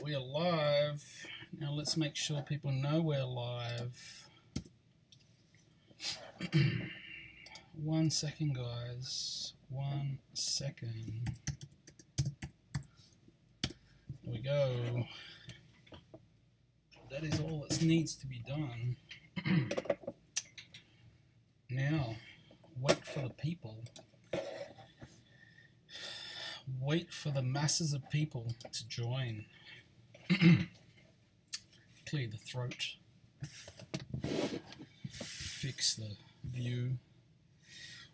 we are live. Now let's make sure people know we're live. 1 second, guys. 1 second. There we go. That is all that needs to be done. Now, wait for the people. Wait for the masses of people to join. Clear the throat. Fix the view.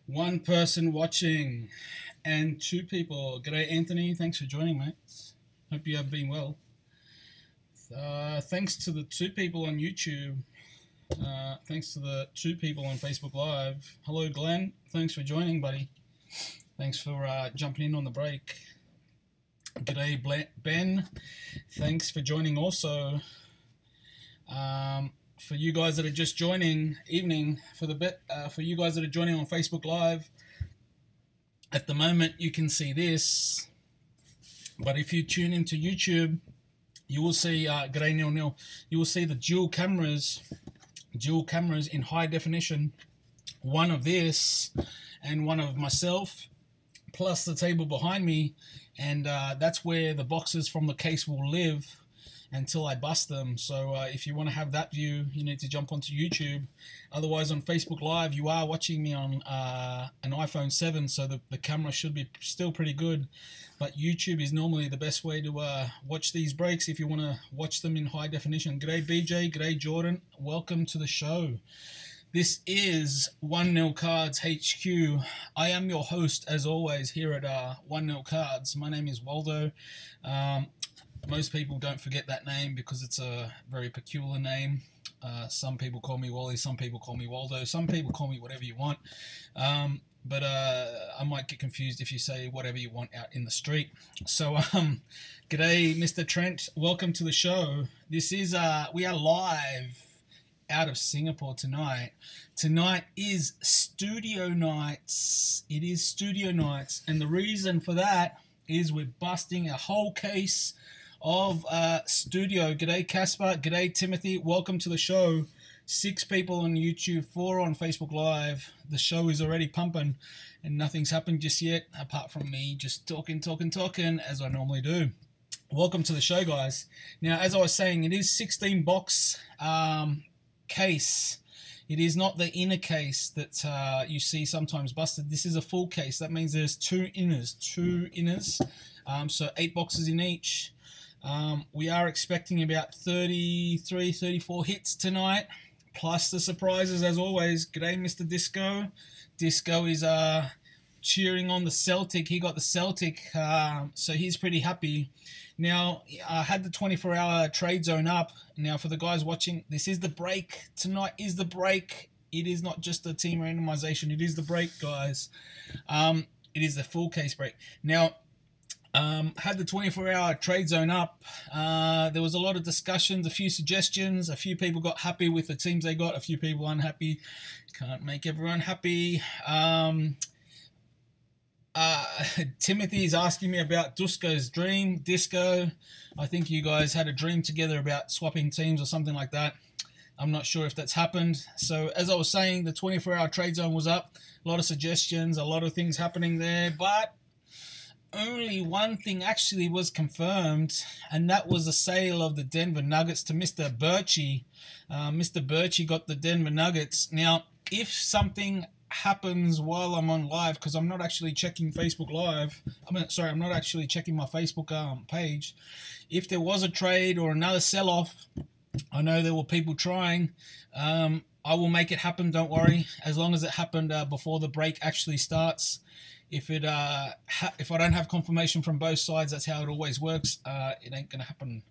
1 person watching and 2 people. G'day, Anthony. Thanks for joining, mate. Hope you have been well. Thanks to the 2 people on YouTube. Thanks to the 2 people on Facebook Live. Hello, Glenn. Thanks for joining, buddy. Thanks for jumping in on the break. G'day, Ben. Thanks for joining also. For you guys that are just joining, evening. For you guys that are joining on Facebook Live, at the moment you can see this. But if you tune into YouTube, you will see, g'day, Nil. You will see the dual cameras in high definition. One of this and one of myself, plus the table behind me, and that's where the boxes from the case will live until I bust them. So if you want to have that view, you need to jump onto YouTube. Otherwise, on Facebook Live, you are watching me on an iPhone 7, so the camera should be still pretty good. But YouTube is normally the best way to watch these breaks if you want to watch them in high definition. G'day, BJ. G'day, Jordan. Welcome to the show. This is 1nil Cards HQ. I am your host, as always, here at 1nil Cards. My name is Waldo. Most people don't forget that name because it's a very peculiar name. Some people call me Wally, some people call me Waldo, some people call me whatever you want. But I might get confused if you say whatever you want out in the street. So, g'day, Mr. Trent. Welcome to the show. This is, we are live out of Singapore tonight. Tonight is studio nights. It is studio nights. And the reason for that is we're busting a whole case of studio. G'day, Casper. G'day, Timothy. Welcome to the show. 6 people on YouTube, 4 on Facebook Live. The show is already pumping and nothing's happened just yet apart from me just talking as I normally do. Welcome to the show, guys. Now, as I was saying, it is 16 box case. It is not the inner case that you see sometimes busted. This is a full case. That means there's 2 inners. So 8 boxes in each. We are expecting about 33, 34 hits tonight, plus the surprises as always. G'day, Mr. Disco. Disco is cheering on the Celtic. He got the Celtic, so he's pretty happy. Now, I had the 24-hour trade zone up. Now, for the guys watching, this is the break. Tonight is the break. It is not just the team randomization. It is the break, guys. It is the full case break. Now, had the 24-hour trade zone up. There was a lot of discussions, a few suggestions. A few people got happy with the teams they got. A few people unhappy. Can't make everyone happy. Timothy is asking me about Dusko's dream. Disco, I think you guys had a dream together about swapping teams or something like that. I'm not sure if that's happened. So as I was saying, the 24-hour trade zone was up. A lot of suggestions, a lot of things happening there. But only one thing actually was confirmed, and that was the sale of the Denver Nuggets to Mr. Birchie. Mr. Birchie got the Denver Nuggets. Now, if something happens while I'm on live, because I'm not actually checking Facebook Live. I'm not actually checking my Facebook page. If there was a trade or another sell-off, I know there were people trying. I will make it happen, don't worry, as long as it happened before the break actually starts. If I don't have confirmation from both sides, that's how it always works. It ain't gonna happen.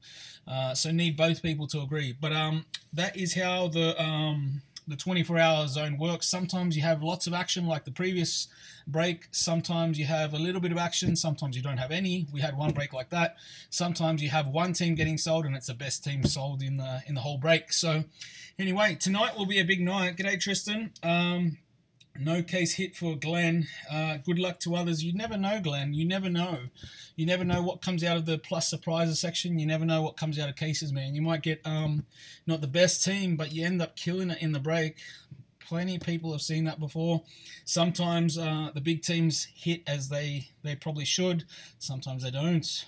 So need both people to agree. But that is how the 24-hour zone works. Sometimes you have lots of action like the previous break. Sometimes you have a little bit of action. Sometimes you don't have any. We had one break like that. Sometimes you have one team getting sold and it's the best team sold in the whole break. So anyway, tonight will be a big night. G'day, Tristan. No case hit for Glenn. Good luck to others. You never know, Glenn. You never know. You never know what comes out of the plus surprises section. You never know what comes out of cases, man. You might get not the best team, but you end up killing it in the break. Plenty of people have seen that before. Sometimes the big teams hit as they probably should. Sometimes they don't.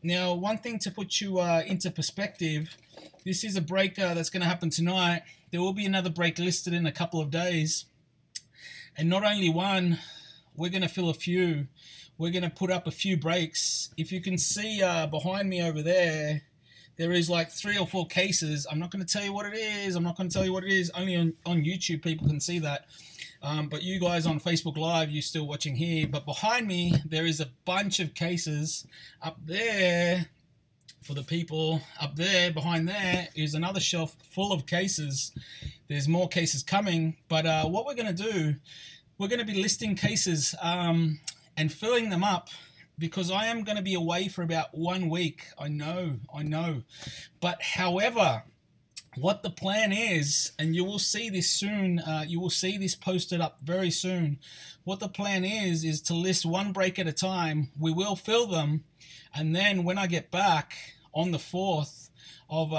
Now, one thing to put you into perspective, this is a break that's going to happen tonight. There will be another break listed in a couple of days. And not only one, we're going to fill a few. We're going to put up a few breaks. If you can see behind me over there, there is like 3 or 4 cases. I'm not going to tell you what it is. I'm not going to tell you what it is. Only on YouTube people can see that. But you guys on Facebook Live, you're still watching here. But behind me, there is a bunch of cases. Up there, for the people, up there, behind there, is another shelf full of cases. There's more cases coming. But what we're going to do, we're going to be listing cases and filling them up, because I am going to be away for about 1 week. I know. But however, what the plan is, and you will see this soon, you will see this posted up very soon. What the plan is to list 1 break at a time. We will fill them, and then when I get back on the 4th of,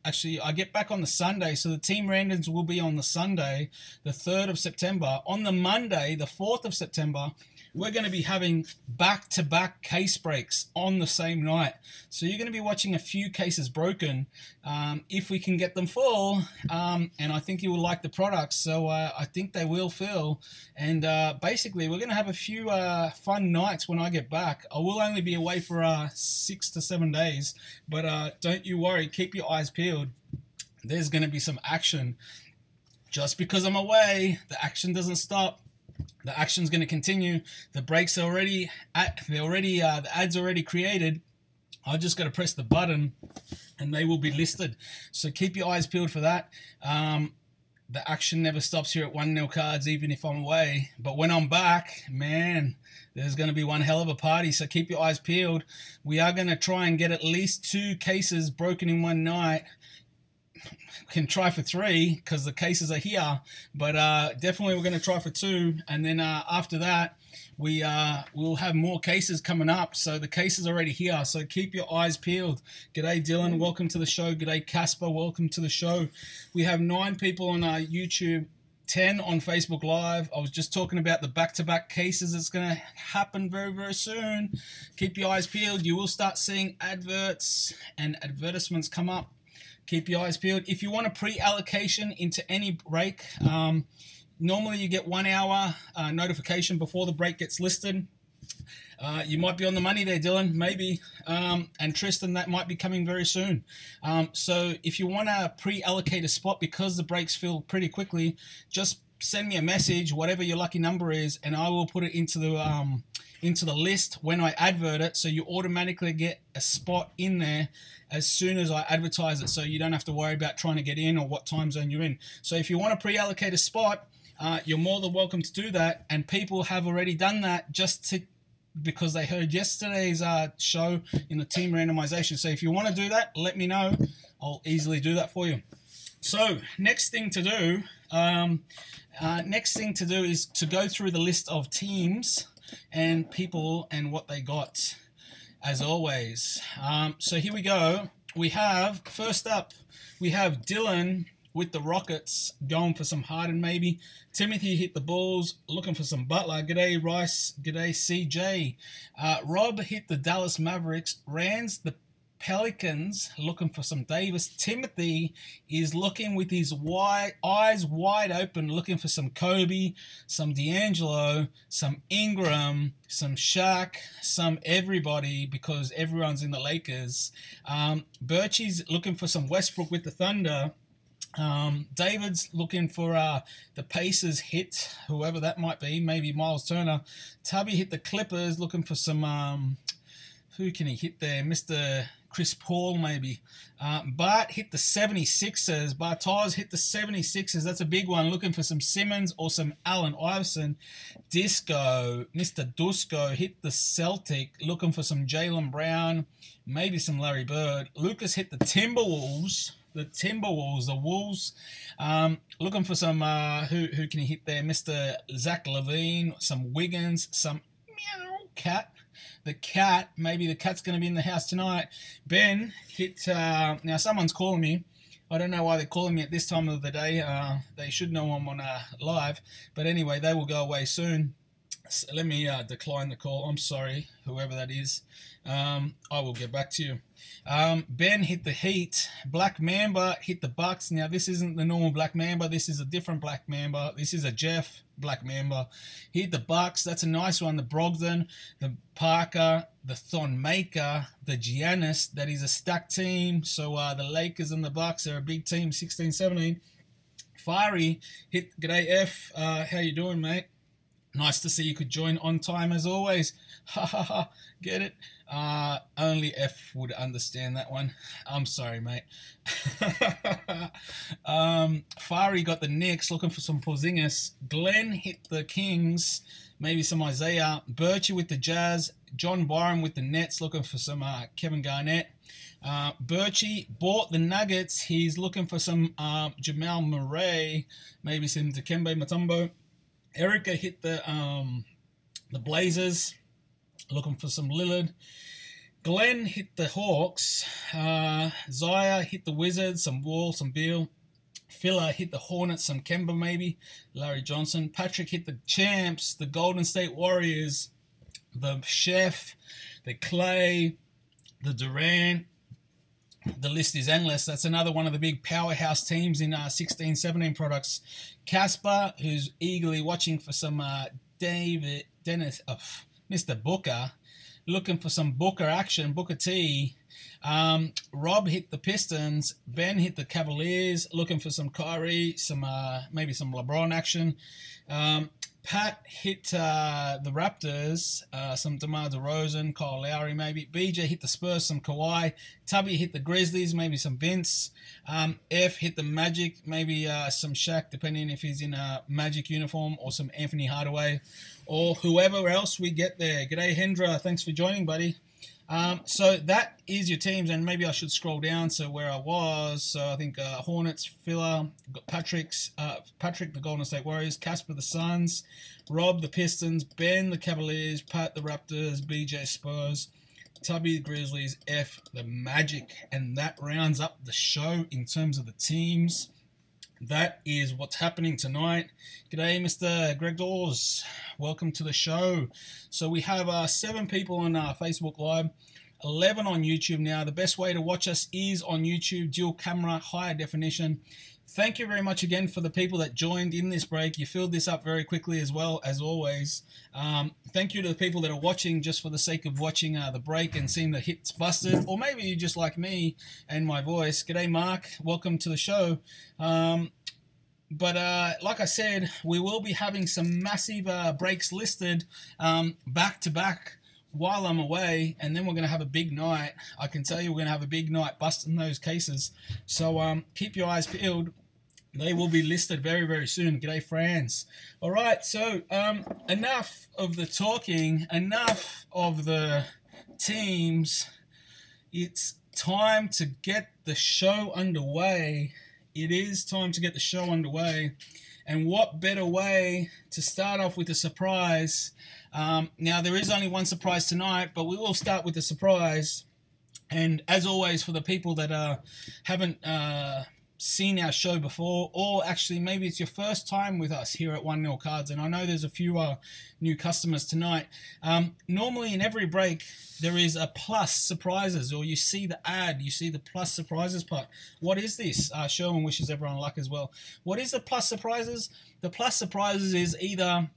actually I get back on the Sunday, so the team randoms will be on the Sunday, the 3rd of September. On the Monday, the 4th of September, we're going to be having back-to-back case breaks on the same night. So you're going to be watching a few cases broken if we can get them full. And I think you will like the products, so I think they will fill. And basically, we're going to have a few fun nights when I get back. I will only be away for 6 to 7 days, but don't you worry. Keep your eyes peeled. There's going to be some action. Just because I'm away, the action doesn't stop. The action's going to continue. The breaks are already the ads already created. I just got to press the button and they will be listed. So keep your eyes peeled for that. The action never stops here at 1-0 cards, even if I'm away. But when I'm back, man, there's going to be one hell of a party. So keep your eyes peeled. We are going to try and get at least 2 cases broken in one night. Can try for 3 because the cases are here, but definitely we're going to try for 2, and then after that we'll have more cases coming up. So the case is already here, so keep your eyes peeled. G'day Dylan, welcome to the show. G'day Casper, welcome to the show. We have 9 people on YouTube, 10 on Facebook Live. I was just talking about the back-to-back cases that's going to happen very, very soon. Keep your eyes peeled. You will start seeing adverts and advertisements come up. Keep your eyes peeled. If you want a pre-allocation into any break, normally you get 1 hour notification before the break gets listed. You might be on the money there, Dylan, maybe. And Tristan, that might be coming very soon. So if you want to pre-allocate a spot because the breaks fill pretty quickly, just send me a message, whatever your lucky number is, and I will put it into the list when I advert it, so you automatically get a spot in there as soon as I advertise it, so you don't have to worry about trying to get in or what time zone you're in. So if you want to pre-allocate a spot, you're more than welcome to do that, and people have already done that because they heard yesterday's show in the team randomization. So if you want to do that, let me know. I'll easily do that for you. So next thing to do is to go through the list of teams and people and what they got, as always. So here we go. We have, first up, we have Dylan with the Rockets going for some Harden maybe. Timothy hit the Bulls, looking for some Butler. G'day Rice, g'day CJ. Rob hit the Dallas Mavericks. Rands the Pelicans, looking for some Davis. Timothy is looking with his eyes wide open, looking for some Kobe, some D'Angelo, some Ingram, some Shaq, some everybody, because everyone's in the Lakers. Birchie's looking for some Westbrook with the Thunder. David's looking for the Pacers hit, whoever that might be, maybe Miles Turner. Tubby hit the Clippers, looking for some, who can he hit there? Mr. Chris Paul, maybe. Bart hit the 76ers. Bartaz hit the 76ers. That's a big one. Looking for some Simmons or some Allen Iverson. Disco, Mr. Dusko hit the Celtic. Looking for some Jaylen Brown, maybe some Larry Bird. Lucas hit the Timberwolves. the Timberwolves, the Wolves. Looking for some, who can hit there? Mr. Zach Levine, some Wiggins, some meow cat. The cat, maybe the cat's going to be in the house tonight. Ben hit, now someone's calling me. I don't know why they're calling me at this time of the day. They should know I'm on live. But anyway, they will go away soon. So let me decline the call. I'm sorry, whoever that is. I will get back to you. Ben hit the Heat. Black Mamba hit the Bucks. Now, this isn't the normal Black Mamba. This is a different Black Mamba. This is a Jeff Black Mamba. Hit the Bucks. That's a nice one. The Brogdon, the Parker, the Thon Maker, the Giannis. That is a stacked team. So the Lakers and the Bucks are a big team, 16-17. Fiery hit. G'day, F. How you doing, mate? Nice to see you could join on time as always. Ha ha ha. Get it? Only F would understand that one. I'm sorry, mate. Fiery got the Knicks, looking for some Porzingis. Glenn hit the Kings, maybe some Isaiah. Birchie with the Jazz. John Byron with the Nets, looking for some Kevin Garnett. Birchie bought the Nuggets. He's looking for some Jamal Murray, maybe some Dikembe Mutombo. Erica hit the Blazers, looking for some Lillard. Glenn hit the Hawks. Zaya hit the Wizards, some Wall, some Beal. Filler hit the Hornets, some Kemba maybe. Larry Johnson. Patrick hit the Champs, the Golden State Warriors, the Chef, the Clay, the Durant. The list is endless. That's another one of the big powerhouse teams in 16-17 products. Casper, who's eagerly watching for some Mr. Booker, looking for some Booker action, Booker T. Rob hit the Pistons. Ben hit the Cavaliers, looking for some Kyrie, some maybe some LeBron action. Pat hit the Raptors, some DeMar DeRozan, Kyle Lowry maybe. BJ hit the Spurs, some Kawhi. Tubby hit the Grizzlies, maybe some Vince. F hit the Magic, maybe some Shaq, depending if he's in a Magic uniform, or some Anthony Hardaway, or whoever else we get there. G'day, Hendra. Thanks for joining, buddy. So that is your teams, and maybe I should scroll down so where I was. So I think Hornets, Filler, Patrick, the Golden State Warriors, Casper, the Suns, Rob, the Pistons, Ben, the Cavaliers, Pat, the Raptors, BJ, Spurs, Tubby, the Grizzlies, F, the Magic, and that rounds up the show in terms of the teams. That is what's happening tonight. G'day, Mr. Greg Dawes. Welcome to the show. So we have 7 people on Facebook Live, 11 on YouTube now. The best way to watch us is on YouTube, dual camera, higher definition. Thank you very much again for the people that joined in this break. You filled this up very quickly as well, as always. Thank you to the people that are watching just for the sake of watching the break and seeing the hits busted. Or maybe you just like me and my voice. G'day, Mark. Welcome to the show. But like I said, we will be having some massive breaks listed back to back while I'm away, and then we're going to have a big night. I can tell you we're going to have a big night busting those cases. So keep your eyes peeled. They will be listed very, very soon. G'day, friends. All right, so enough of the talking, enough of the teams. It's time to get the show underway. It is time to get the show underway. And what better way to start off with a surprise? Now, there is only one surprise tonight, but we will start with the surprise. And as always, for the people that haven't seen our show before, or actually maybe it's your first time with us here at 1nil Cards, and I know there's a few new customers tonight. Normally in every break there is a plus surprises, or you see the ad, you see the plus surprises part. What is this? Sherwin wishes everyone luck as well. What is the plus surprises? The plus surprises is either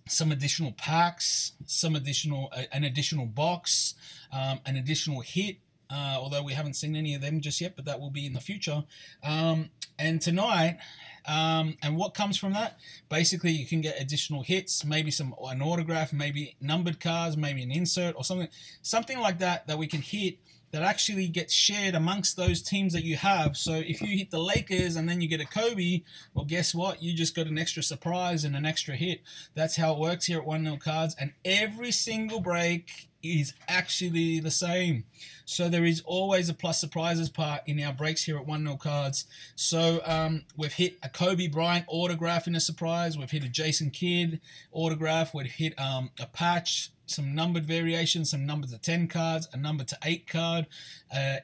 some additional packs, an additional box, an additional hit, although we haven't seen any of them just yet, but that will be in the future. And tonight, and what comes from that? Basically, you can get additional hits, maybe an autograph, maybe numbered cards, maybe an insert or something like that we can hit that actually gets shared amongst those teams that you have. So if you hit the Lakers and then you get a Kobe, well, guess what? You just got an extra surprise and an extra hit. That's how it works here at 1nil Cards. And every single break is actually the same. So there is always a plus surprises part in our breaks here at 1-0 cards. So we've hit a Kobe Bryant autograph in a surprise. We've hit a Jason Kidd autograph. We've hit a patch, some numbered variations, some number to 10 cards, a number to 8 card,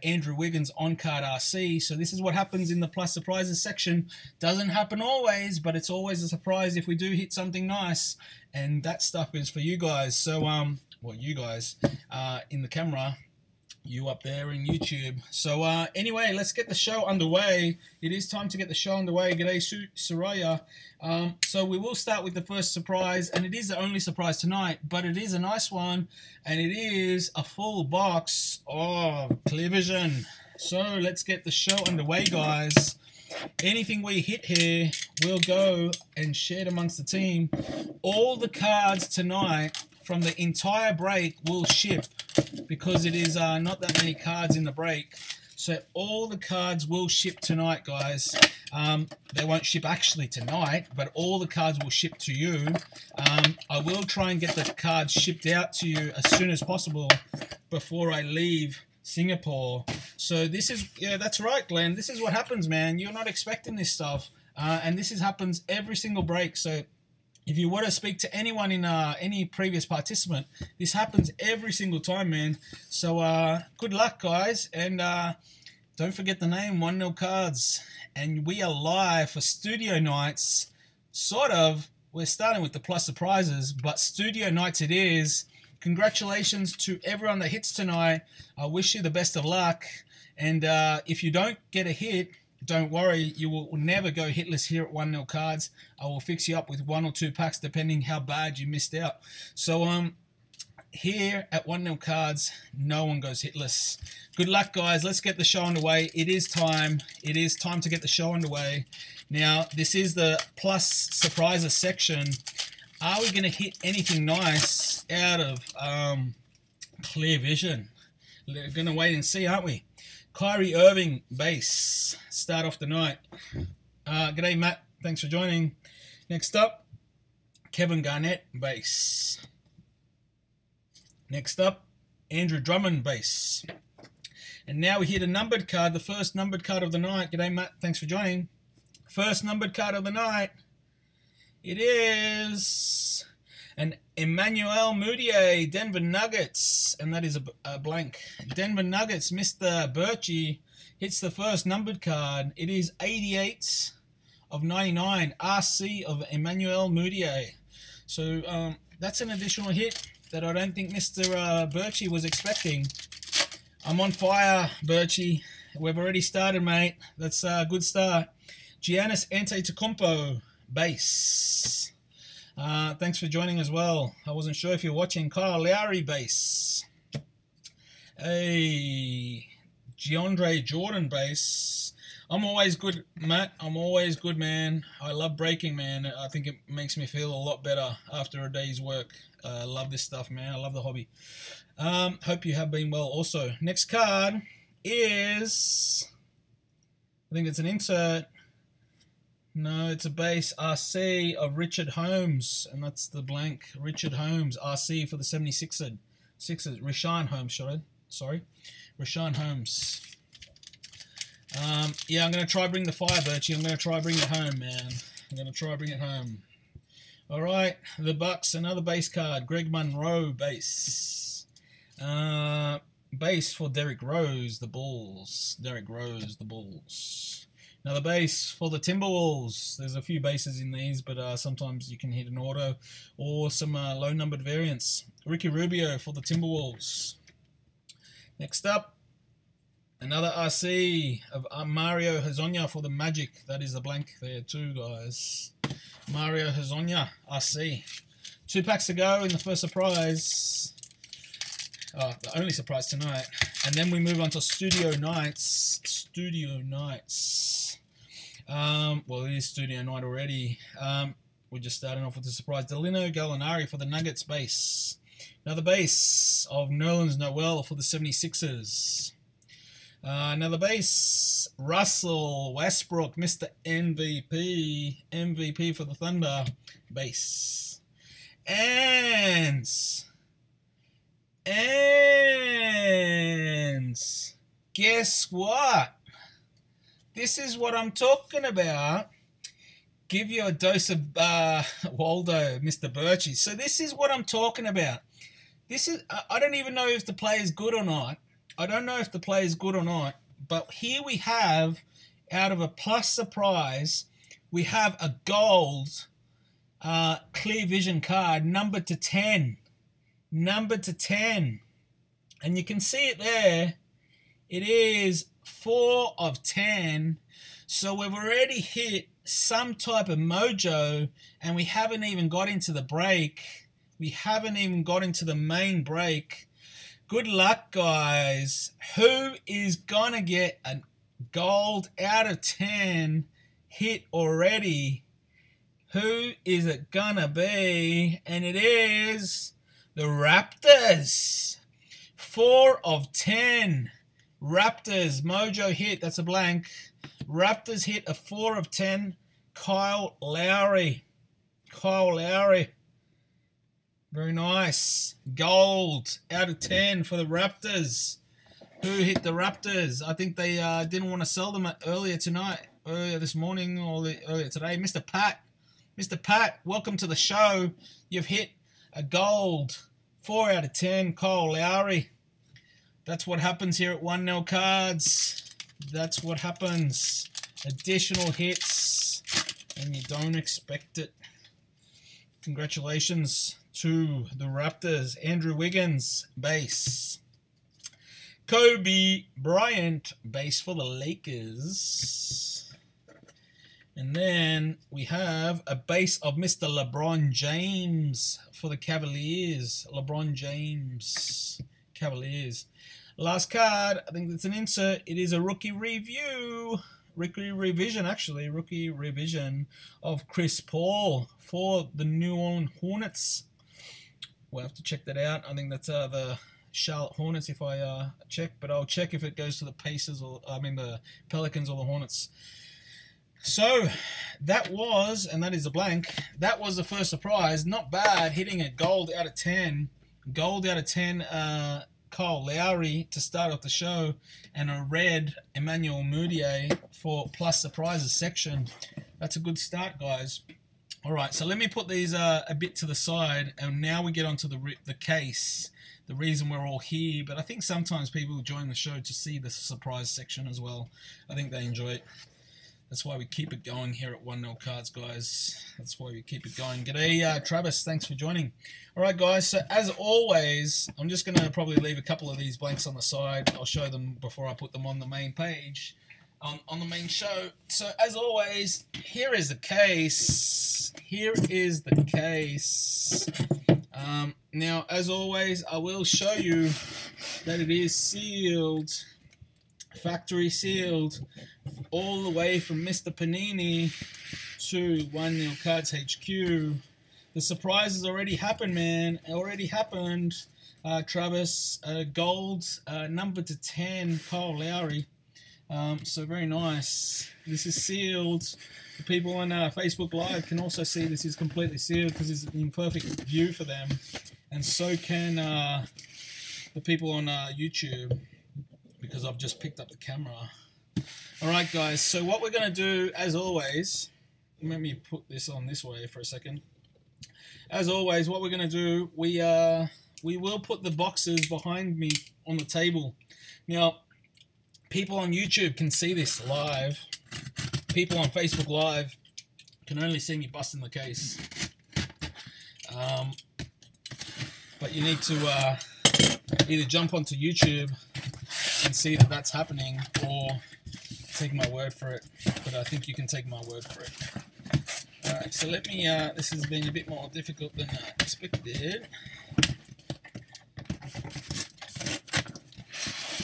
Andrew Wiggins on-card RC. So this is what happens in the plus surprises section. Doesn't happen always, but it's always a surprise if we do hit something nice. And that stuff is for you guys. So, well, you guys in the camera, you up there in YouTube. So anyway, let's get the show underway. It is time to get the show underway. G'day, Soraya. So we will start with the first surprise, and it is the only surprise tonight, but it is a nice one, and it is a full box of Clear Vision. So let's get the show underway, guys. Anything we hit here, we'll go and share it amongst the team. All the cards tonight from the entire break will ship, because it is not that many cards in the break. So all the cards will ship tonight, guys. They won't ship actually tonight, but all the cards will ship to you. I will try and get the cards shipped out to you as soon as possible before I leave Singapore. So this is, yeah, that's right, Glenn. This is what happens, man. You're not expecting this stuff. And this happens every single break. So if you were to speak to anyone in any previous participant, this happens every single time, man. So good luck, guys. And don't forget the name, 1-0 Cards. And we are live for studio nights. Sort of. We're starting with the plus surprises, but studio nights it is. Congratulations to everyone that hits tonight. I wish you the best of luck. And if you don't get a hit, don't worry, you will never go hitless here at 1-0 Cards. I will fix you up with 1 or 2 packs depending how bad you missed out. So here at 1-0 Cards, no one goes hitless. Good luck, guys. Let's get the show underway. It is time. It is time to get the show underway. Now, this is the plus surprises section. Are we going to hit anything nice out of Clear Vision? We're going to wait and see, aren't we? Kyrie Irving base. Start off the night. G'day, Matt. Thanks for joining. Next up, Kevin Garnett base. Next up, Andrew Drummond base. And now we hit a numbered card, the first numbered card of the night. G'day, Matt. Thanks for joining. First numbered card of the night. It is an Emmanuel Mudiay, Denver Nuggets, and that is a blank. Denver Nuggets, Mr. Birchie hits the first numbered card. It is 88 of 99, RC of Emmanuel Mudiay. So that's an additional hit that I don't think Mr. Birchie was expecting. I'm on fire, Birchie. We've already started, mate. That's a good start. Giannis Antetokounmpo, base. Thanks for joining as well. I wasn't sure if you're watching. Kyle Lowry base. Hey, DeAndre Jordan base. I'm always good, Matt. I'm always good, man. I love breaking, man. I think it makes me feel a lot better after a day's work. I love this stuff, man. I love the hobby. Hope you have been well also. Next card is, I think it's an insert. No, it's a base RC of Richard Holmes, and that's the blank. Richard Holmes, RC for the 76ers. Richaun Holmes, sorry. Richaun Holmes. Yeah, I'm going to try bring the fire, Birchie. I'm going to try bring it home, man. I'm going to try bring it home. All right, the Bucks, another base card. Greg Monroe, base. Base for Derrick Rose, the Bulls. Derrick Rose, the Bulls. Another base for the Timberwolves. There's a few bases in these, but sometimes you can hit an auto or some low-numbered variants. Ricky Rubio for the Timberwolves. Next up, another RC of Mario Hezonja for the Magic. That is the blank there too, guys. Mario Hezonja, RC. 2 packs to go in the first surprise. Oh, the only surprise tonight. And then we move on to Studio Nights. Studio Nights. Well, it is Studio Night already. We're just starting off with the surprise. Danilo Gallinari for the Nuggets base. Another base of Nerlens Noel for the 76ers. Another base, Russell Westbrook, Mr. MVP. MVP for the Thunder base. And And guess what? This is what I'm talking about. Give you a dose of Waldo, Mr. Birchie. So this is what I'm talking about. This is, I don't even know if the play is good or not. I don't know if the play is good or not. But here we have, out of a plus surprise, we have a gold clear vision card, number to 10. Number to 10. And you can see it there. It is 4 of 10. So we've already hit some type of mojo, and we haven't even got into the break. We haven't even got into the main break. Good luck, guys. Who is gonna get a gold out of 10 hit already? Who is it gonna be? And it is the Raptors. 4 of 10. Raptors mojo hit. That's a blank. Raptors hit a 4 of 10. Kyle Lowry. Kyle Lowry. Very nice. Gold out of 10 for the Raptors. Who hit the Raptors? I think they didn't want to sell them earlier this morning, or earlier today. Mr. Pat. Mr. Pat, welcome to the show. You've hit a gold. 4 out of 10. Kyle Lowry. That's what happens here at 1-0 Cards. That's what happens. Additional hits, and you don't expect it. Congratulations to the Raptors. Andrew Wiggins, base. Kobe Bryant, base for the Lakers. And then we have a base of Mr. LeBron James for the Cavaliers. LeBron James, Cavaliers. Last card, I think it's an insert. It is a rookie review. Rookie revision, actually. Rookie revision of Chris Paul for the New Orleans Hornets. We'll have to check that out. I think that's the Charlotte Hornets if I check. But I'll check if it goes to the Pacers, or the Pelicans or the Hornets. So, that was, and that is a blank, that was the first surprise. Not bad, hitting a gold out of 10. Gold out of 10, Kyle Lowry to start off the show, and a red Emmanuel Mudiay for plus surprises section. That's a good start, guys. All right, so let me put these a bit to the side, and now we get onto the case, the reason we're all here. But I think sometimes people join the show to see the surprise section as well. I think they enjoy it. That's why we keep it going here at 1-0 Cards, guys. That's why we keep it going. G'day, Travis. Thanks for joining. All right, guys. So, as always, I'm just going to probably leave a couple of these blanks on the side. I'll show them before I put them on the main page, on the main show. So, as always, here is the case. Here is the case. Now, as always, I will show you that it is sealed. Factory sealed, all the way from Mr. Panini to 1-0 Cards HQ. The surprise has already happened, man. It already happened. Travis, gold, number to 10, Kyle Lowry. So very nice. This is sealed. The people on Facebook Live can also see this is completely sealed because it's in perfect view for them. And so can the people on YouTube, because I've just picked up the camera. Alright, guys, so what we're going to do, as always, let me put this on this way for a second. As always, what we're going to do, we will put the boxes behind me on the table. Now, people on YouTube can see this live. People on Facebook Live can only see me busting the case. But you need to either jump onto YouTube and see that that's happening, or take my word for it. But I think you can take my word for it. Alright, so let me, this has been a bit more difficult than I expected.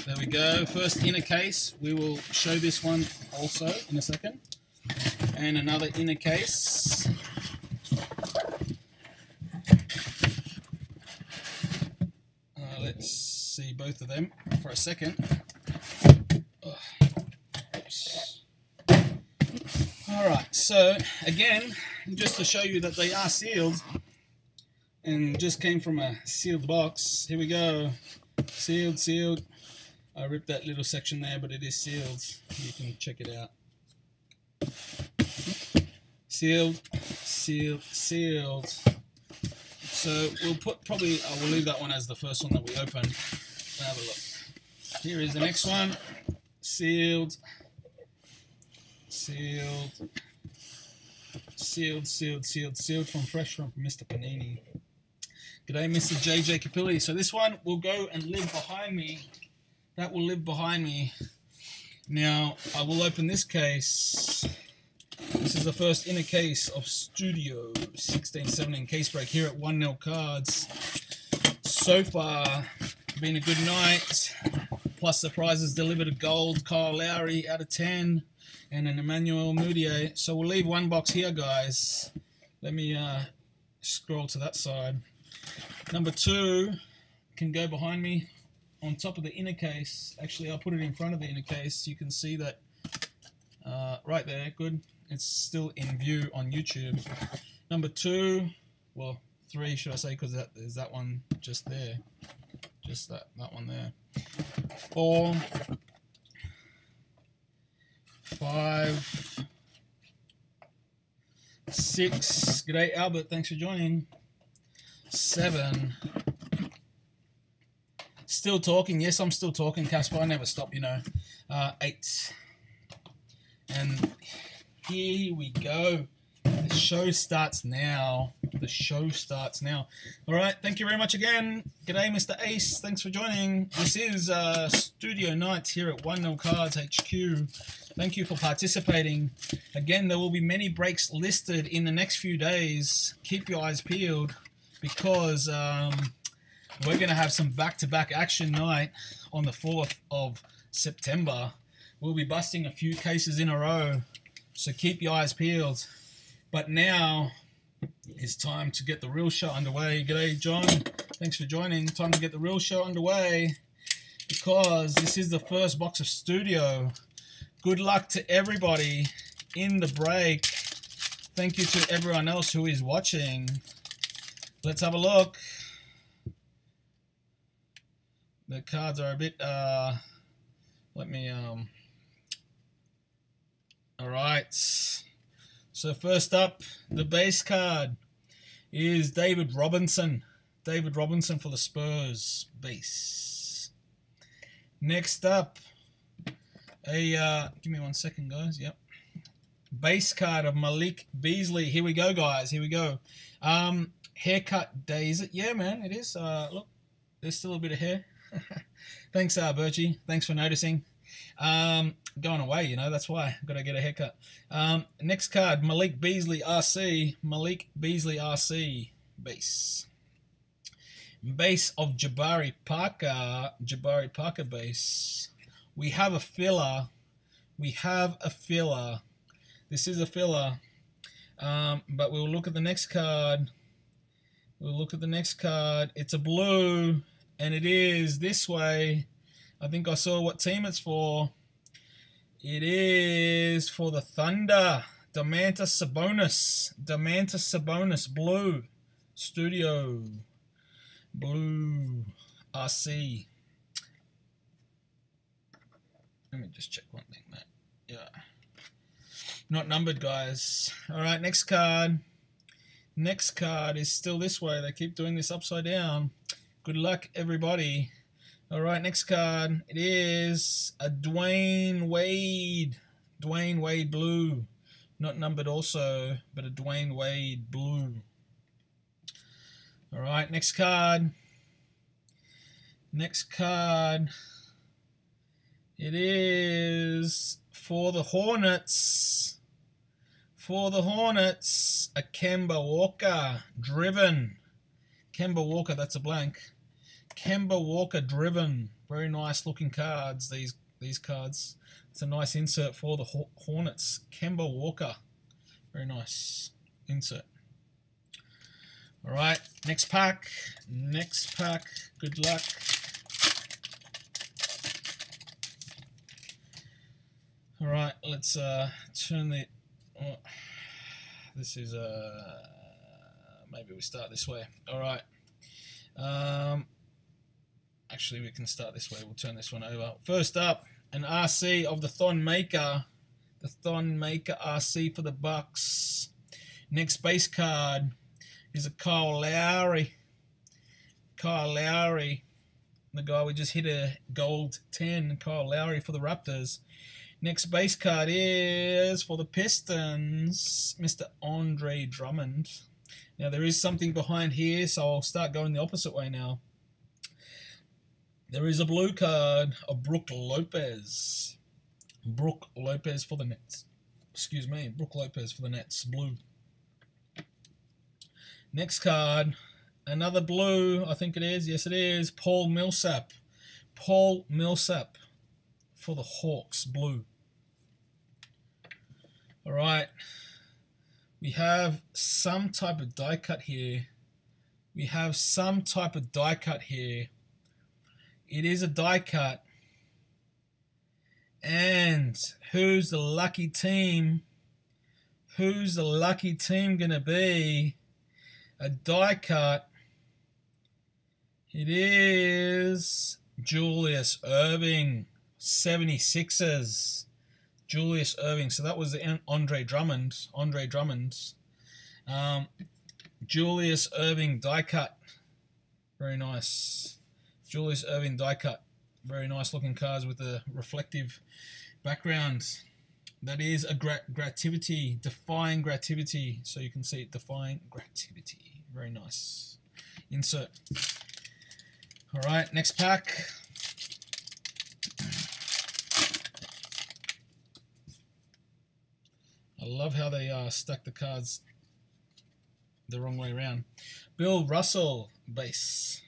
There we go, first inner case. We will show this one also in a second. And another inner case. Let's see both of them for a second. Alright, so again, just to show you that they are sealed, and just came from a sealed box. Here we go. Sealed. I ripped that little section there, but it is sealed. You can check it out. Sealed. So we'll put we'll leave that one as the first one that we open. Have a look. Here is the next one. Sealed from Fresh from Mr. Panini. G'day, Mr. JJ Capilli. So this one will go and live behind me. That will live behind me. Now, I will open this case. This is the first inner case of Studio 16-17 case break here at 1-0 Cards. So far, been a good night. Plus the prizes delivered a gold Kyle Lowry out of 10 and an Emmanuel Mudiay. So we'll leave one box here, guys. Let me scroll to that side. Number 2 can go behind me on top of the inner case. Actually, I'll put it in front of the inner case. You can see that right there. Good. It's still in view on YouTube. Number 2, well, 3 should I say, because there's that one just there. Just that one there. 4, 5, 6. G'day, Albert. Thanks for joining. 7. Still talking. Yes, I'm still talking, Casper. I never stop, you know. 8. And here we go. The show starts now. The show starts now. All right. Thank you very much again. G'day, Mr. Ace. Thanks for joining. This is Studio Nights here at 1-0 Cards HQ. Thank you for participating. Again, there will be many breaks listed in the next few days. Keep your eyes peeled because we're going to have some back-to-back action night on the 4th of September. We'll be busting a few cases in a row, so keep your eyes peeled. But now it's time to get the real show underway. G'day, John. Thanks for joining. Time to get the real show underway because this is the first box of Studio. Good luck to everybody in the break. Thank you to everyone else who is watching. Let's have a look. The cards are a bit, let me, all right. So first up, the base card is David Robinson. David Robinson for the Spurs, base. Next up, give me 1 second, guys. Yep. Base card of Malik Beasley. Here we go, guys. Here we go. Haircut day, is it? Yeah, man, it is. Look, there's still a bit of hair. Thanks, Birchie. Thanks for noticing. Going away, you know, that's why. Got to get a haircut. Next card, Malik Beasley RC. Malik Beasley RC, base. Base of Jabari Parker. Jabari Parker base. We have a filler. We have a filler. This is a filler. But we'll look at the next card. We'll look at the next card. It's a blue, and it is this way. I think I saw what team it's for. It is for the Thunder. Domantas Sabonis. Domantas Sabonis, blue. Studio. Blue. RC. Let me just check one thing, mate. Yeah. Not numbered, guys. All right, next card. Next card is still this way. They keep doing this upside down. Good luck, everybody. All right, next card. It is a Dwayne Wade. Dwayne Wade blue. Not numbered also, but a Dwayne Wade blue. All right, next card. Next card. It is for the Hornets. For the Hornets, a Kemba Walker driven. Kemba Walker, that's a blank. Kemba Walker driven. Very nice looking cards, these cards. It's a nice insert for the Hornets. Kemba Walker. Very nice insert. All right, next pack. Next pack. Good luck. All right, let's turn the... Oh, this is maybe we start this way. All right. Actually, we can start this way. We'll turn this one over. First up, an RC of the Thon Maker. The Thon Maker RC for the Bucks. Next base card is a Kyle Lowry. Kyle Lowry, the guy we just hit a gold 10. Kyle Lowry for the Raptors. Next base card is for the Pistons, Mr. Andre Drummond. Now, there is something behind here, so I'll start going the opposite way now. There is a blue card of Brook Lopez. Brook Lopez for the Nets. Excuse me, Brook Lopez for the Nets. Blue. Next card, another blue, I think it is. Yes, it is. Paul Millsap. Paul Millsap for the Hawks. Blue. All right. We have some type of die cut here. We have some type of die cut here. It is a die cut. And who's the lucky team? Who's the lucky team going to be? A die cut. It is Julius Erving, 76ers. Julius Erving. So that was the Andre Drummond. Andre Drummond. Julius Erving die cut. Very nice. Julius Erving die cut. Very nice looking cards with a reflective background. That is a Grativity. Defying Grativity. So you can see it. Defying Grativity. Very nice. Insert. Alright, next pack. I love how they stack the cards the wrong way around. Bill Russell base.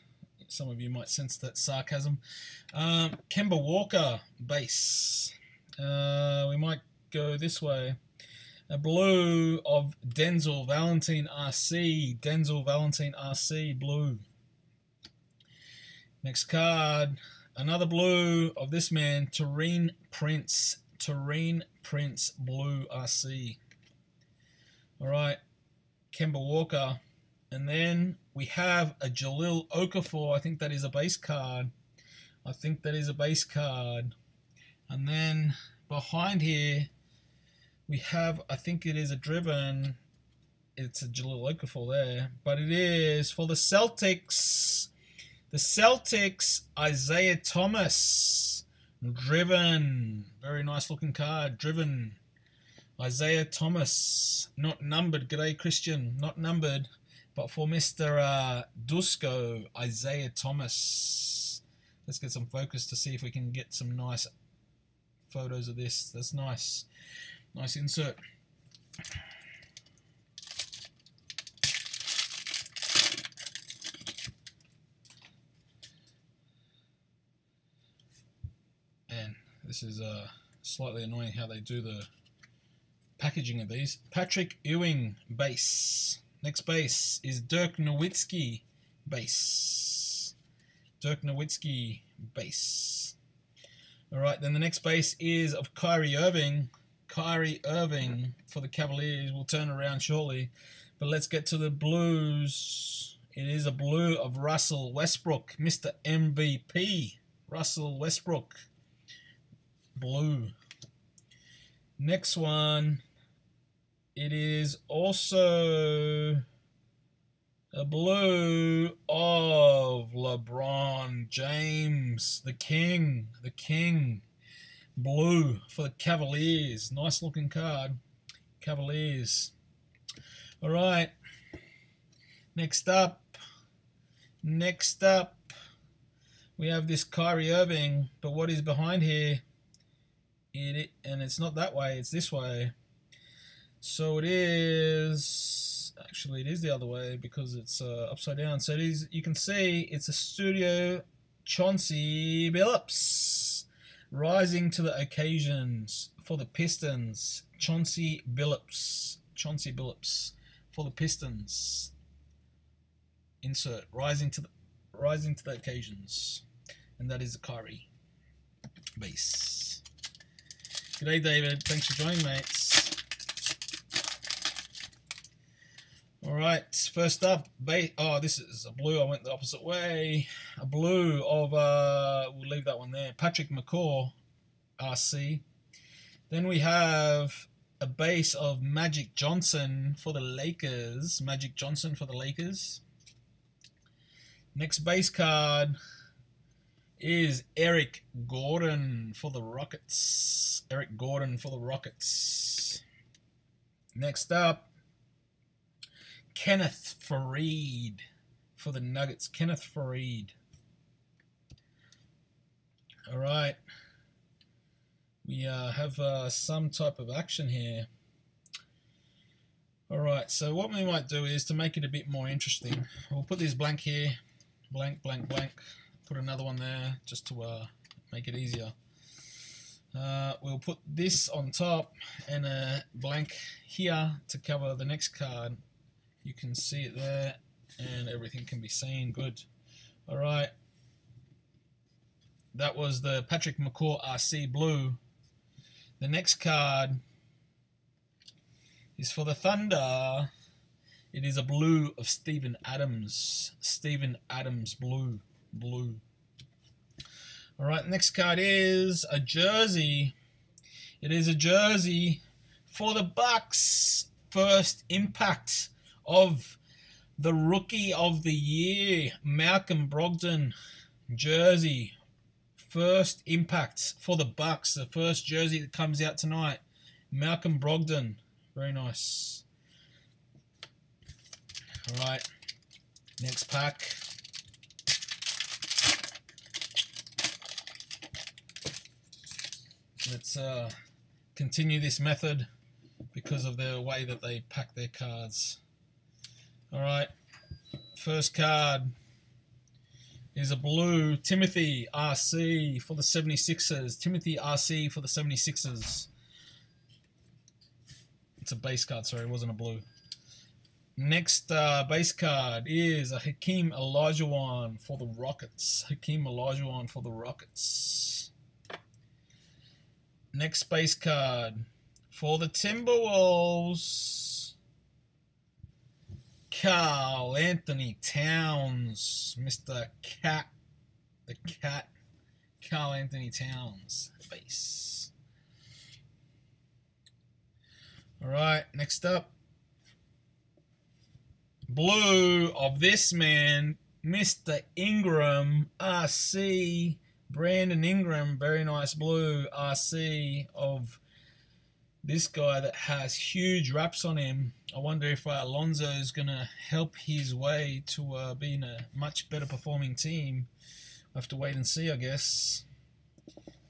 Some of you might sense that sarcasm. Kemba Walker base. We might go this way. A blue of Denzel Valentine RC. Denzel Valentine RC blue. Next card. Another blue of this man. Taurean Prince. Taurean Prince blue RC. Alright. Kemba Walker. And then we have a Jahlil Okafor. I think that is a base card. I think that is a base card. And then behind here, we have, I think it is a driven. It's a Jahlil Okafor there. But it is for the Celtics. The Celtics, Isaiah Thomas. Driven. Very nice looking card. Driven. Isaiah Thomas. Not numbered. G'day, Christian. Not numbered. But for Mr. Dusko, Isaiah Thomas. Let's get some focus to see if we can get some nice photos of this. That's nice. Nice insert. And this is slightly annoying how they do the packaging of these. Patrick Ewing base. Next base is Dirk Nowitzki base. Dirk Nowitzki base. Alright, then the next base is of Kyrie Irving. Kyrie Irving for the Cavaliers. We'll turn around shortly. But let's get to the blues. It is a blue of Russell Westbrook. Mr. MVP. Russell Westbrook. Blue. Next one. It is also a blue of LeBron James, the King, blue for the Cavaliers. Nice looking card, Cavaliers. All right, next up, we have this Kyrie Irving, but what is behind here? And it's not that way, it's this way. So it is, actually it is the other way because it's upside down. So it is, you can see it's a Studio Chauncey Billups. Rising to the occasions for the Pistons. Chauncey Billups. Chauncey Billups for the Pistons. Insert. Rising to the occasions. And that is the Kyrie base. G'day David. Thanks for joining, mates. All right, first up, oh, this is a blue. I went the opposite way. A blue of, we'll leave that one there. Patrick McCaw, RC. Then we have a base of Magic Johnson for the Lakers. Magic Johnson for the Lakers. Next base card is Eric Gordon for the Rockets. Eric Gordon for the Rockets. Next up, Kenneth Faried for the Nuggets. Kenneth Faried. All right. We have some type of action here. All right. So what we might do is to make it a bit more interesting. We'll put this blank here. Blank, blank, blank. Put another one there just to make it easier. We'll put this on top and a blank here to cover the next card. You can see it there and everything can be seen. Good. All right. That was the Patrick McCaw RC blue. The next card is for the Thunder. It is a blue of Steven Adams. Steven Adams blue. Blue. All right, next card is a jersey. It is a jersey for the Bucks. First impact of the Rookie of the Year, Malcolm Brogdon jersey. First impact for the Bucks. The first jersey that comes out tonight. Malcolm Brogdon. Very nice. All right, next pack. Let's continue this method because of the way that they pack their cards. All right, first card is a blue Timothy RC for the 76ers. Timothy RC for the 76ers. It's a base card, sorry, it wasn't a blue. Next base card is a Hakeem Olajuwon for the Rockets. Hakeem Olajuwon for the Rockets. Next base card for the Timberwolves, Karl Anthony Towns, Mr. Cat, the Cat, Karl Anthony Towns base. All right, next up, blue of this man, Mr. Ingram, RC. Brandon Ingram, very nice blue RC of this guy that has huge wraps on him. I wonder if Alonzo is going to help his way to being a much better performing team. We'll have to wait and see, I guess.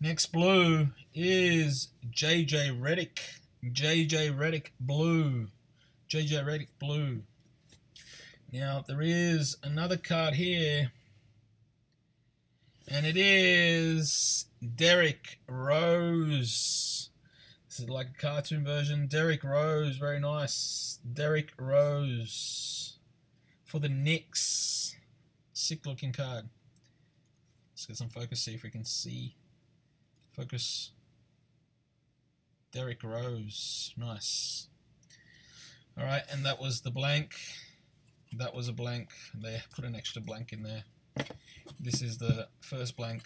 Next blue is JJ Redick. JJ Redick blue. JJ Redick blue. Now, there is another card here. And it is Derrick Rose. This is like a cartoon version. Derrick Rose, very nice. Derrick Rose for the Knicks. Sick looking card. Let's get some focus, see if we can see. Focus. Derrick Rose, nice. All right, and that was the blank. That was a blank. They put an extra blank in there. This is the first blank.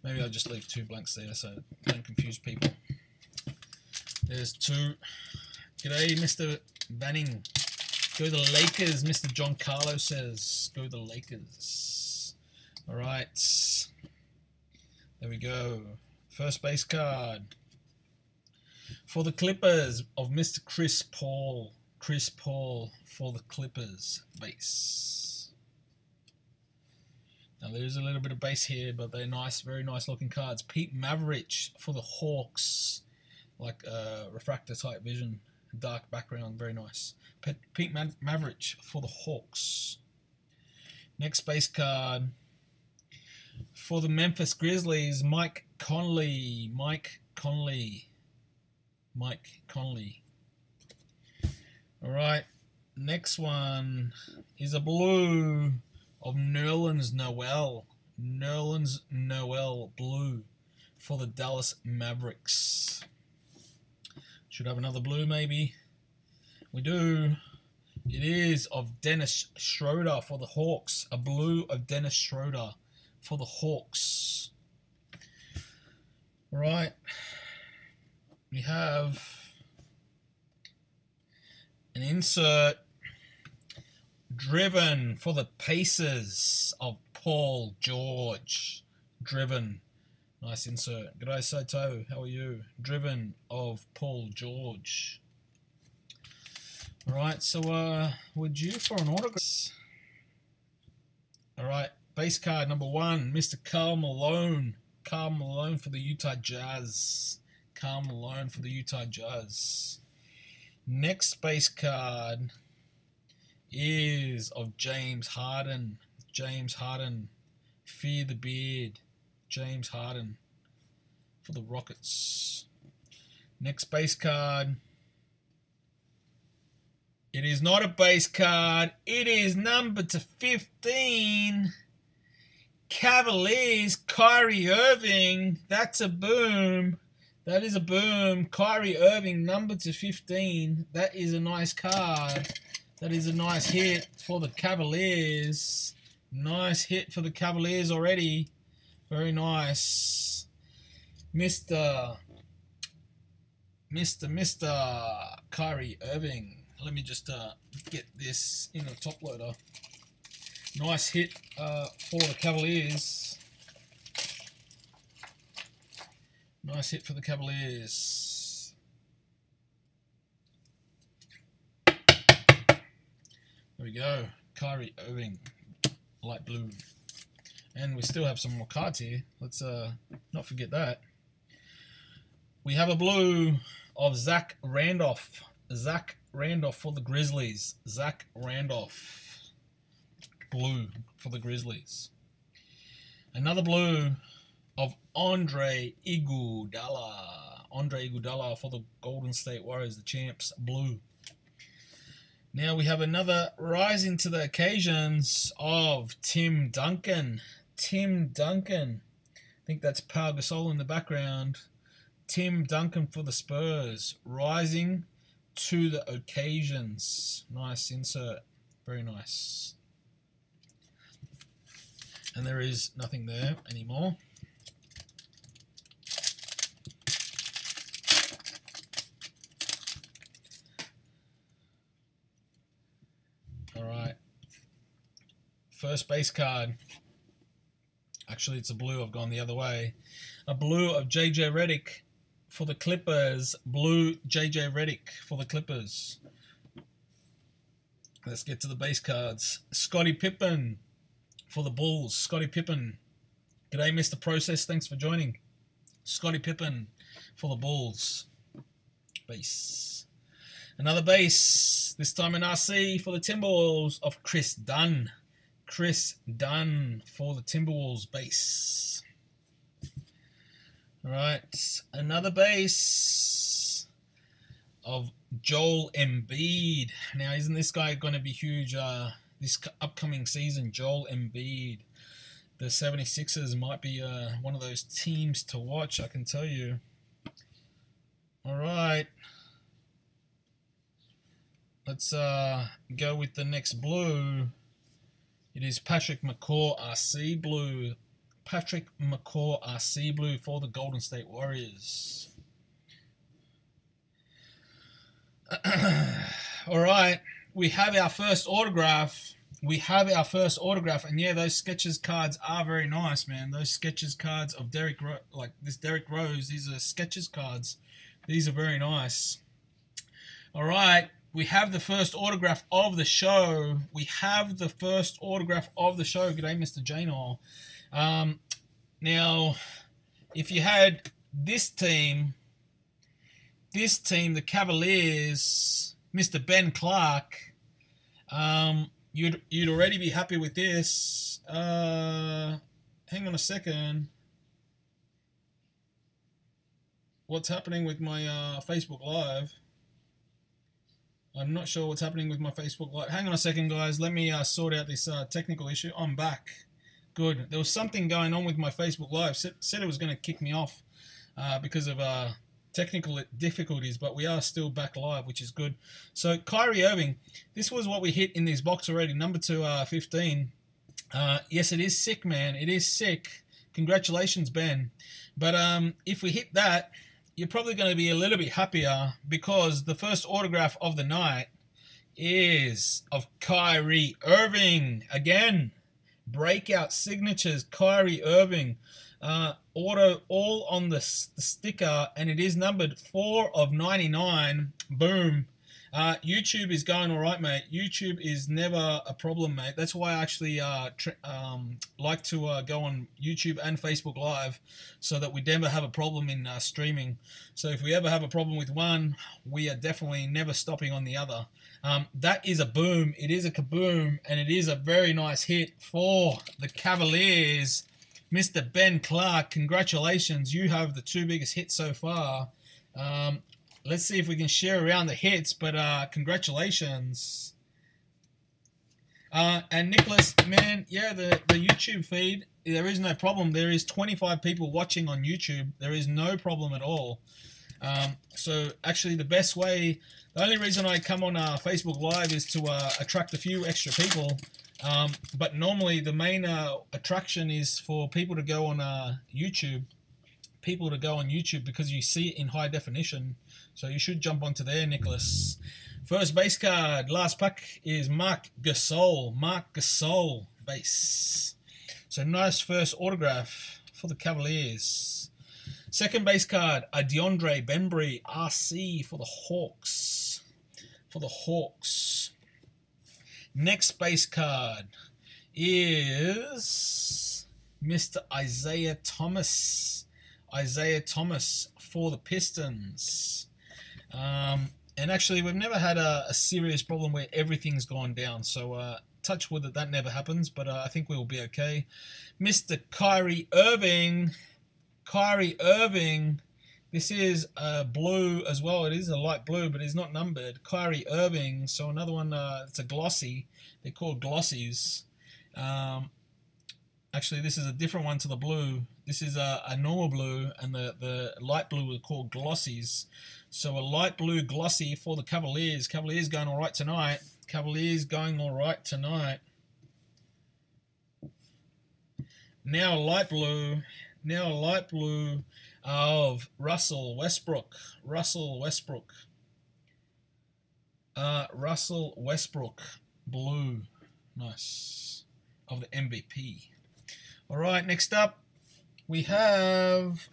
Maybe I'll just leave two blanks there so don't confuse people. There's two. G'day, Mr. Banning. Go the Lakers, Mr. John Carlo says. Go the Lakers. All right. There we go. First base card. For the Clippers of Mr. Chris Paul. Chris Paul for the Clippers base. Now there's a little bit of base here, but they're nice, very nice looking cards. Pete Maravich for the Hawks, like refractor type vision, dark background, very nice. Pete Maravich for the Hawks. Next base card for the Memphis Grizzlies, Mike Conley. Mike Conley. Mike Conley. All right. Next one is a blue of Nerlens Noel. Nerlens Noel blue for the Dallas Mavericks. Should have another blue maybe. We do. It is of Dennis Schroeder for the Hawks. A blue of Dennis Schroeder for the Hawks. Right. We have an insert driven for the Pacers of Paul George. Driven. Nice insert. G'day Sato, how are you? Driven of Paul George. Alright, so we're due for an autograph. Alright, base card number 1, Mr. Karl Malone. Karl Malone for the Utah Jazz. Karl Malone for the Utah Jazz. Next base card is of James Harden. James Harden. Fear the Beard. James Harden for the Rockets. Next base card. It is not a base card. It is number to 15. Cavaliers, Kyrie Irving. That's a boom. That is a boom. Kyrie Irving, number to 15. That is a nice card. That is a nice hit for the Cavaliers. Nice hit for the Cavaliers already. Very nice. Mr. Kyrie Irving. Let me just get this in a top loader. Nice hit for the Cavaliers. Nice hit for the Cavaliers. There we go. Kyrie Irving. Light blue. And we still have some more cards here. Let's not forget that. We have a blue of Zach Randolph. Zach Randolph for the Grizzlies. Zach Randolph. Blue for the Grizzlies. Another blue of Andre Iguodala. Andre Iguodala for the Golden State Warriors, the champs. Blue. Now we have another rising to the occasions of Tim Duncan. Tim Duncan. I think that's Pau Gasol in the background. Tim Duncan for the Spurs. Rising to the occasions. Nice insert. Very nice. And there is nothing there anymore. Alright. First base card. Actually, it's a blue. I've gone the other way. A blue of JJ Redick for the Clippers. Blue JJ Redick for the Clippers. Let's get to the base cards. Scottie Pippen for the Bulls. Scottie Pippen. G'day, Mr. Process. Thanks for joining. Scottie Pippen for the Bulls. Base. Another base. This time in RC for the Timberwolves of Chris Dunn. Chris Dunn for the Timberwolves base. Alright. Another base of Joel Embiid. Now, isn't this guy going to be huge this upcoming season? Joel Embiid. The 76ers might be one of those teams to watch, I can tell you. Alright. Let's go with the next blue. It is Patrick McCaw RC Blue. Patrick McCaw RC Blue for the Golden State Warriors. Alright, we have our first autograph. We have our first autograph, and yeah, those Skechers cards are very nice, man. Those Skechers cards of Derrick Rose, these are Skechers cards. These are very nice. Alright, we have the first autograph of the show. We have the first autograph of the show. G'day, Mr. Janor. Now, if you had this team, the Cavaliers, Mr. Ben Clark, you'd already be happy with this. Hang on a second. What's happening with my Facebook Live? I'm not sure what's happening with my Facebook Live. Hang on a second, guys. Let me sort out this technical issue. I'm back. Good. There was something going on with my Facebook Live. Said it was going to kick me off because of technical difficulties, but we are still back live, which is good. So Kyrie Irving, this was what we hit in this box already, number 215. Yes, it is sick, man. It is sick. Congratulations, Ben. But if we hit that, you're probably going to be a little bit happier because the first autograph of the night is of Kyrie Irving. Again, breakout signatures, Kyrie Irving. Auto all on the sticker, and it is numbered 4 of 99. Boom. YouTube is going all right, mate. YouTube is never a problem, mate. That's why I actually like to go on YouTube and Facebook Live so that we never have a problem in streaming. So if we ever have a problem with one, we are definitely never stopping on the other. That is a boom. It is a kaboom, and it is a very nice hit for the Cavaliers. Mr. Ben Clark, congratulations. You have the 2 biggest hits so far. Let's see if we can share around the hits, but congratulations. And Nicholas, man, yeah, the YouTube feed, there is no problem. There is 25 people watching on YouTube. There is no problem at all. So actually the best way, the only reason I come on Facebook Live is to attract a few extra people. But normally the main attraction is for people to go on YouTube. People to go on YouTube because you see it in high definition. So you should jump onto there, Nicholas. First base card, last pack is Marc Gasol. Marc Gasol base. So nice first autograph for the Cavaliers. Second base card, DeAndre Bembry, RC for the Hawks. Next base card is Mr. Isaiah Thomas. Isaiah Thomas for the Pistons. And actually, we've never had a serious problem where everything's gone down. So touch wood that never happens, but I think we will be okay. Mr. Kyrie Irving. Kyrie Irving. This is a blue as well. It is a light blue, but it's not numbered. Kyrie Irving. So another one, it's a glossy. They're called glossies. Actually, this is a different one to the blue. This is a normal blue, and the light blue are called glossies. So a light blue glossy for the Cavaliers. Cavaliers going all right tonight. Cavaliers going all right tonight. Now a light blue. Now a light blue of Russell Westbrook. Russell Westbrook. Russell Westbrook. Blue. Nice. Of the MVP. All right, next up, we have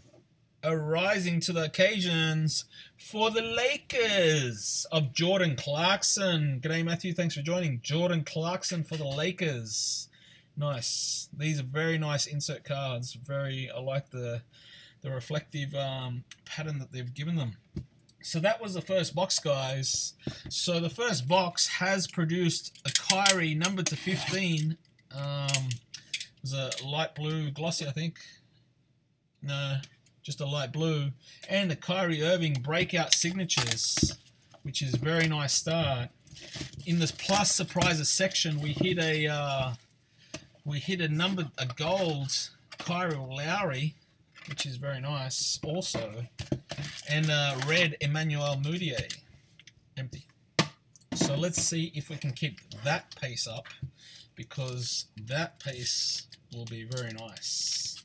a rising to the occasions for the Lakers of Jordan Clarkson. G'day, Matthew. Thanks for joining. Jordan Clarkson for the Lakers. Nice. These are very nice insert cards. I like the reflective pattern that they've given them. So that was the first box, guys. So the first box has produced a Kyrie numbered to 15. It was a light blue glossy, I think. No, just a light blue. And the Kyrie Irving breakout signatures, which is a very nice start. In this plus surprises section, we hit a gold Kyrie Lowry, which is very nice also. And red Emmanuel Mudiay, empty. So let's see if we can keep that pace up, because that pace will be very nice.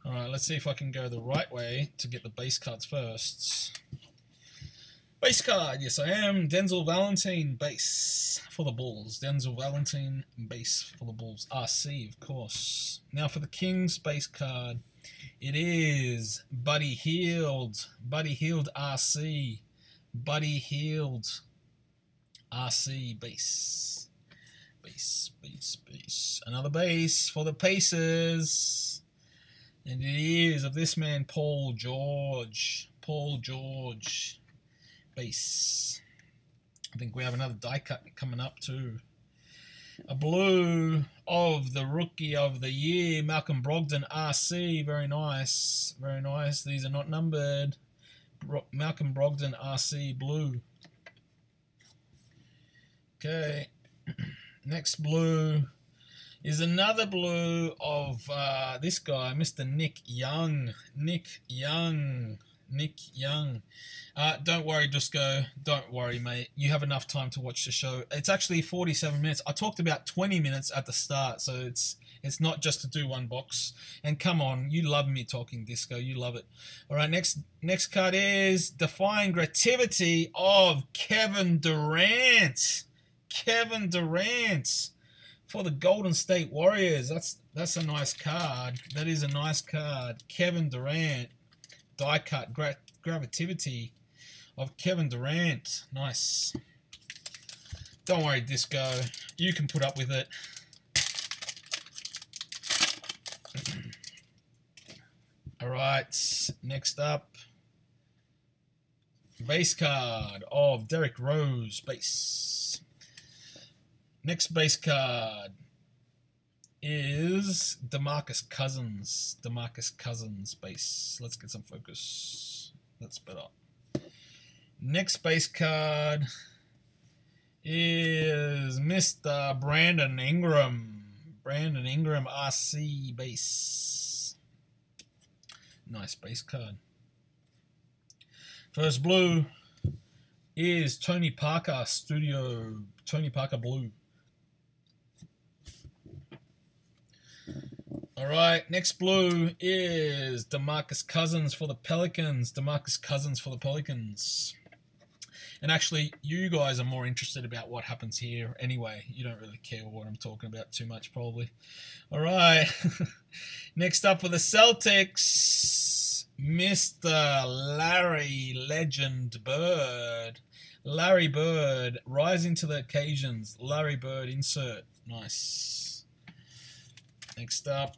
Alright, let's see if I can go the right way to get the base cards first. Base card, yes I am. Denzel Valentine, base for the Bulls. Denzel Valentine, base for the Bulls. RC, of course. Now for the Kings base card, it is Buddy Hield. Buddy Hield, RC. Buddy Hield, RC, base. Base. Another base for the Pacers. And it is of this man, Paul George. Paul George, base. I think we have another die cut coming up too. A blue of the Rookie of the Year, Malcolm Brogdon, RC. Very nice. Very nice. These are not numbered. Malcolm Brogdon, RC, blue. Okay. Next blue is another blue of this guy, Mr. Nick Young. Nick Young. Don't worry, Dusko. Don't worry, mate. You have enough time to watch the show. It's actually 47 minutes. I talked about 20 minutes at the start, so it's not just to do one box. And come on, you love me talking disco. You love it. All right, next card is Defying Gravity of Kevin Durant. Kevin Durant for the Golden State Warriors. That's a nice card. That is a nice card. Kevin Durant. Die cut Gravity of Kevin Durant. Nice. Don't worry, Disco. You can put up with it. Alright, next up. Base card of Derrick Rose. Base. Next base card is DeMarcus Cousins. DeMarcus Cousins base. Let's get some focus. That's better. Next base card is Mr. Brandon Ingram. Brandon Ingram RC base. Nice base card. First blue is Tony Parker Studio. Tony Parker blue. All right, next blue is DeMarcus Cousins for the Pelicans. DeMarcus Cousins for the Pelicans. And actually, you guys are more interested about what happens here anyway. You don't really care what I'm talking about too much, probably. All right. Next up for the Celtics, Mr. Larry Legend Bird. Larry Bird, rising to the occasions. Larry Bird insert. Nice. Next up.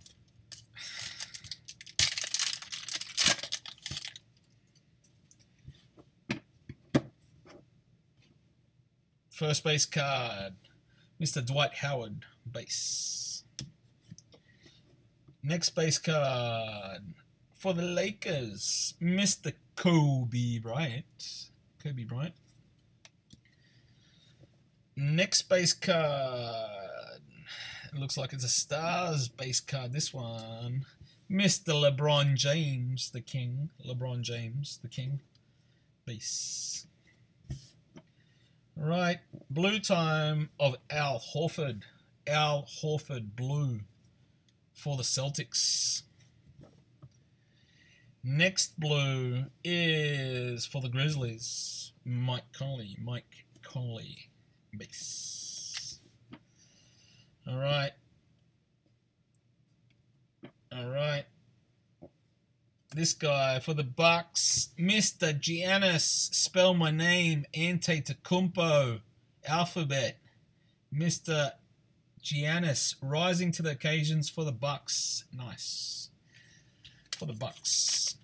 First base card, Mr. Dwight Howard, base. Next base card for the Lakers, Mr. Kobe Bryant. Kobe Bryant. Next base card, it looks like it's a Stars base card, this one. Mr. LeBron James, the King. LeBron James, the King, base. Right, blue time of Al Horford. Al Horford blue for the Celtics. Next blue is for the Grizzlies. Mike Conley. Mike Conley base. All right. All right. This guy for the Bucks, Mr. Giannis, spell my name, Antetokounmpo, alphabet. Mr. Giannis, rising to the occasions for the Bucks. Nice. For the Bucks.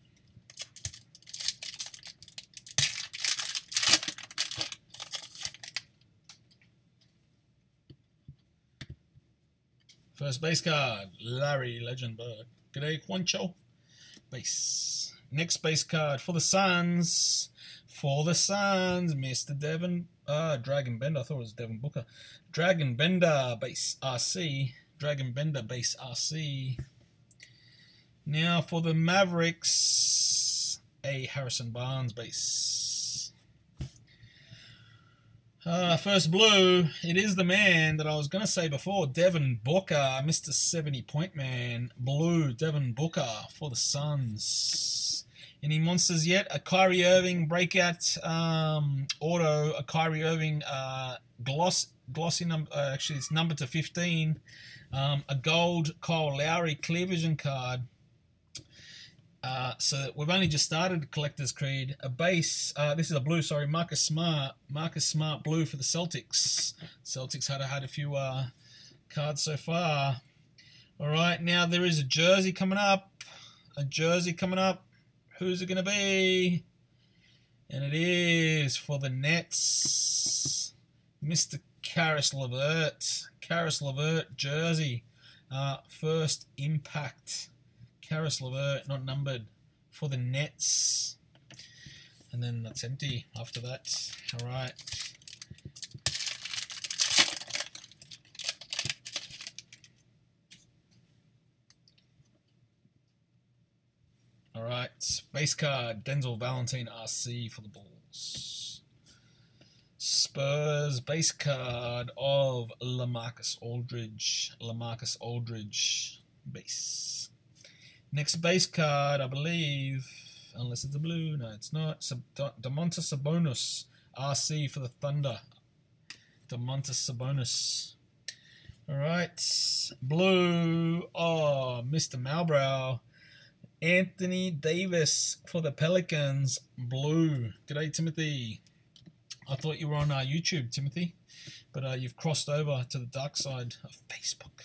First base card, Larry Legend Bird. G'day, Juancho. Base. Next base card for the Suns. For the Suns, Mr. Dragon Bender. I thought it was Devin Booker. Dragon Bender, base RC. Dragon Bender, base RC. Now for the Mavericks, a Harrison Barnes base. First blue, it is the man that I was going to say before, Devin Booker, Mr. 70-point man. Blue, Devin Booker for the Suns. Any monsters yet? A Kyrie Irving breakout auto, a Kyrie Irving glossy number, actually it's number to 15. A gold Kyle Lowry clear vision card. So we've only just started Collector's Creed. A base, this is a blue, sorry, Marcus Smart blue for the Celtics. Celtics had a few cards so far. All right, now there is a jersey coming up. Who's it going to be? And it is for the Nets, Mr. Karis LeVert. Karis LeVert jersey, first impact. Karis LeVert, not numbered, for the Nets. And then that's empty after that. All right. right, base card, Denzel Valentine RC for the Bulls. Spurs base card of LaMarcus Aldridge. LaMarcus Aldridge base. Next base card, I believe, unless it's a blue, no, it's not. Domantas Sabonis RC for the Thunder. Domantas Sabonis. All right, blue. Oh, Mr. Malbrow. Anthony Davis for the Pelicans. Blue. G'day, Timothy. I thought you were on YouTube, Timothy, but you've crossed over to the dark side of Facebook.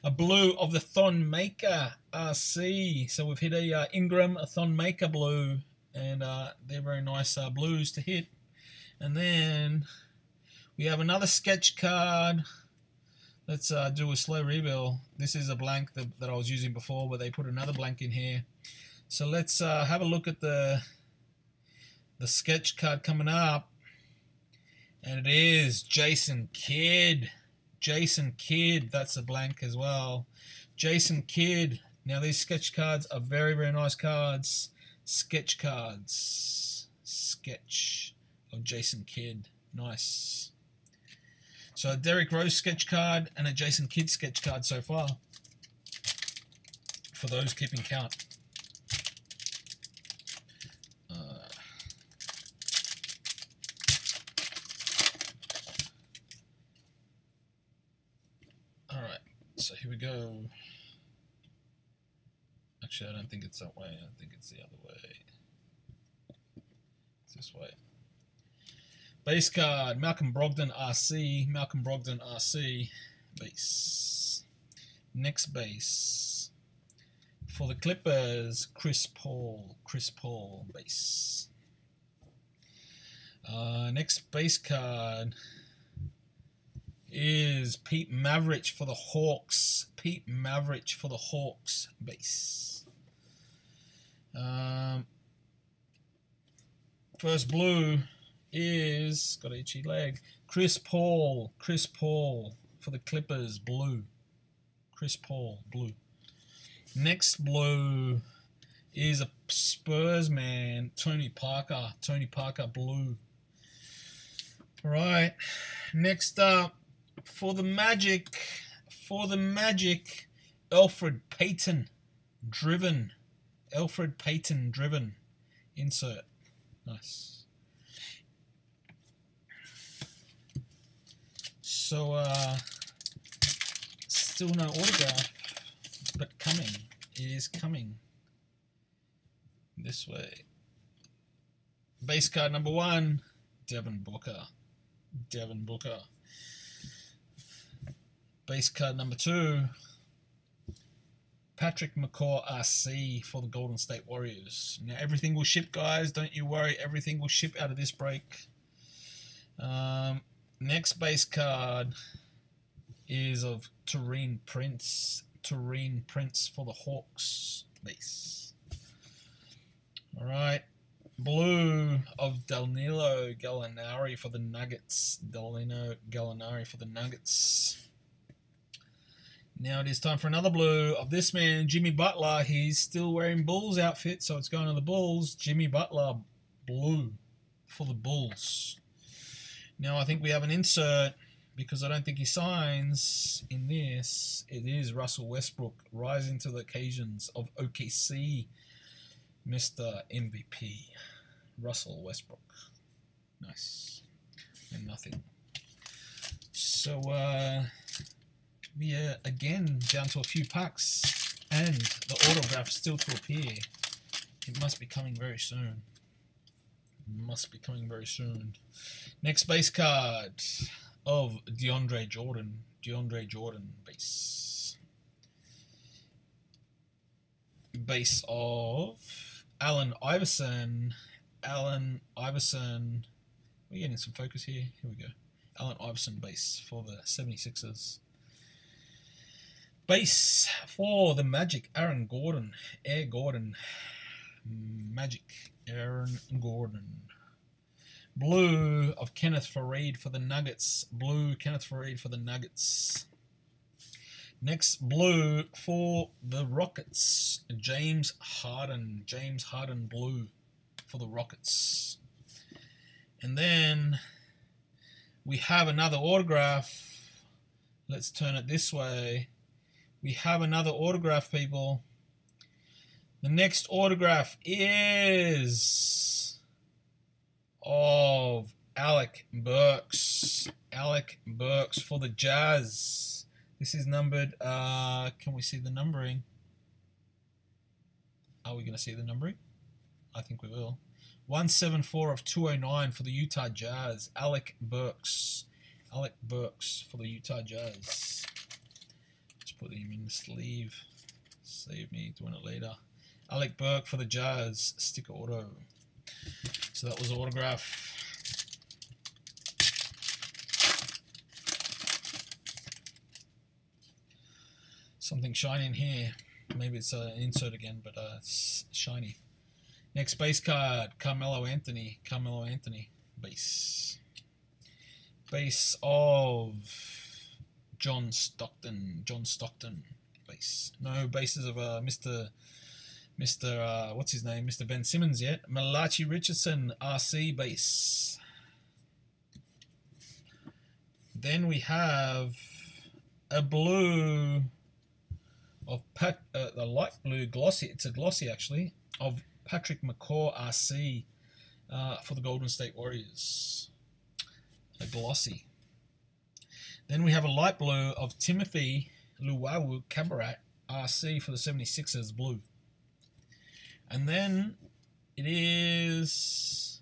A blue of the Thon Maker RC. So we've hit a Ingram, a Thon Maker blue, and they're very nice blues to hit. And then we have another sketch card. Let's do a slow rebuild. This is a blank that I was using before, but they put another blank in here. So let's have a look at the sketch card coming up. And it is Jason Kidd. Jason Kidd, that's a blank as well. Jason Kidd. Now these sketch cards are very, very nice cards. Sketch cards. Sketch of Jason Kidd. Nice. So a Derrick Rose sketch card and a Jason Kidd sketch card so far. For those keeping count. Alright, so here we go. Actually, I don't think it's that way. I think it's the other way. It's this way. Base card, Malcolm Brogdon RC. Malcolm Brogdon RC. Base. Next base. For the Clippers, Chris Paul. Chris Paul. Base. Next base card is Pete Maravich for the Hawks. Pete Maravich for the Hawks. Base. First blue is, got a itchy leg, Chris Paul. Chris Paul for the Clippers. Blue. Chris Paul. Blue. Next blue is a Spurs man, Tony Parker. Tony Parker. Blue. All right. Next up, for the Magic, Elfrid Payton, driven. Elfrid Payton, driven. Insert. Nice. So, still no autograph, but coming. It is coming. This way. Base card number 1, Devin Booker. Devin Booker. Base card number 2, Patrick McCaw RC for the Golden State Warriors. Now everything will ship, guys. Don't you worry. Everything will ship out of this break. Next base card is of Taurean Prince. Taurean Prince for the Hawks. Base. All right. Blue of Danilo Gallinari for the Nuggets. Danilo Gallinari for the Nuggets. Now it is time for another blue of this man, Jimmy Butler. He's still wearing Bulls outfit, so it's going to the Bulls. Jimmy Butler, blue for the Bulls. Now I think we have an insert because I don't think he signs in this. It is Russell Westbrook rising to the occasions of OKC. Mr. MVP. Russell Westbrook. Nice. And nothing. So, we are again down to a few packs and the autograph still to appear. It must be coming very soon. Must be coming very soon. Next base card of DeAndre Jordan. DeAndre Jordan base. Base of Allen Iverson. Allen Iverson. We're getting some focus here. Here we go. Allen Iverson base for the 76ers. Base for the Magic, Aaron Gordon. Air Gordon. Magic, Aaron Gordon. Blue of Kenneth Faried for the Nuggets. Blue, Kenneth Faried for the Nuggets. Next blue for the Rockets, James Harden. James Harden blue for the Rockets. And then we have another autograph. Let's turn it this way. We have another autograph, people. The next autograph is of Alec Burks. Alec Burks for the Jazz. This is numbered, can we see the numbering? Are we going to see the numbering? I think we will. 174 of 209 for the Utah Jazz. Alec Burks. Alec Burks for the Utah Jazz. Just put him in the sleeve. Save me doing it later. Alec Burks for the Jazz. Sticker auto. So that was autograph. Something shiny in here. Maybe it's an insert again, but it's shiny. Next base card, Carmelo Anthony. Carmelo Anthony base. Base of John Stockton. John Stockton base. No bases of Mr. What's his name? Mr. Ben Simmons yet. Malachi Richardson RC base. Then we have a blue of the light blue glossy. It's a glossy actually of Patrick McCaw RC for the Golden State Warriors. A glossy. Then we have a light blue of Timothy Luwawu Cabaret RC for the 76ers blue. And then it is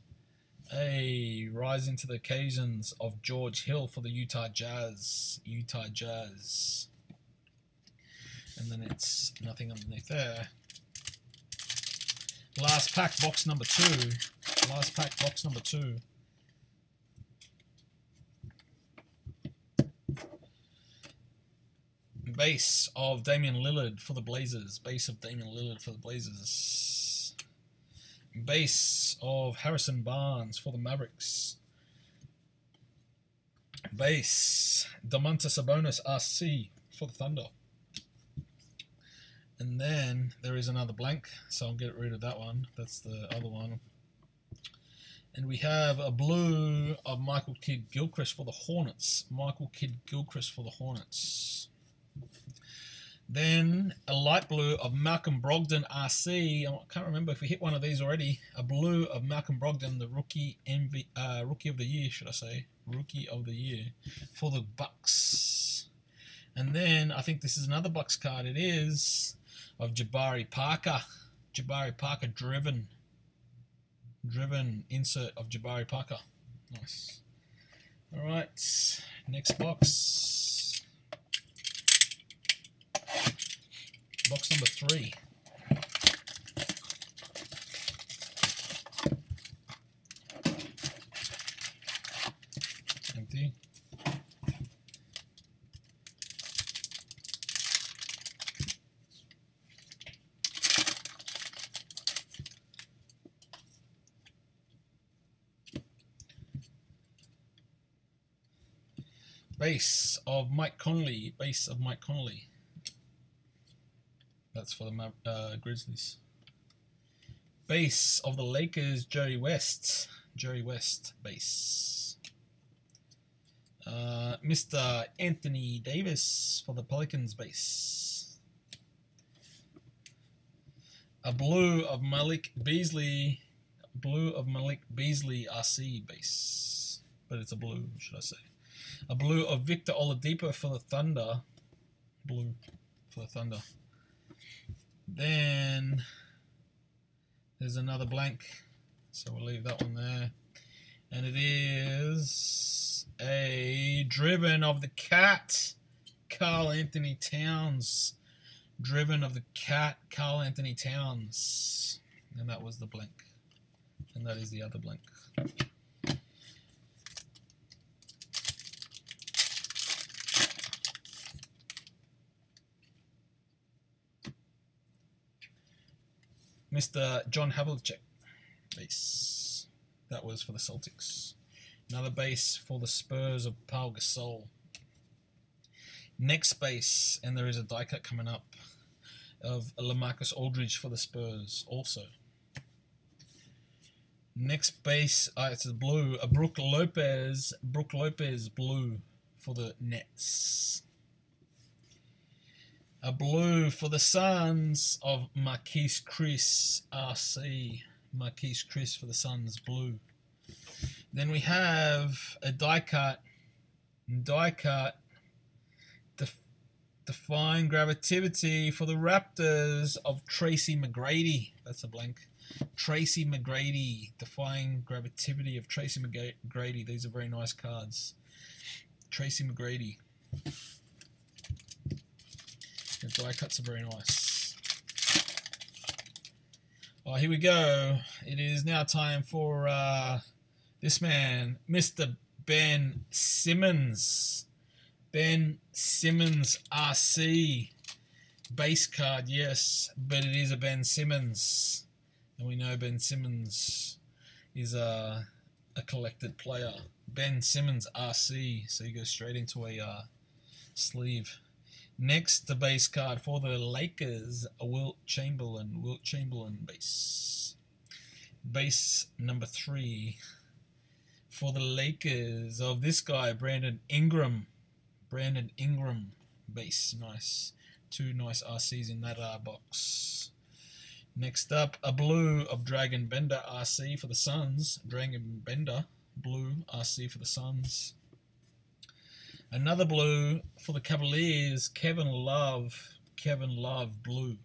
a rising to the occasions of George Hill for the Utah Jazz. Utah Jazz. And then it's nothing underneath there. Last pack, box number 2. Last pack, box number 2. Base of Damian Lillard for the Blazers. Base of Damian Lillard for the Blazers. Base of Harrison Barnes for the Mavericks. Base Domantas Sabonis RC for the Thunder. And then there is another blank, so I'll get rid of that one. That's the other one. And we have a blue of Michael Kidd-Gilchrist for the Hornets. Michael Kidd-Gilchrist for the Hornets. Then a light blue of Malcolm Brogdon RC. I can't remember if we hit one of these already. A blue of Malcolm Brogdon, the rookie of the year, should I say? Rookie of the year for the Bucks. And then I think this is another Bucks card. It is of Jabari Parker. Jabari Parker driven insert of Jabari Parker. Nice. All right, next box. Box number 3. Empty. Base of Mike Conley. Base of Mike Conley. That's for the Grizzlies. Base of the Lakers, Jerry West. Jerry West base. Mr. Anthony Davis for the Pelicans base. A blue of Malik Beasley. Blue of Malik Beasley RC base. But it's a blue, should I say. A blue of Victor Oladipo for the Thunder. Blue for the Thunder. Then there's another blank, so we'll leave that one there. And it is a driven of the Cat, Karl Anthony Towns. Driven of the Cat, Karl Anthony Towns. And that was the blank. And that is the other blank. Mr. John Havlicek base. That was for the Celtics. Another base for the Spurs of Pau Gasol. Next base, and there is a die cut coming up of LaMarcus Aldridge for the Spurs also. Next base, it's a blue, a Brook Lopez blue for the Nets. A blue for the Suns of Marquise Chris RC. Marquise Chris for the Suns, blue. Then we have a die cut, Defying Gravity for the Raptors of Tracy McGrady. That's a blank. Tracy McGrady, Defying Gravity of Tracy McGrady. These are very nice cards. Tracy McGrady. The die cuts are very nice. Oh, here we go. It is now time for this man, Mr. Ben Simmons. Ben Simmons RC. Base card, yes, but it is a Ben Simmons. And we know Ben Simmons is a collected player. Ben Simmons RC. So you go straight into a sleeve. Next, the base card for the Lakers, a Wilt Chamberlain base. Base number 3 for the Lakers of this guy, Brandon Ingram. Brandon Ingram base, nice. 2 nice RCs in that box. Next up, a blue of Dragon Bender RC for the Suns. Dragon Bender, blue RC for the Suns. Another blue for the Cavaliers, Kevin Love, blue.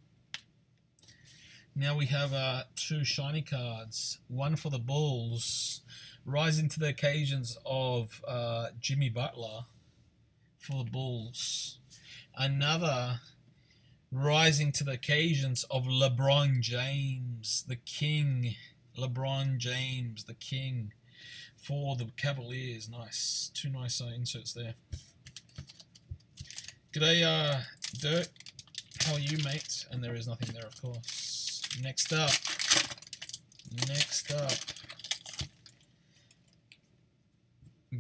Now we have 2 shiny cards. One for the Bulls, rising to the occasions of Jimmy Butler for the Bulls. Another rising to the occasions of LeBron James, the King. LeBron James, the King, for the Cavaliers. Nice. 2 nice inserts there. G'day, Dirk. How are you, mate? And there is nothing there, of course. Next up.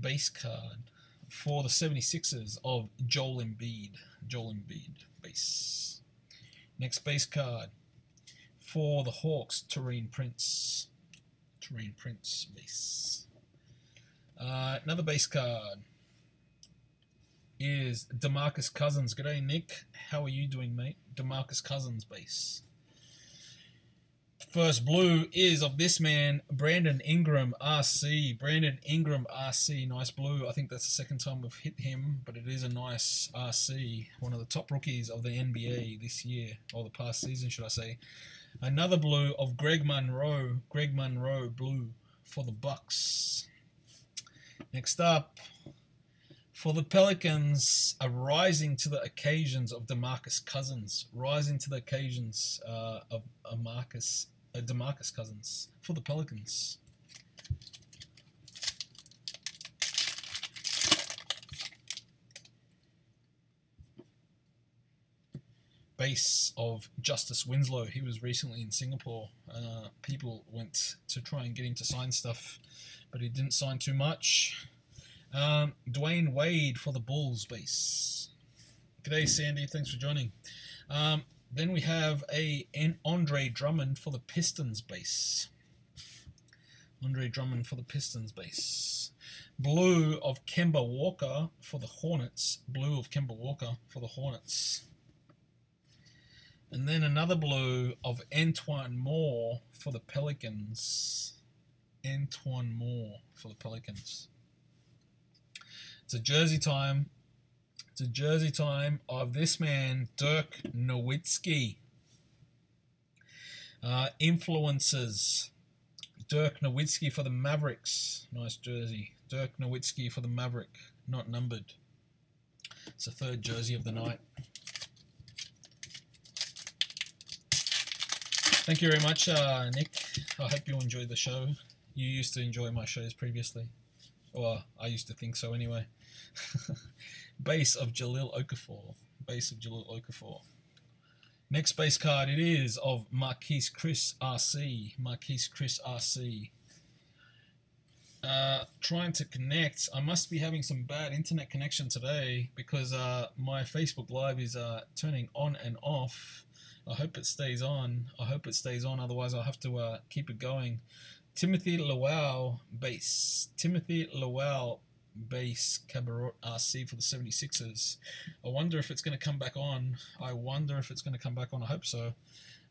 Base card for the 76ers of Joel Embiid. Base. Next base card for the Hawks, Taurean Prince. Base. Another base card is DeMarcus Cousins. G'day, Nick. How are you doing, mate? DeMarcus Cousins base. First blue is of this man, Brandon Ingram RC. Nice blue. I think that's the second time we've hit him, but it is a nice RC. One of the top rookies of the NBA this year, or the past season, should I say. Another blue of Greg Monroe. Blue for the Bucks. Next up, for the Pelicans, a rising to the occasions of DeMarcus Cousins. Rising to the occasions of DeMarcus Cousins for the Pelicans. Base of Justice Winslow. He was recently in Singapore. People went to try and get him to sign stuff, but he didn't sign too much. Dwayne Wade for the Bulls base. G'day, Sandy. Thanks for joining. Then we have an Andre Drummond for the Pistons base. Blue of Kemba Walker for the Hornets. And then another blue of Antoine Moore for the Pelicans. It's a jersey time. Of this man, Dirk Nowitzki. Influences. Dirk Nowitzki for the Mavericks. Nice jersey. Dirk Nowitzki for the Maverick. Not numbered. It's the 3rd jersey of the night. Thank you very much, Nick. I hope you enjoyed the show. You used to enjoy my shows previously. Or I used to think so anyway. Base of Jahlil Okafor. Next base card, it is of Marquise Chris RC. trying to connect. I must be having some bad internet connection today because my Facebook Live is turning on and off. I hope it stays on. I hope it stays on. Otherwise, I'll have to keep it going. Timothy Lowell base. Timothy Lowell base. Cabarrot RC for the 76ers. I wonder if it's going to come back on. I hope so.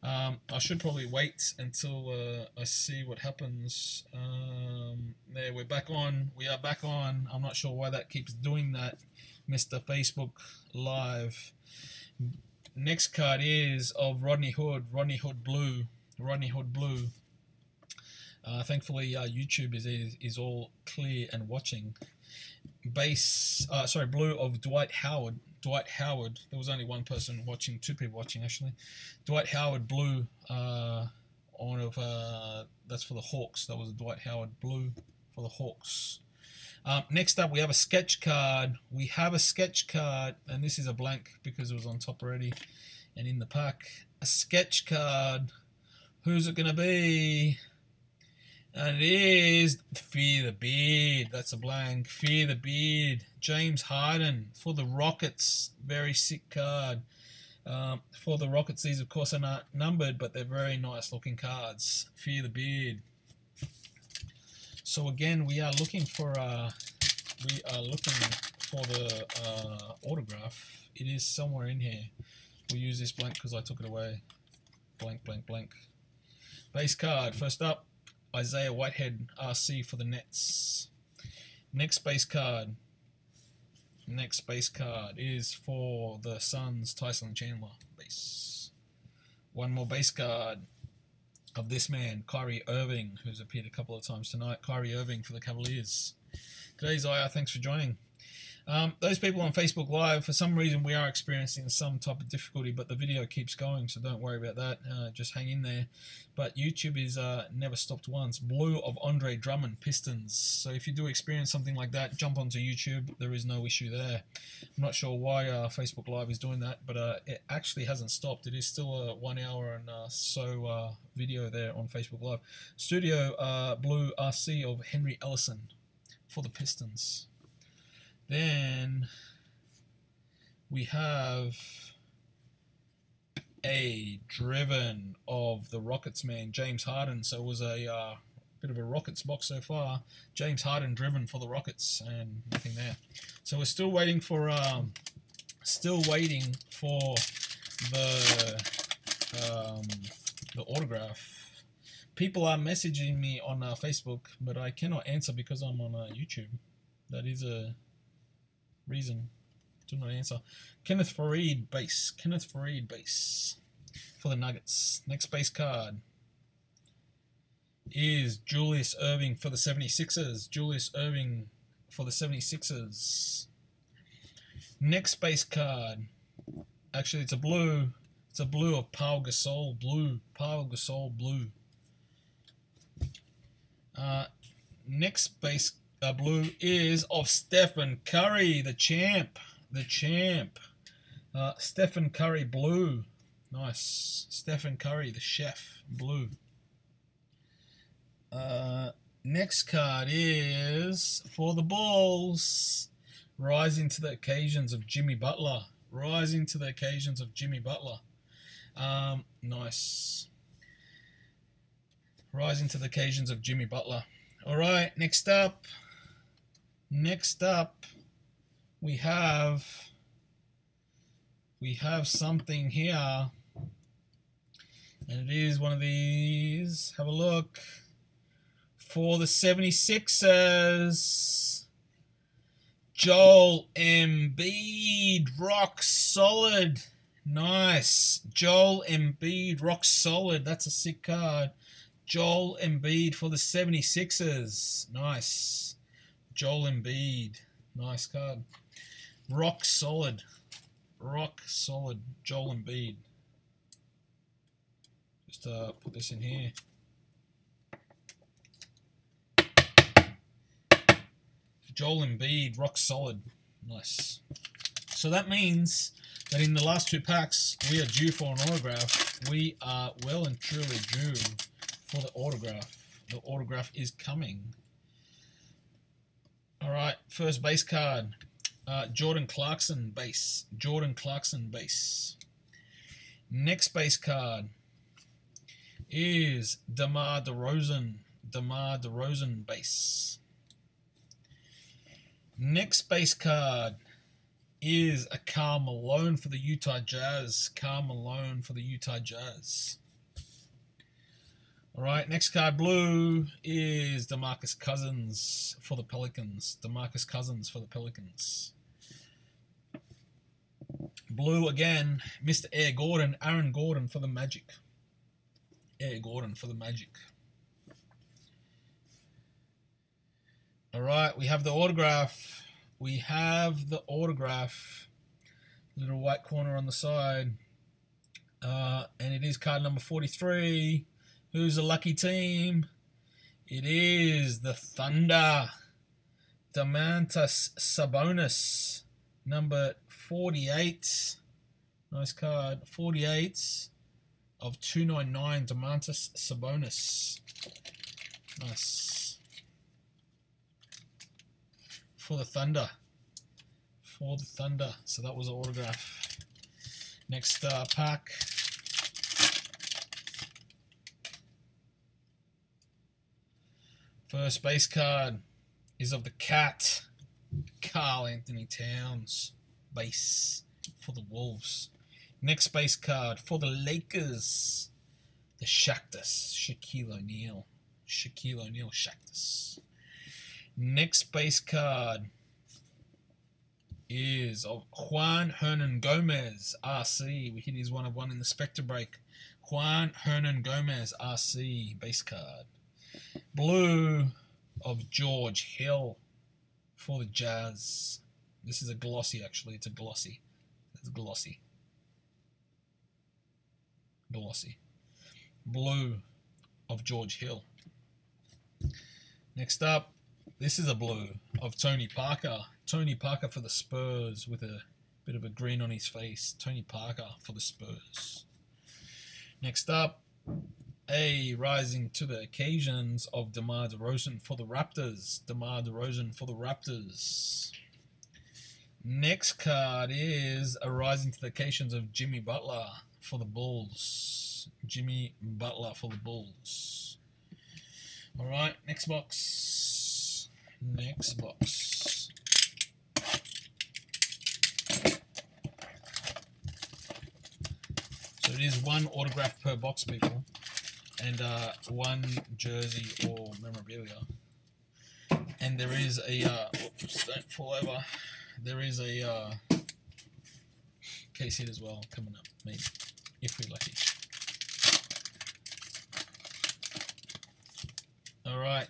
I should probably wait until I see what happens. There, we're back on. We are back on. I'm not sure why that keeps doing that, Mr. Facebook Live. Next card is of Rodney Hood. Rodney Hood Blue. Rodney Hood Blue. Thankfully, YouTube is all clear and watching. Blue of Dwight Howard. Dwight Howard. There was only one person watching, two people watching actually. Dwight Howard Blue. That's for the Hawks. That was a Dwight Howard Blue for the Hawks. Next up, we have a sketch card. And this is a blank because it was on top already and in the pack. A sketch card. Who's it going to be? And it is Fear the Beard. That's a blank. Fear the Beard. James Harden for the Rockets. Very sick card. For the Rockets, these of course are not numbered, but they're very nice looking cards. Fear the Beard. So again, we are looking for the autograph. It is somewhere in here. We'll use this blank because I took it away. Blank, blank, blank. Base card. First up, Isaiah Whitehead, RC for the Nets. Next base card is for the Suns, Tyson Chandler, base. One more base card of this man, Kyrie Irving, who's appeared a couple of times tonight. Kyrie Irving for the Cavaliers. Today's IR, thanks for joining. Those people on Facebook Live, for some reason we are experiencing some type of difficulty, but the video keeps going, so don't worry about that. Just hang in there. But YouTube is never stopped once. Blue of Andre Drummond, Pistons. So if you do experience something like that, jump onto YouTube. There is no issue there. I'm not sure why Facebook Live is doing that, but it actually hasn't stopped. It is still a 1 hour and so video there on Facebook Live. Studio Blue RC of Henry Ellison for the Pistons. Then we have a driven of the Rockets man, James Harden. So it was a bit of a Rockets box so far. James Harden driven for the Rockets and nothing there. So we're still waiting for the autograph. People are messaging me on Facebook, but I cannot answer because I'm on YouTube. That is a reason. Do not answer. Kenneth Faried base. Kenneth Faried base for the Nuggets. Next base card is Julius Erving for the 76ers. Julius Erving for the 76ers. Next base card. Actually, it's a blue. It's a blue of Pau Gasol. Blue. Pau Gasol blue. Next base blue is of Stephen Curry, the champ. The champ. Stephen Curry blue. Nice. Stephen Curry, the chef, blue. Next card is for the Bulls. Rising to the occasions of Jimmy Butler. Rising to the occasions of Jimmy Butler. Nice. Rising to the occasions of Jimmy Butler. All right, next up, we have something here, and it is one of these. Have a look. For the 76ers, Joel Embiid, rock solid. Nice. Joel Embiid, rock solid. That's a sick card. Joel Embiid for the 76ers. Nice. Joel Embiid. Nice card. Rock solid. Rock solid. Joel Embiid. Just put this in here. Joel Embiid. Rock solid. Nice. So that means that in the last two packs, we are due for an autograph. We are well and truly due for the autograph. The autograph is coming. All right, first base card. Jordan Clarkson base. Jordan Clarkson base. Next base card is DeMar DeRozan. DeMar DeRozan base. Next base card is a Karl Malone for the Utah Jazz. Karl Malone for the Utah Jazz. All right, next card blue is DeMarcus Cousins for the Pelicans. DeMarcus Cousins for the Pelicans. Blue again, Mr. Air Gordon, Aaron Gordon for the Magic. Air Gordon for the Magic. All right, we have the autograph. We have the autograph. Little white corner on the side. And it is card number 43. Who's the lucky team? It is the Thunder. Domantas Sabonis. Number 48. Nice card. 48 of 299. Domantas Sabonis. Nice. For the Thunder. For the Thunder. So that was the autograph. Next pack. First base card is of the Cat. Karl Anthony Towns. Base for the Wolves. Next base card for the Lakers. The Shactus. Shaquille O'Neal. Shaquille O'Neal Shactus. Next base card is of Juan Hernan Gomez, RC. We hit his 1 of 1 in the Spectre break. Juan Hernan Gomez, RC, base card. Blue of George Hill for the Jazz. This is a glossy, actually. It's a glossy. It's glossy. Glossy. Blue of George Hill. Next up, this is a blue of Tony Parker. Tony Parker for the Spurs with a bit of a grin on his face. Tony Parker for the Spurs. Next up, a rising to the occasions of DeMar DeRozan for the Raptors. DeMar DeRozan for the Raptors. Next card is a rising to the occasions of Jimmy Butler for the Bulls. Jimmy Butler for the Bulls. All right, next box. Next box. So it is one autograph per box, people, and one jersey or memorabilia. And there is a oops, don't fall over. There is a case hit as well coming up, maybe, if we're lucky. All right,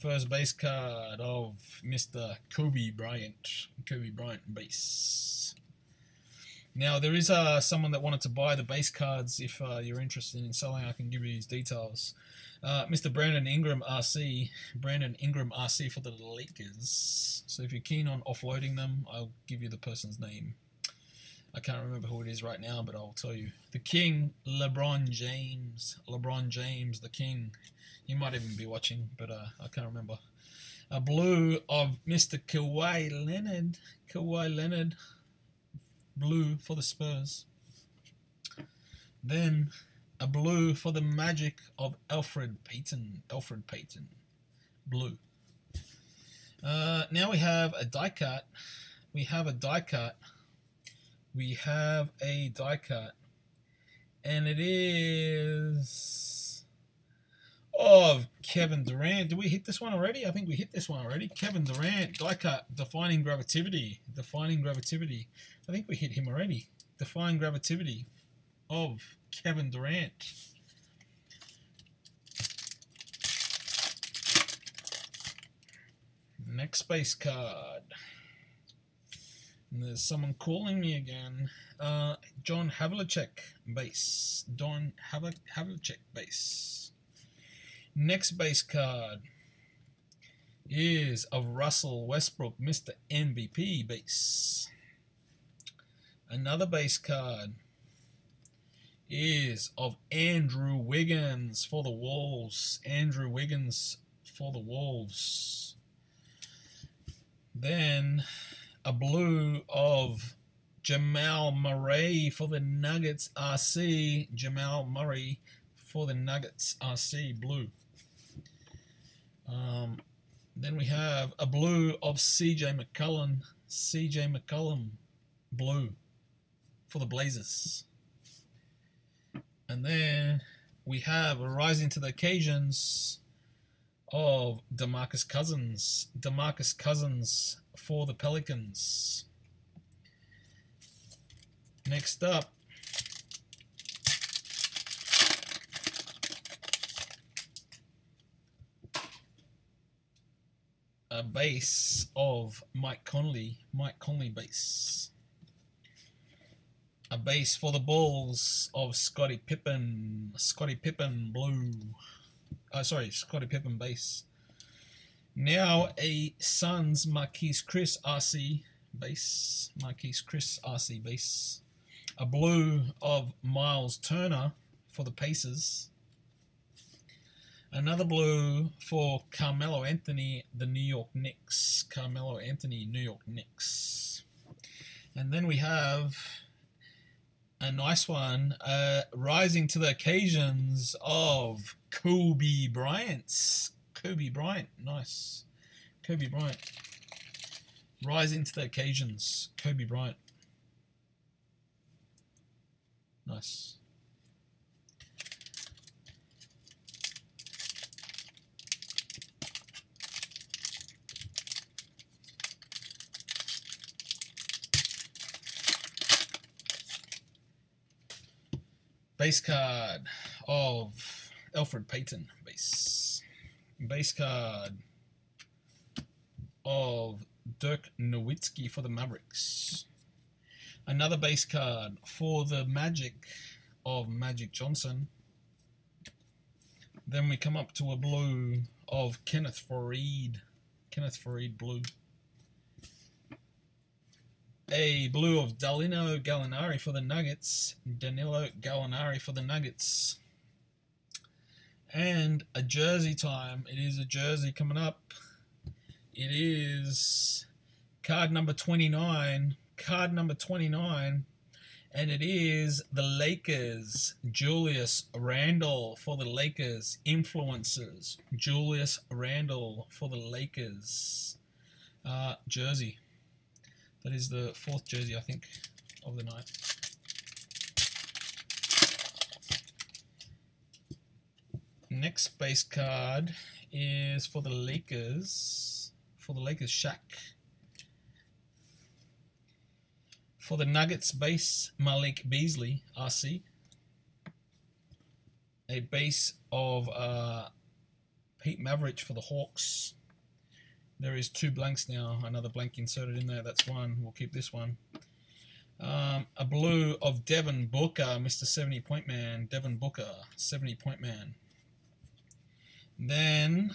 first base card of Mr. Kobe Bryant. Kobe Bryant base. Now, there is someone that wanted to buy the base cards. If you're interested in selling, I can give you his details. Mr. Brandon Ingram RC. Brandon Ingram RC for the Lakers. So if you're keen on offloading them, I'll give you the person's name. I can't remember who it is right now, but I'll tell you. The King, LeBron James. LeBron James, the King. You might even be watching, but I can't remember. A blue of Mr. Kawhi Leonard. Kawhi Leonard. Blue for the Spurs. Then a blue for the Magic of Elfrid Payton. Elfrid Payton. Blue. Now we have a die cut. We have a die cut. We have a die cut. And it is of Kevin Durant. Did we hit this one already? I think we hit this one already. Kevin Durant, die cut, Defining Gravity. Defining Gravity. I think we hit him already. Defying Gravity of Kevin Durant. Next base card. And there's someone calling me again. John Havlicek base. John Havlicek base. Next base card is of Russell Westbrook, Mr. MVP base. Another base card is of Andrew Wiggins for the Wolves. Andrew Wiggins for the Wolves. Then a blue of Jamal Murray for the Nuggets RC. Jamal Murray for the Nuggets RC blue. Then we have a blue of CJ McCollum. CJ McCollum blue for the Blazers. And then we have a rising to the occasions of DeMarcus Cousins. DeMarcus Cousins for the Pelicans. Next up, a base of Mike Conley base. A base for the Bulls of Scottie Pippen blue. Scottie Pippen base. Now a Suns Marquise Chris RC base. Marquise Chris RC base. A blue of Miles Turner for the Pacers. Another blue for Carmelo Anthony, the New York Knicks. Carmelo Anthony, New York Knicks. And then we have a nice one, rising to the occasions of Kobe Bryant. Kobe Bryant, nice. Kobe Bryant. Rising to the occasions, Kobe Bryant. Nice. Base card of Elfrid Payton base. Base card of Dirk Nowitzki for the Mavericks. Another base card for the Magic of Magic Johnson. Then we come up to a blue of Kenneth Faried. Kenneth Faried blue. A blue of Danilo Gallinari for the Nuggets. Danilo Gallinari for the Nuggets. And a jersey time. It is a jersey coming up. It is card number 29. Card number 29. And it is the Lakers. Julius Randle for the Lakers. Influencers. Julius Randle for the Lakers. Jersey. That is the fourth jersey, I think, of the night. Next base card is for the Lakers. For the Lakers, Shaq. For the Nuggets base, Malik Beasley, RC. A base of Pete Maravich for the Hawks. There is two blanks now. Another blank inserted in there. That's one. We'll keep this one. A blue of Devin Booker, Mr. 70-point man. Devin Booker, 70-point man. Then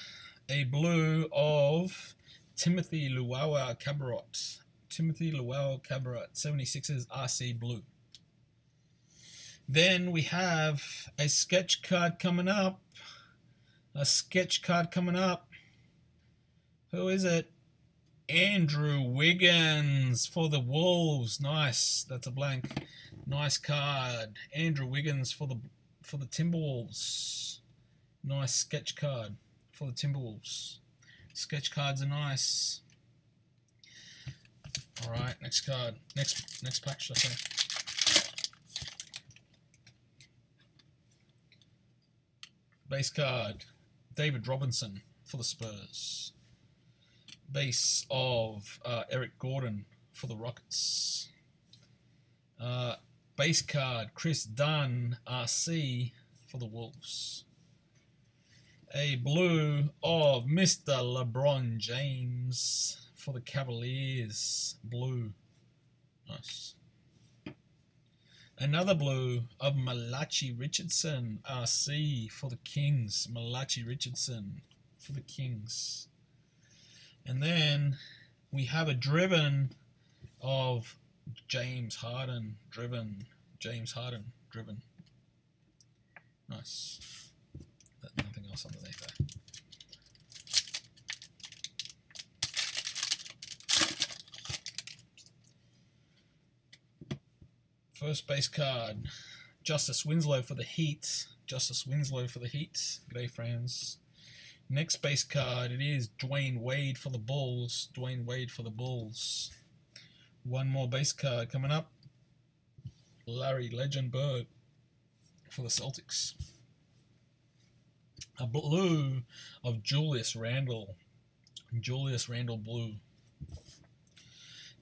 a blue of Timothy Luwawu-Cabarrot. Timothy Luwawu-Cabarrot, 76ers RC blue. Then we have a sketch card coming up. A sketch card coming up. Who is it? Andrew Wiggins for the Wolves. Nice. That's a blank. Nice card. Andrew Wiggins for the Timberwolves. Nice sketch card for the Timberwolves. Sketch cards are nice. All right, next card. Next pack, should I say? Base card. David Robinson for the Spurs. Base of Eric Gordon for the Rockets. Base card, Chris Dunn, RC for the Wolves. A blue of Mr. LeBron James for the Cavaliers. Blue. Nice. Another blue of Malachi Richardson, RC for the Kings. Malachi Richardson for the Kings. And then we have a driven of James Harden. James Harden. Nice. Nothing else underneath there. First base card, Justice Winslow for the Heat. Justice Winslow for the Heat. G'day, friends. Next base card, it is Dwayne Wade for the Bulls. Dwayne Wade for the Bulls. One more base card coming up. Larry Legend Bird for the Celtics. A blue of Julius Randle. Julius Randle blue.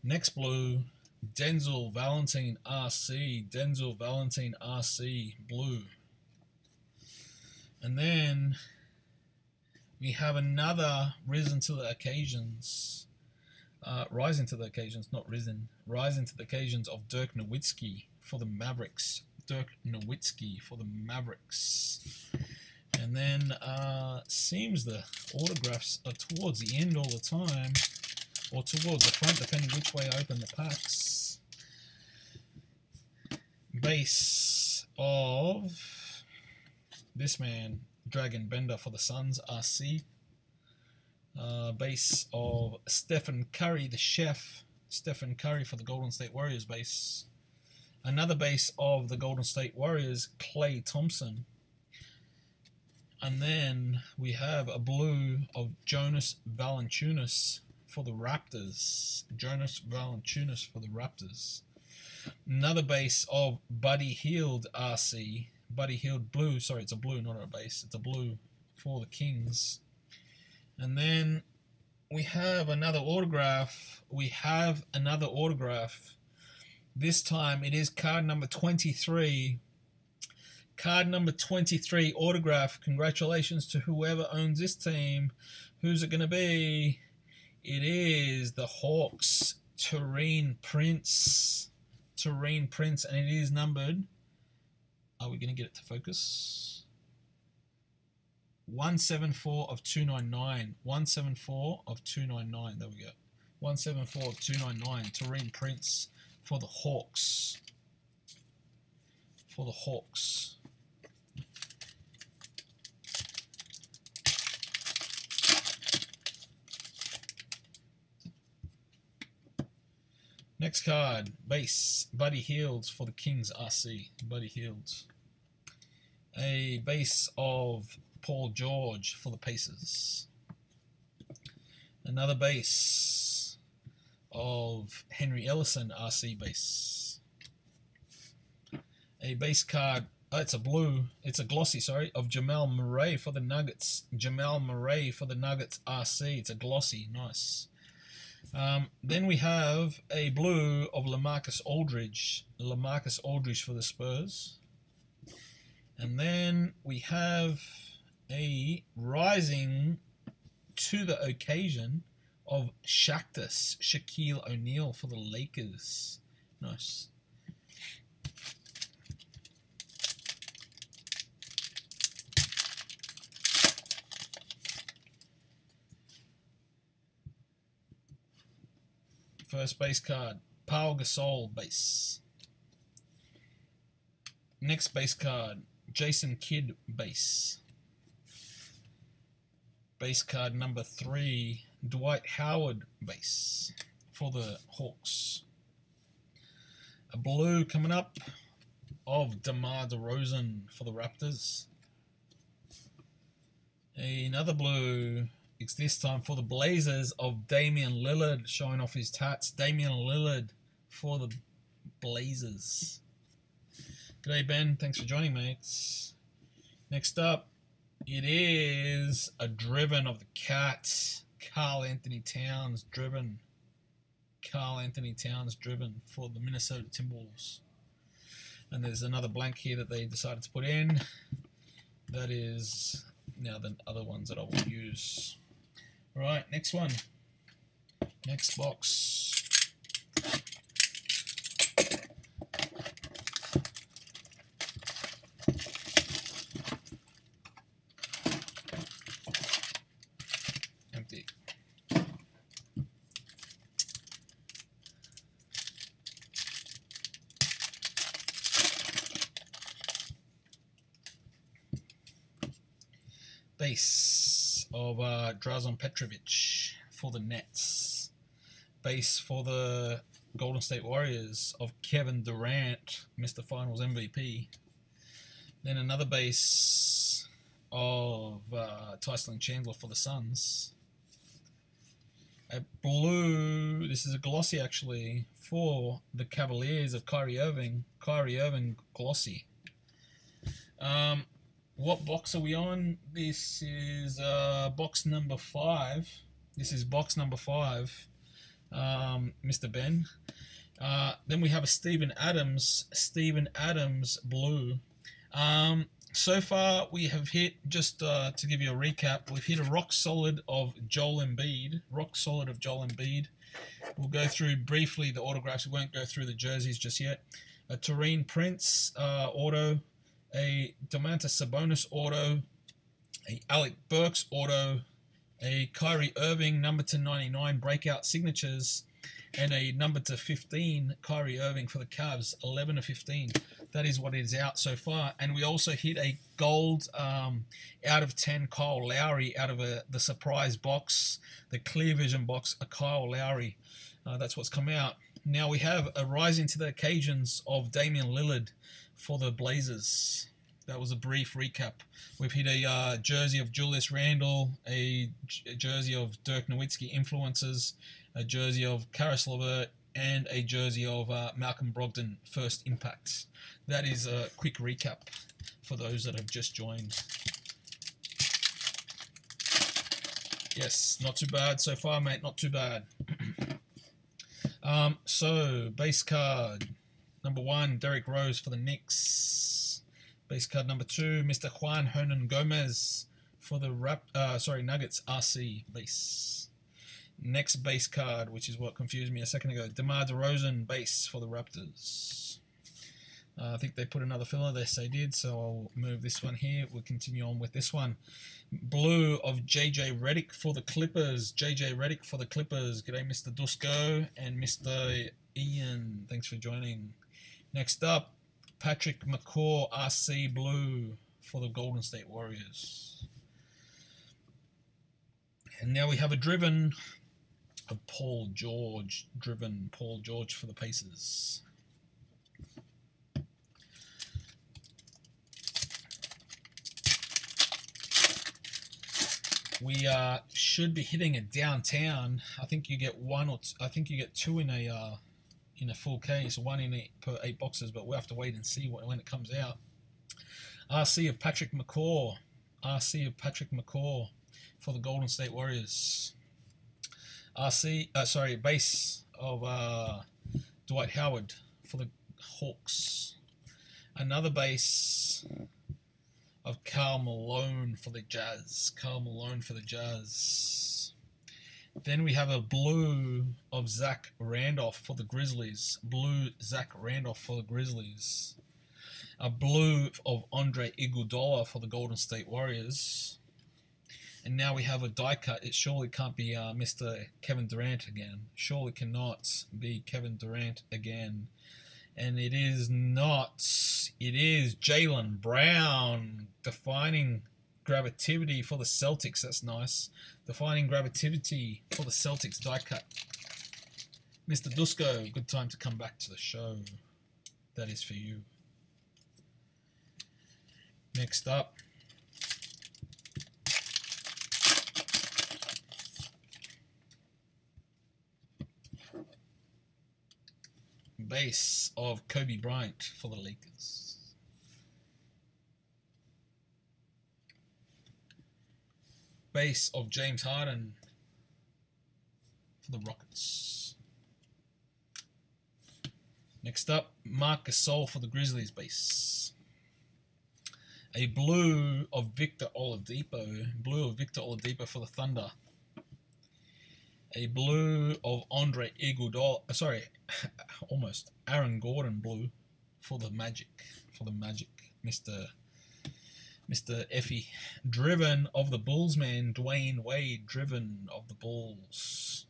Next blue, Denzel Valentine RC. Denzel Valentine RC blue. And then we have another Risen to the Occasions. Rising to the Occasions, not Risen. Rising to the Occasions of Dirk Nowitzki for the Mavericks. Dirk Nowitzki for the Mavericks. And then seems the autographs are towards the end all the time, or towards the front, depending which way I open the packs. Base of this man, Dragon Bender for the Suns, RC. Base of Stephen Curry, the chef. Stephen Curry for the Golden State Warriors base. Another base of the Golden State Warriors, Klay Thompson. And then we have a blue of Jonas Valanciunas for the Raptors. Jonas Valanciunas for the Raptors. Another base of Buddy Hield RC. Buddy Hield blue. Sorry, it's a blue, not a base. It's a blue for the Kings. And then we have another autograph. This time it is card number 23. Card number 23 autograph. Congratulations to whoever owns this team. Who's it going to be? It is the Hawks, Taurean Prince. Taurean Prince, and it is numbered. Are we going to get it to focus? 174 of 299. 174 of 299. There we go. 174 of 299. Taurean Prince for the Hawks. For the Hawks. Next card, base, Buddy Hield for the Kings RC. Buddy Hield. A base of Paul George for the Pacers. Another base of Henry Ellison RC base. A base card, it's a blue, it's a glossy, sorry, of Jamal Murray for the Nuggets. Jamal Murray for the Nuggets RC. It's a glossy, nice. Then we have a blue of LaMarcus Aldridge. LaMarcus Aldridge for the Spurs. And then we have a rising to the occasion of Shaquille O'Neal for the Lakers. Nice. First base card, Pau Gasol base. Next base card, Jason Kidd base. Base card number 3, Dwight Howard base for the Hawks. A blue coming up of DeMar DeRozan for the Raptors. Another blue. It's this time for the Blazers of Damian Lillard, showing off his tats. Damian Lillard for the Blazers. G'day, Ben. Thanks for joining, mates. Next up, it is a driven of the Cats. Karl Anthony Towns driven. Karl Anthony Towns driven for the Minnesota Timberwolves. And there's another blank here that they decided to put in. That is now the other ones that I will use. Right, next one. Next box. Empty. Base of Drazen Petrovic for the Nets. Base for the Golden State Warriors of Kevin Durant, Mr. Finals MVP. Then another base of Tyson Chandler for the Suns. A blue, this is a glossy actually, for the Cavaliers of Kyrie Irving. Kyrie Irving glossy. What box are we on? This is box number 5. This is box number 5, Mr. Ben. Then we have a Steven Adams blue. So far we have hit, just to give you a recap, we've hit a rock solid of Joel Embiid. We'll go through briefly the autographs. We won't go through the jerseys just yet. A Taurean Prince auto, a Domantas Sabonis auto, a Alec Burks auto, a Kyrie Irving number to 99 breakout signatures, and a number to 15 Kyrie Irving for the Cavs, 11 of 15. That is what is out so far. And we also hit a gold out of 10 Kyle Lowry out of the surprise box, the Clear Vision box, a Kyle Lowry. That's what's come out. Now we have a rising to the occasions of Damian Lillard for the Blazers. That was a brief recap. We've hit a jersey of Julius Randle, a jersey of Dirk Nowitzki influences, a jersey of Karis LeVert, and a jersey of Malcolm Brogdon first impacts. That is a quick recap for those that have just joined. Yes, not too bad so far, mate. Not too bad. So, base card number 1, Derrick Rose for the Knicks. Base card number 2, Mr. Juan Hernan Gomez for the Nuggets RC base. Next base card, which is what confused me a second ago, DeMar DeRozan base for the Raptors. I think they put another filler. Yes, they did. So I'll move this one here. We'll continue on with this one. Blue of JJ Redick for the Clippers. JJ Redick for the Clippers. G'day, Mr. Dusko and Mr. Ian. Thanks for joining. Next up, Patrick McCaw RC Blue for the Golden State Warriors. And now we have a driven of Paul George. Driven Paul George for the Pacers. We should be hitting a downtown. I think you get one or I think you get 2 in a full case, 1 in per 8 boxes, but we'll have to wait and see when it comes out. RC of Patrick McCaw. RC of Patrick McCaw for the Golden State Warriors. Base of Dwight Howard for the Hawks. Another base of Karl Malone for the Jazz. Karl Malone for the Jazz. Then we have a blue of Zach Randolph for the Grizzlies. Blue Zach Randolph for the Grizzlies. A blue of Andre Iguodala for the Golden State Warriors. And now we have a die cut. It surely can't be Mr. Kevin Durant again. Surely cannot be Kevin Durant again. And it is not. It is Jaylen Brown, defining gravity for the Celtics. That's nice. Defining gravity for the Celtics die cut. Mr. Dusko, good time to come back to the show. That is for you. Next up. Base of Kobe Bryant for the Lakers. Base of James Harden for the Rockets. Next up, Marc Gasol for the Grizzlies base. A blue of Victor Oladipo. Blue of Victor Oladipo for the Thunder. A blue of Andre Iguodala. Almost Aaron Gordon blue for the Magic. Mr. Effie. Driven of the Bulls, man. Dwayne Wade. Driven of the Bulls.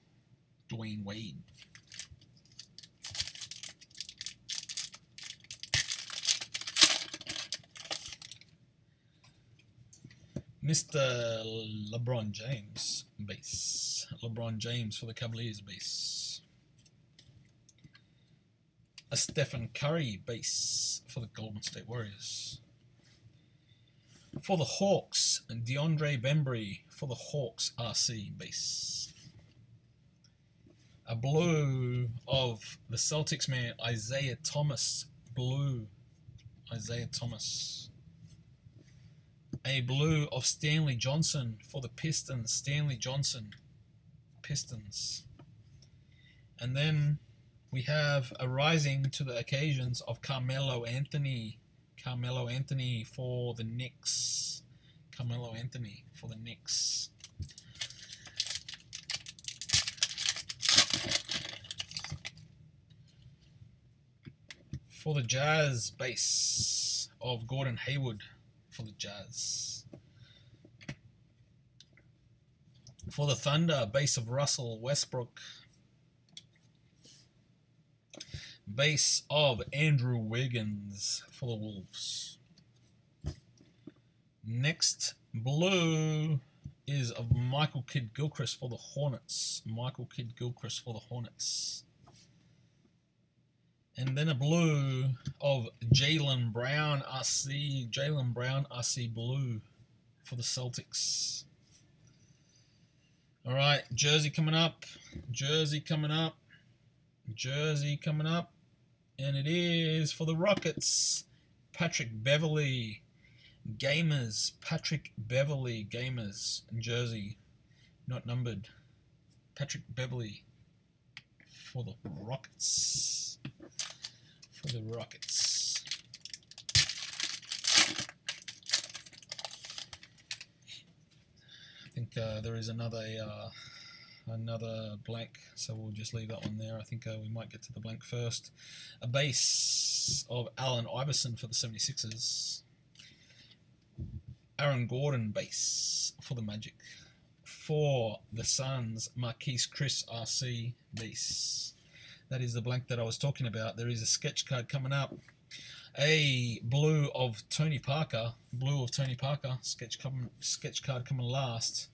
Dwayne Wade. Mr. LeBron James base. LeBron James for the Cavaliers base. a Stephen Curry base for the Golden State Warriors. For the Hawks, DeAndre Bembry for the Hawks RC base. A blue of the Celtics man, Isaiah Thomas, blue, Isaiah Thomas. A blue of Stanley Johnson for the Pistons, Stanley Johnson, Pistons. And then we have a rising to the occasions of Carmelo Anthony for the Knicks. Carmelo Anthony for the Knicks. For the Jazz, base of Gordon Hayward for the Jazz. For the Thunder, base of Russell Westbrook. Base of Andrew Wiggins for the Wolves. Next, blue is of Michael Kidd-Gilchrist for the Hornets. Michael Kidd-Gilchrist for the Hornets. And then a blue of Jaylen Brown RC. Jaylen Brown RC blue for the Celtics. All right, jersey coming up. Jersey coming up. Jersey coming up. And it is for the Rockets, Patrick Beverley, Gamers, Patrick Beverley, Gamers, jersey, not numbered, Patrick Beverley for the Rockets, I think there is another blank, so we'll just leave that one there. I think we might get to the blank first. A base of Allen Iverson for the 76ers. Aaron Gordon base for the Magic. For the Suns, Marquise Chris RC base. That is the blank that I was talking about. There is a sketch card coming up. A blue of Tony Parker. Blue of Tony Parker. Sketch card coming last.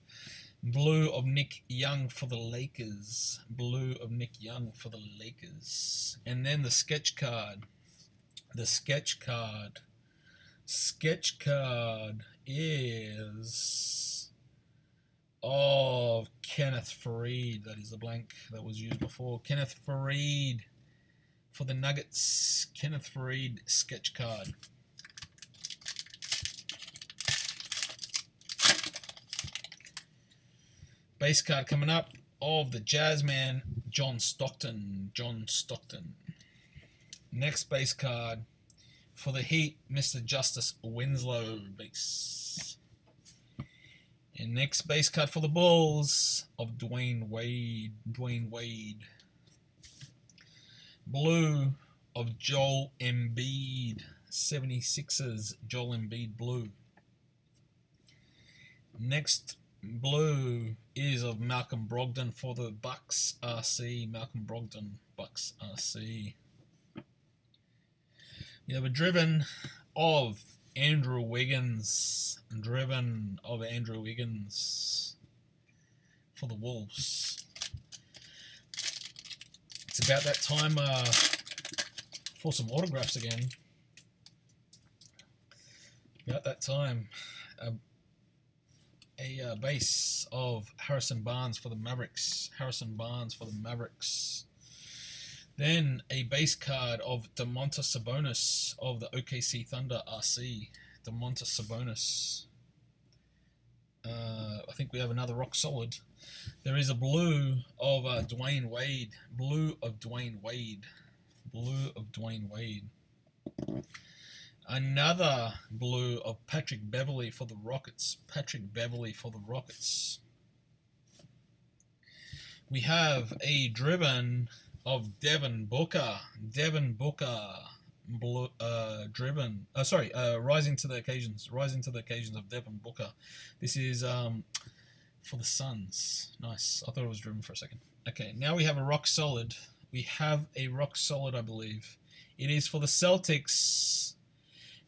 Blue of Nick Young for the Lakers. Blue of Nick Young for the Lakers. And then the sketch card. The sketch card. Sketch card is of Kenneth Faried. That is the blank that was used before. Kenneth Faried for the Nuggets. Kenneth Faried sketch card. Base card coming up of the Jazzman, John Stockton. John Stockton. Next base card for the Heat, Mr. Justice Winslow base. And next base card for the Bulls of Dwayne Wade. Dwayne Wade. Blue of Joel Embiid. 76ers, Joel Embiid blue. Next blue is of Malcolm Brogdon for the Bucks RC. Malcolm Brogdon, Bucks RC. You have a driven of Andrew Wiggins. Driven of Andrew Wiggins for the Wolves. It's about that time for some autographs again. About that time. A base of Harrison Barnes for the Mavericks. Harrison Barnes for the Mavericks. Then a base card of Domantas Sabonis of the OKC Thunder RC. Domantas Sabonis. I think we have another rock solid. There is a blue of Dwayne Wade. Blue of Dwayne Wade. Blue of Dwayne Wade. Another blue of Patrick Beverley for the Rockets. Patrick Beverley for the Rockets. We have a driven of Devin Booker. Devin Booker. Blue, rising to the occasions. Rising to the occasions of Devin Booker. This is for the Suns. Nice. I thought it was driven for a second. Okay, now we have a rock solid. We have a rock solid, I believe. It is for the Celtics.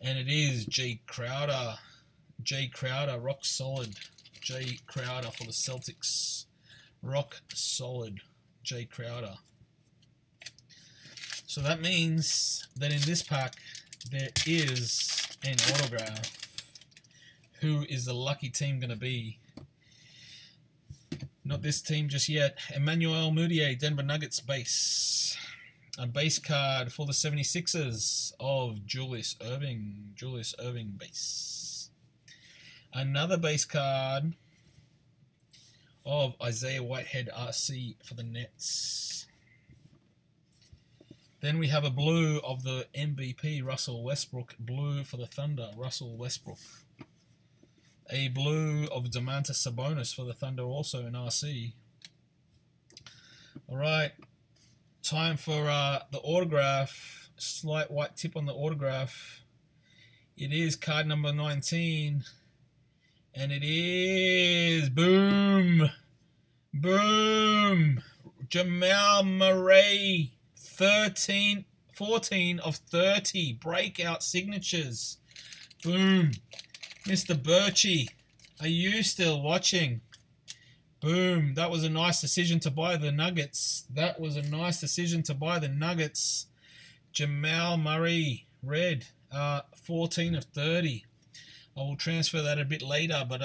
And it is Jay Crowder. Jay Crowder, rock solid. Jay Crowder for the Celtics. Rock solid. Jay Crowder. So that means that in this pack there is an autograph. Who is the lucky team going to be? Not this team just yet. Emmanuel Mudiay, Denver Nuggets base. A base card for the 76ers of Julius Erving. Julius Erving base. Another base card of Isaiah Whitehead RC for the Nets. Then we have a blue of the MVP, Russell Westbrook. Blue for the Thunder, Russell Westbrook. A blue of Domantas Sabonis for the Thunder, also in RC. All right, time for the autograph. Slight white tip on the autograph. It is card number 19, and it is boom, boom, Jamal Murray, 14 of 30 breakout signatures. Boom. Mr. Birchie, are you still watching? Boom. That was a nice decision to buy the Nuggets. That was a nice decision to buy the Nuggets. Jamal Murray, red, 14 of 30. I will transfer that a bit later, but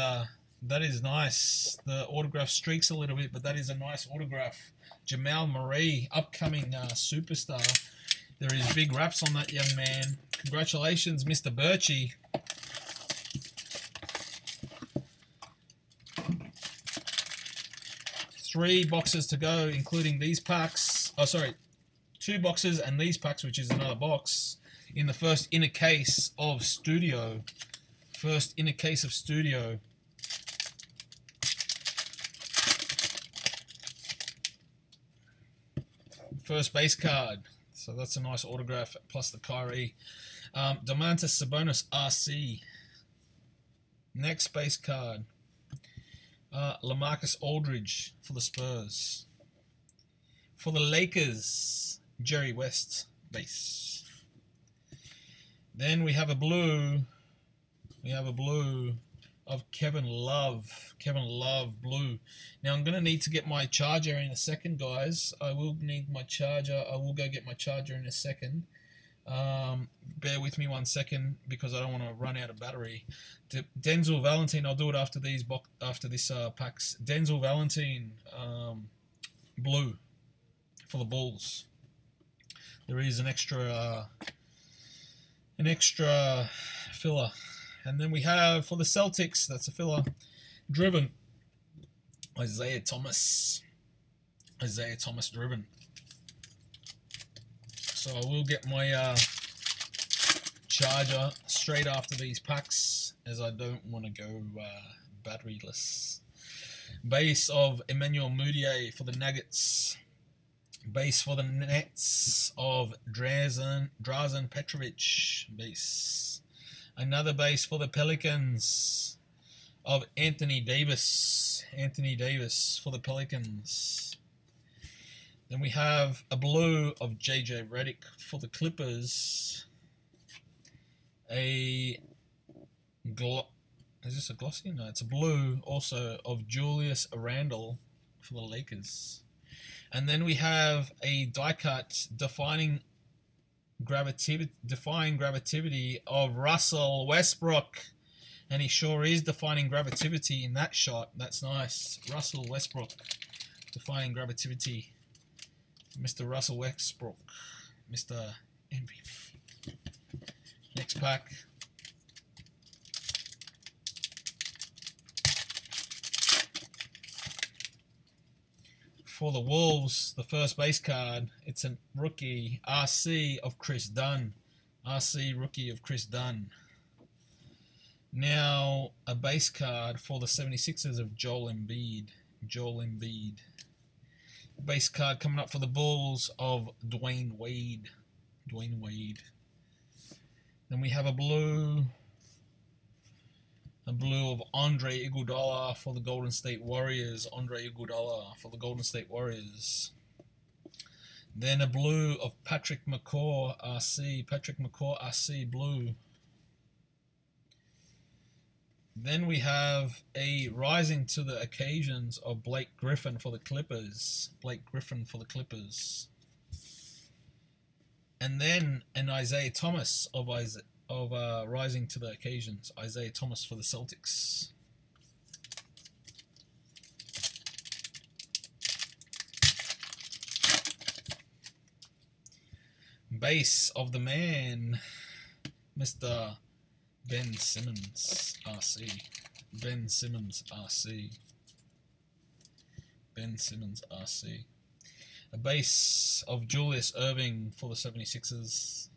that is nice. The autograph streaks a little bit, but that is a nice autograph. Jamal Murray, upcoming superstar. There is big raps on that young man. Congratulations, Mr. Birchie. 3 boxes to go, including these packs. Oh, sorry, 2 boxes and these packs, which is another box, in the first inner case of Studio. First inner case of Studio. First base card. So that's a nice autograph, plus the Kyrie. Domantas Sabonis RC. Next base card. LaMarcus Aldridge for the Spurs. For the Lakers, Jerry West base. Then we have a blue. We have a blue of Kevin Love. Kevin Love blue. Now I'm going to need to get my charger in a second, guys. I will need my charger. I will go get my charger in a second. Bear with me 1 second because I don't want to run out of battery. Denzel Valentine, I'll do it after this packs. Denzel Valentine, blue for the Bulls. There is an extra filler, and then we have for the Celtics. That's a filler. Driven, Isaiah Thomas. Isaiah Thomas driven. So I will get my charger straight after these packs, as I don't want to go batteryless. Base of Emmanuel Mudiay for the Nuggets. Base for the Nets of Drazen Petrovic. Base. Another base for the Pelicans of Anthony Davis. Anthony Davis for the Pelicans. Then we have a blue of JJ Redick for the Clippers. Is this a glossy? No, it's a blue also of Julius Randle for the Lakers. And then we have a die cut defying gravity of Russell Westbrook. And he sure is defying gravity in that shot. That's nice. Russell Westbrook defying gravity. Mr. Russell Westbrook, Mr. MVP. Next pack. For the Wolves, the first base card, it's a rookie RC of Chris Dunn. RC rookie of Chris Dunn. Now, a base card for the 76ers of Joel Embiid. Joel Embiid. Base card coming up for the Bulls of Dwayne Wade. Dwayne Wade. Then we have a blue of Andre Iguodala for the Golden State Warriors. Andre Iguodala for the Golden State Warriors. Then a blue of Patrick McCaw RC. Patrick McCaw RC blue. Then we have a rising to the occasions of Blake Griffin for the Clippers. Blake Griffin for the Clippers. And then an Isaiah Thomas of rising to the occasions. Isaiah Thomas for the Celtics. Base of the man, Mr. Ben Simmons, RC. Ben Simmons, RC. Ben Simmons, RC. A base of Julius Erving for the 76ers.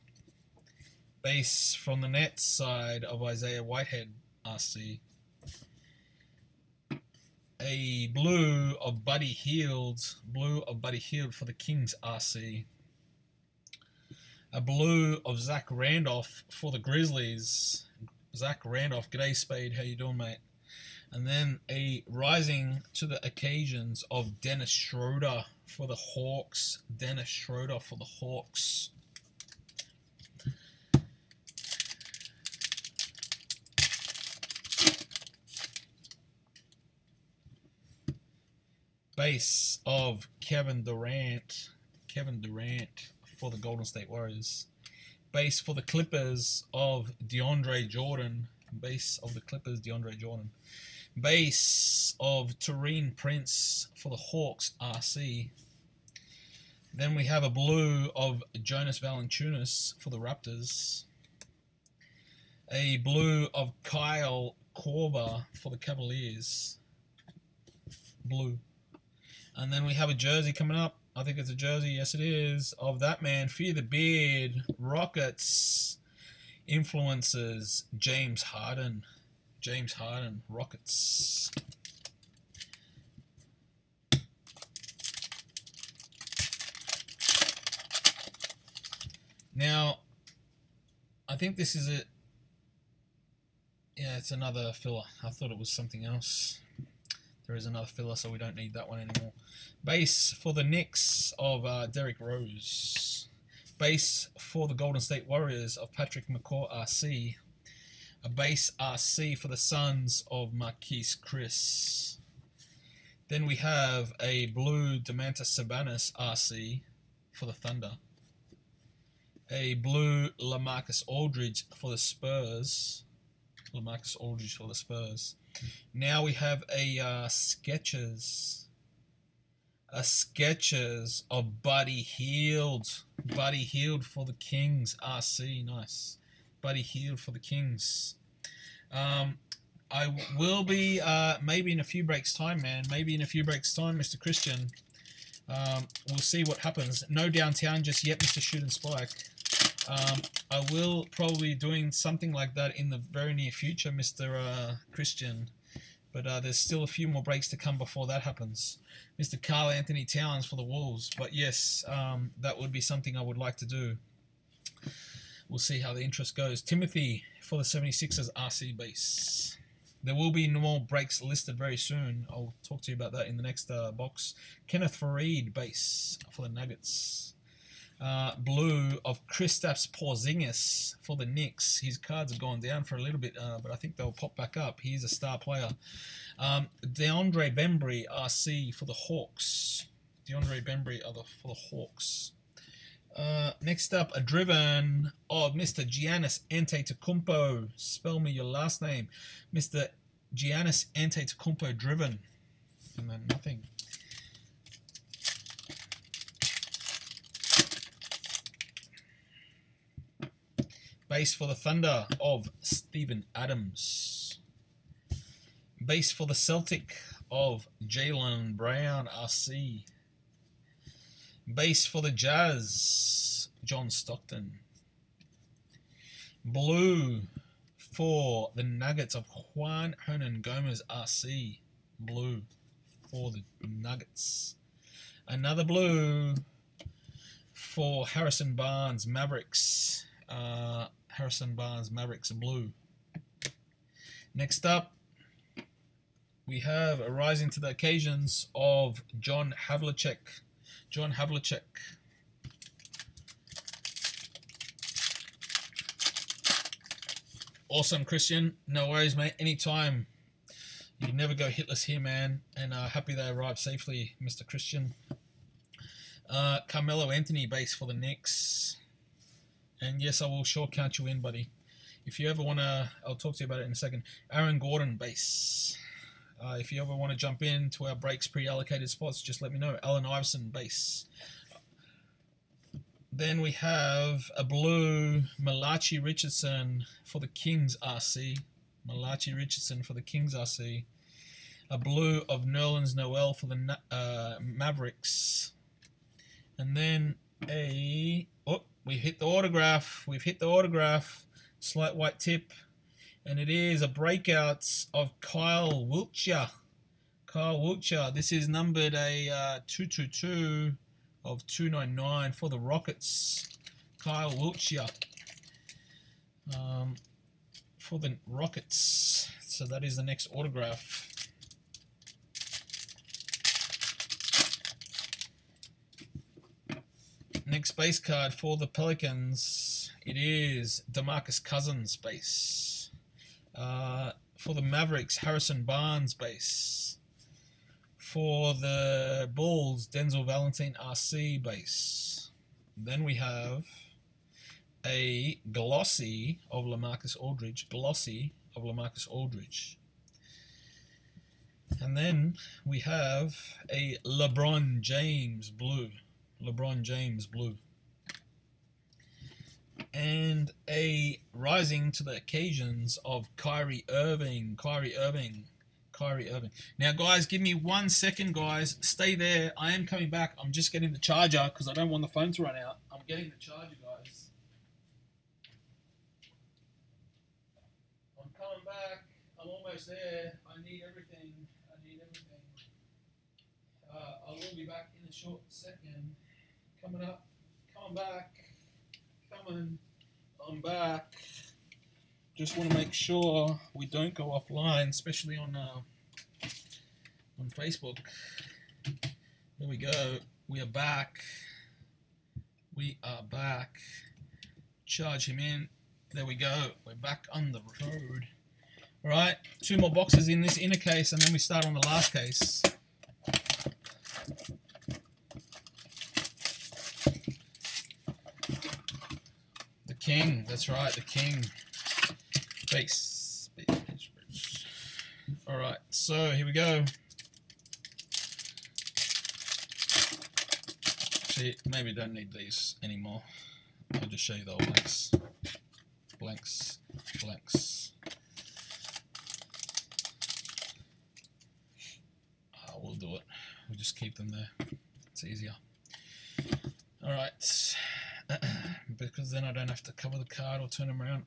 Base from the Nets side of Isaiah Whitehead, RC. A blue of Buddy Hield for the Kings, RC. A blue of Zach Randolph for the Grizzlies. Zach Randolph, g'day Spade, how you doing, mate? And then a rising to the occasions of Dennis Schroeder for the Hawks. Dennis Schroeder for the Hawks. Base of Kevin Durant for the Golden State Warriors. Base for the Clippers of DeAndre Jordan. Base of the Clippers, DeAndre Jordan. Base of Taurean Prince for the Hawks, RC. Then we have a blue of Jonas Valanciunas for the Raptors. A blue of Kyle Korver for the Cavaliers. Blue. And then we have a jersey coming up. I think it's a jersey, yes it is, of that man, Fear the Beard, Rockets, influences, James Harden. James Harden, Rockets. Now, I think this is it. Yeah, it's another filler. I thought it was something else. There is another filler, so we don't need that one anymore. Base for the Knicks of Derrick Rose. Base for the Golden State Warriors of Patrick McCaw, RC. A base RC for the Suns of Marquise Chris. Then we have a blue Domantas Sabonis RC for the Thunder. A blue LaMarcus Aldridge for the Spurs. LaMarcus Aldridge for the Spurs. Now we have a Skechers. A Skechers of Buddy Hield. Buddy Hield for the Kings. RC, nice. Buddy Hield for the Kings. I will be, maybe in a few breaks time, man. Maybe in a few breaks time, Mr. Christian. We'll see what happens. No downtown just yet, Mr. Shoot and Spike. I will probably be doing something like that in the very near future, Mr. Christian. But there's still a few more breaks to come before that happens. Mr. Karl Anthony Towns for the Wolves. But yes, that would be something I would like to do. We'll see how the interest goes. Timothy for the 76ers RC base. There will be more breaks listed very soon. I'll talk to you about that in the next box. Kenneth Faried base for the Nuggets. Blue of Kristaps Porzingis for the Knicks. His cards have gone down for a little bit, but I think they'll pop back up. He's a star player. DeAndre Bembry RC for the Hawks. DeAndre Bembry for the Hawks. Next up, a driven of Mr. Giannis Antetokounmpo. Spell me your last name. Mr. Giannis Antetokounmpo driven. And then nothing. Base for the Thunder of Steven Adams. Base for the Celtic of Jaylen Brown, RC. Base for the Jazz, John Stockton. Blue for the Nuggets of Juan Hernan Gomez, RC. Blue for the Nuggets. Another blue for Harrison Barnes, Mavericks. Harrison Barnes, Mavericks, blue. Next up, we have a rising to the occasions of John Havlicek. John Havlicek. Awesome, Christian. No worries, mate. Anytime. You never go hitless here, man. And happy they arrived safely, Mr. Christian. Carmelo Anthony base for the Knicks. And yes, I will sure count you in, buddy. If you ever want to, I'll talk to you about it in a second. Aaron Gordon, base. If you ever want to jump into our breaks pre-allocated spots, just let me know. Allen Iverson, base. Then we have a blue Malachi Richardson for the Kings RC. Malachi Richardson for the Kings RC. A blue of Nerlens Noel for the Mavericks. And then we hit the autograph. We've hit the autograph. Slight white tip. And it is a breakout of Kyle Wiltshire. Kyle Wiltshire. This is numbered a 222 of 299 for the Rockets. Kyle Wiltshire for the Rockets. So that is the next autograph. Next base card for the Pelicans. It is DeMarcus Cousins base. For the Mavericks, Harrison Barnes base. For the Bulls, Denzel Valentine RC base. Then we have a glossy of LaMarcus Aldridge. Glossy of LaMarcus Aldridge. And then we have a LeBron James blue. LeBron James blue. And a rising to the occasions of Kyrie Irving. Now, guys, give me 1 second, guys. Stay there. I am coming back. I'm just getting the charger because I don't want the phone to run out. I'm getting the charger, guys. I'm coming back. I'm almost there. I need everything. I will be back in a short second. Coming up. Coming back. I'm back. Just want to make sure we don't go offline, especially on Facebook. There we go. We are back. Charge him in. There we go. We're back on the road. All right. 2 more boxes in this inner case, and then we start on the last case. King, that's right, the King. Base. Alright, so here we go. Actually, maybe don't need these anymore. I'll just show you the old blanks. Blanks. We'll do it. We'll just keep them there. It's easier. Alright. Because then I don't have to cover the card or turn them around.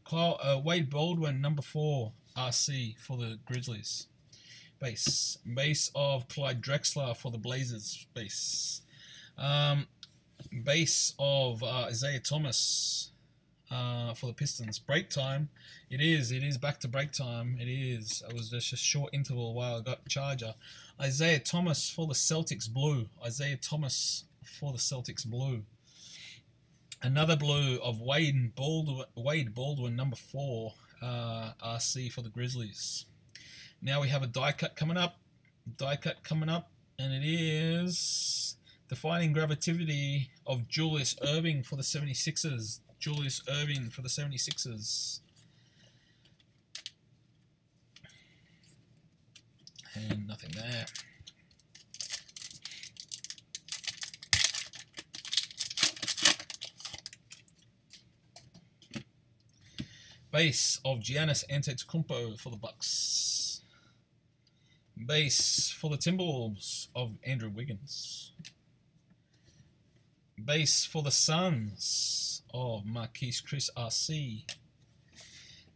Wade Baldwin, number 4, RC for the Grizzlies. Base of Clyde Drexler for the Blazers. Base of Isaiah Thomas for the Pistons. Break time. It is back to break time. It is. It was just a short interval while I got charger. Isaiah Thomas for the Celtics blue. Another blue of Wade Baldwin, number 4, RC for the Grizzlies. Now we have a die cut coming up, and it is Defining Gravity of Julius Erving for the 76ers. And nothing there. Base of Giannis Antetokounmpo for the Bucks. Base for the Timberwolves of Andrew Wiggins. Base for the Suns of Marquise Chris RC.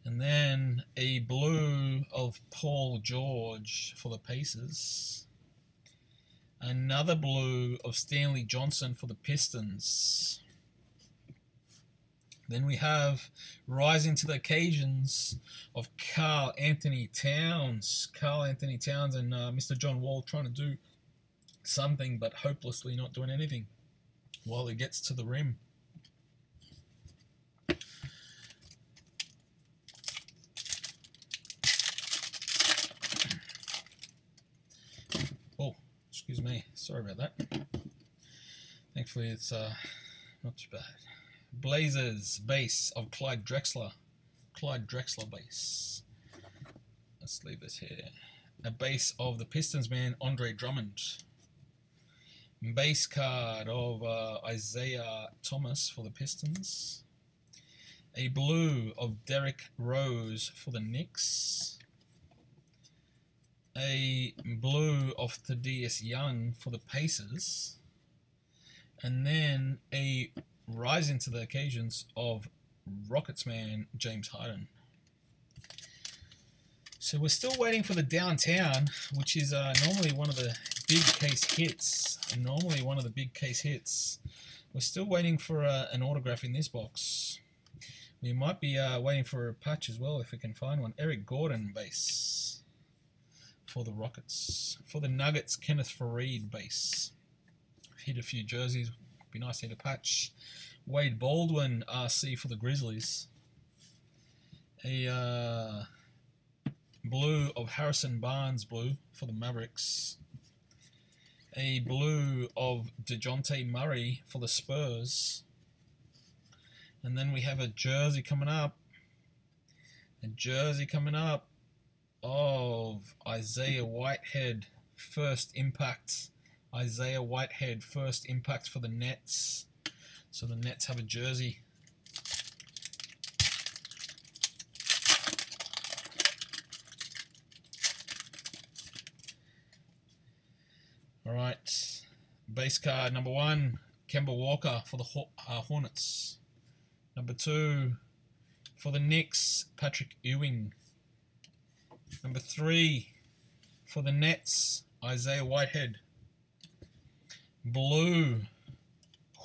And then a blue of Paul George for the Pacers. Another blue of Stanley Johnson for the Pistons. Then we have rising to the occasions of Karl Anthony Towns. And Mr. John Wall trying to do something but hopelessly not doing anything while he gets to the rim. Oh, excuse me. Sorry about that. Thankfully it's not too bad. Blazers base of Clyde Drexler. Clyde Drexler base. Let's leave this here. A base of the Pistons man, Andre Drummond. Base card of Isaiah Thomas for the Pistons. A blue of Derrick Rose for the Knicks. A blue of Thaddeus Young for the Pacers. And then a rising to the occasions of Rockets man, James Harden. So we're still waiting for the Downtown, which is normally one of the big case hits. We're still waiting for an autograph in this box. We might be waiting for a patch as well if we can find one. Eric Gordon base for the Rockets. For the Nuggets, Kenneth Faried base. Hit a few jerseys. Be nice to hit a patch. Wade Baldwin RC for the Grizzlies. A blue of Harrison Barnes blue for the Mavericks. A blue of DeJounte Murray for the Spurs. And then we have a jersey coming up. Of Isaiah Whitehead, first impact. Isaiah Whitehead, first impact for the Nets. So the Nets have a jersey. All right. Base card number 1, Kemba Walker for the Hornets. Number 2, for the Knicks, Patrick Ewing. Number 3, for the Nets, Isaiah Whitehead. Blue,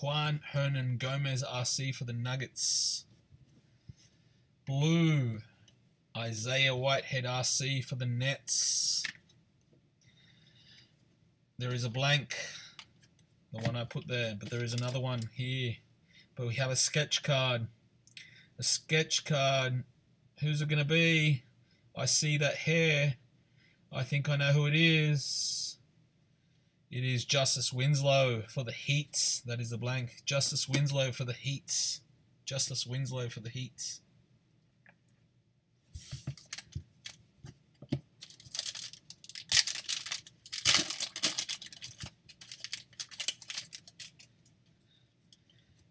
Juan Hernan Gomez RC for the Nuggets. Blue, Isaiah Whitehead RC for the Nets. There is a blank, the one I put there, but there is another one here. But we have a sketch card. A sketch card. Who's it going to be? I see that hair. I think I know who it is. It is Justice Winslow for the Heat. That is the blank. Justice Winslow for the Heat. Justice Winslow for the Heat.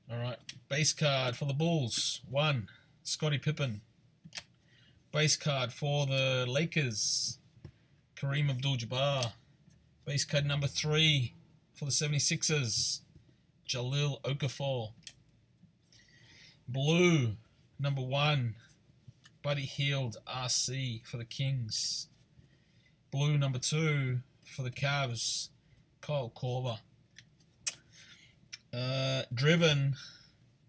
Alright, base card for the Bulls, 1, Scottie Pippen. Base card for the Lakers, Kareem Abdul-Jabbar. Base card number 3 for the 76ers, Jahlil Okafor. Blue, number 1, Buddy Hield RC for the Kings. Blue, number 2 for the Cavs, Kyle Korver. Driven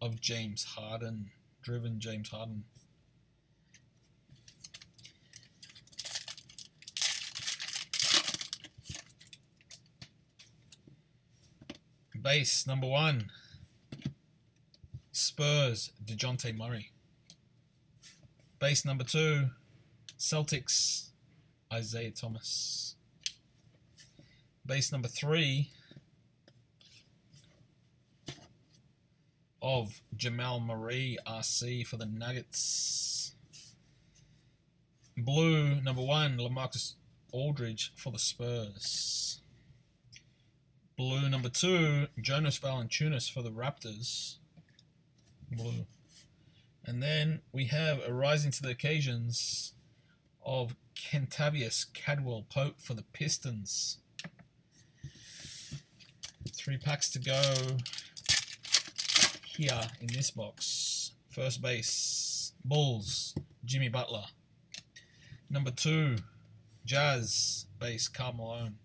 of James Harden. Driven James Harden. Base number 1, Spurs, DeJounte Murray. Base number 2, Celtics, Isaiah Thomas. Base number 3, of Jamal Murray RC for the Nuggets. Blue, number 1, LaMarcus Aldridge for the Spurs. Blue, number 2, Jonas Valanciunas for the Raptors. Blue. And then we have a rising to the occasions of Kentavious Caldwell-Pope for the Pistons. 3 packs to go here in this box. First base, Bulls, Jimmy Butler. Number 2, Jazz, base, Karl Malone.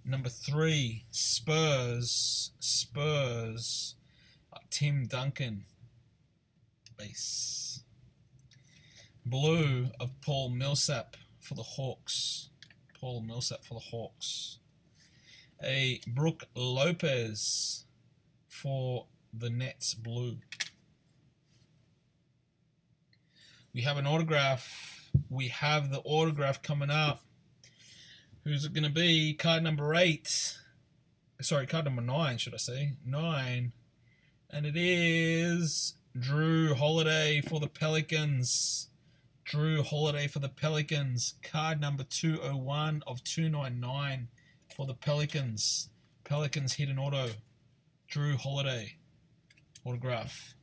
Number 3, Spurs, Tim Duncan, base. Blue of Paul Millsap for the Hawks. A Brook Lopez for the Nets, blue. We have an autograph. We have the autograph coming up. Who's it going to be? Card number 8. Sorry, card number 9, should I say. 9. And it is Drew Holiday for the Pelicans. Drew Holiday for the Pelicans. Card number 201 of 299 for the Pelicans. Pelicans hit an auto. Drew Holiday. Autograph.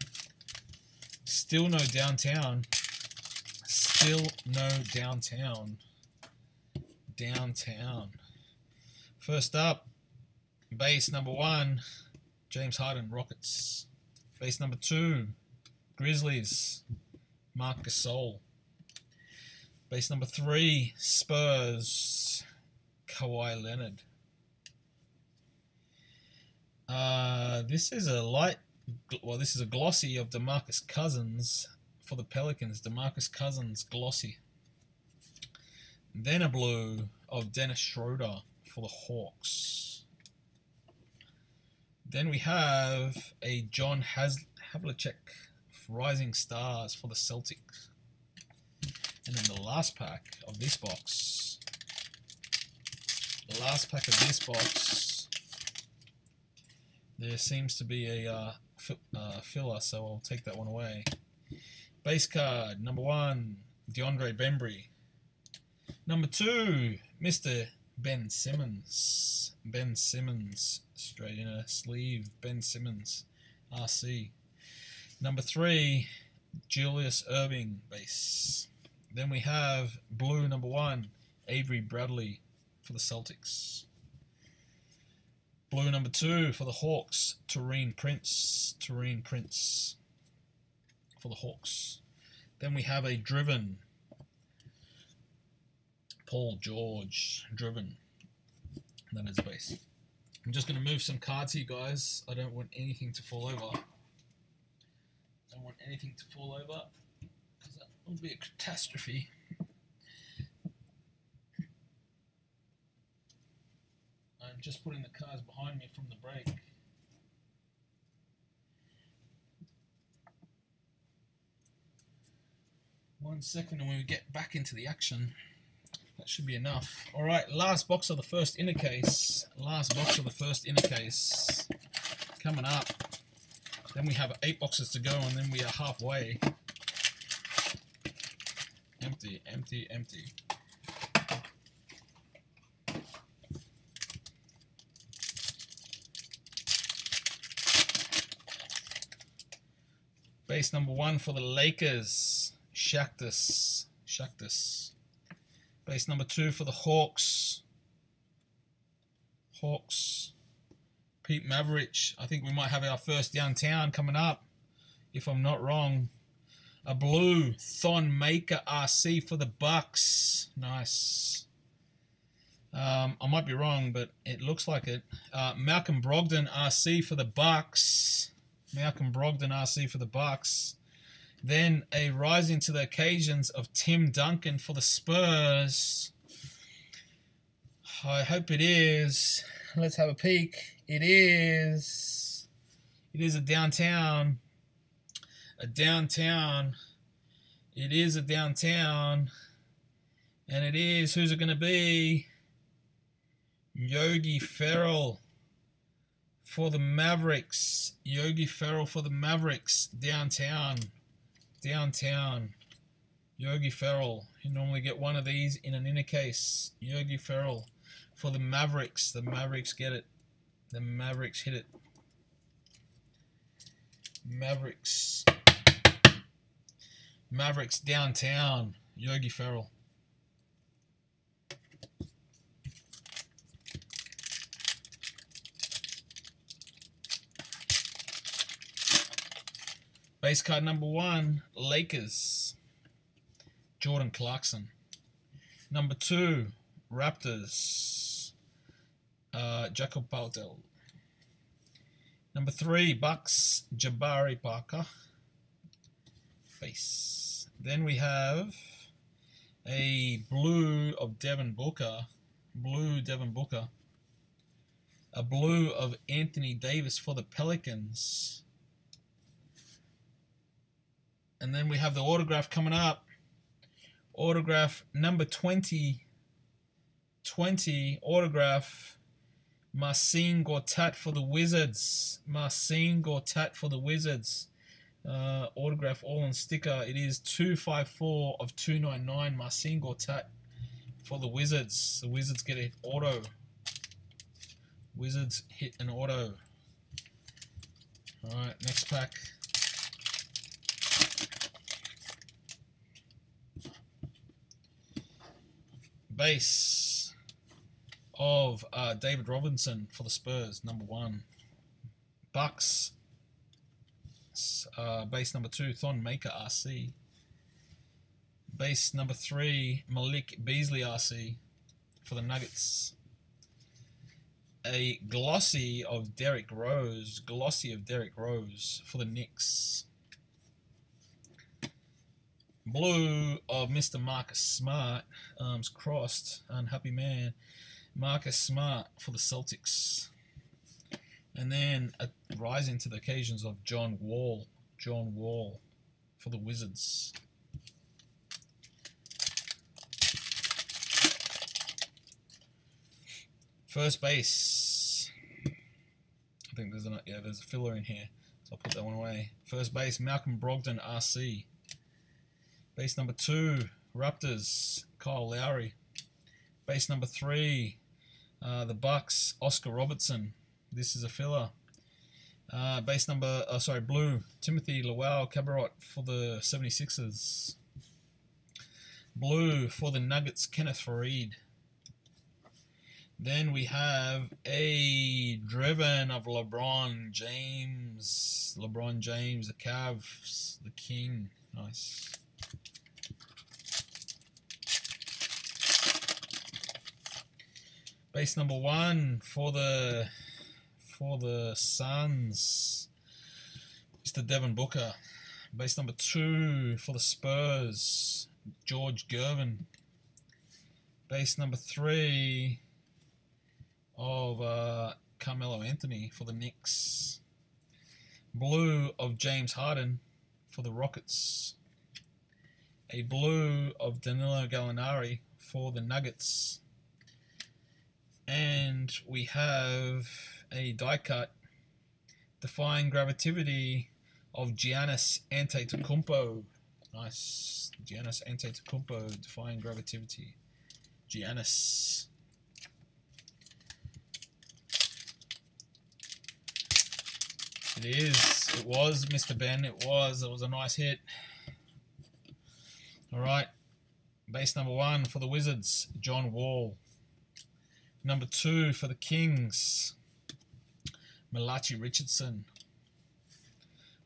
Still no downtown. Still no downtown. Downtown. First up, base number 1, James Harden, Rockets. Base number 2, Grizzlies, Marc Gasol. Base number 3, Spurs, Kawhi Leonard. This is a glossy of DeMarcus Cousins for the Pelicans. DeMarcus Cousins, glossy. Then a blue of Dennis Schroeder for the Hawks. Then we have a John Havlicek, Rising Stars for the Celtics. And then the last pack of this box. There seems to be a filler, so I'll take that one away. Base card, number 1, DeAndre Bembry. Number 2, Mr. Ben Simmons. Ben Simmons, straight in a sleeve. Ben Simmons, RC. Number 3, Julius Erving, base. Then we have blue number 1, Avery Bradley for the Celtics. Blue number 2 for the Hawks, Taurean Prince. Taurean Prince for the Hawks. Then we have a driven Paul George, driven. That is base. I'm just going to move some cards here, guys. I don't want anything to fall over. Because that will be a catastrophe. I'm just putting the cards behind me from the break. One second and we get back into the action. That should be enough. Alright, last box of the first inner case. Coming up. Then we have 8 boxes to go and then we are halfway. Empty, empty, empty. Base number 1 for the Lakers, Shaktus. Base number 2 for the Hawks. Pete Maverich. I think we might have our first downtown coming up, if I'm not wrong. A blue Thon Maker RC for the Bucks. Nice. I might be wrong, but it looks like it. Malcolm Brogdon RC for the Bucks. Then a rising to the occasions of Tim Duncan for the Spurs. I hope it is. Let's have a peek. It is. It is a downtown. It is a downtown. And it is. Who's it going to be? Yogi Ferrell for the Mavericks. Downtown. Yogi Ferrell. You normally get one of these in an inner case. Yogi Ferrell for the Mavericks. The Mavericks get it. The Mavericks hit it. Mavericks downtown. Yogi Ferrell. Base card number 1, Lakers, Jordan Clarkson. Number 2, Raptors, Jakob Poeltl. Number 3, Bucks, Jabari Parker. Base. Then we have a blue of Devin Booker. A blue of Anthony Davis for the Pelicans. And then we have the autograph coming up. Autograph number 20. Autograph Marcin Gortat for the Wizards. Marcin Gortat for the Wizards. Autograph all on sticker. It is 254 of 299. Marcin Gortat for the Wizards. The Wizards get an auto. Wizards hit an auto. Alright, next pack. Base of David Robinson for the Spurs, number 1. Bucks, base number 2, Thon Maker RC. Base number 3, Malik Beasley RC for the Nuggets. A glossy of Derrick Rose, for the Knicks. Blue of Mr. Marcus Smart, arms crossed, unhappy man. Marcus Smart for the Celtics. And then rising to the occasions of John Wall for the Wizards. First base. I think there's a filler in here, so I'll put that one away. First base, Malcolm Brogdon RC. Base number 2, Raptors, Kyle Lowry. Base number 3, the Bucks, Oscar Robertson. This is a filler. Base number, blue, Timothy Luau-Cabarrot for the 76ers. Blue for the Nuggets, Kenneth Faried. Then we have a driven of LeBron James. The Cavs, the King. Nice. Base number 1 for the Suns, Mr. Devin Booker. Base number 2 for the Spurs, George Gervin. Base number 3 of Carmelo Anthony for the Knicks. Blue of James Harden for the Rockets. A blue of Danilo Gallinari for the Nuggets. And we have a die cut, Defying Gravity of Giannis Antetokounmpo. Nice. Giannis Antetokounmpo, Defying Gravity. Giannis. It was, Mr. Ben. It was a nice hit. Alright. Base number 1 for the Wizards, John Wall. Number 2 for the Kings, Malachi Richardson.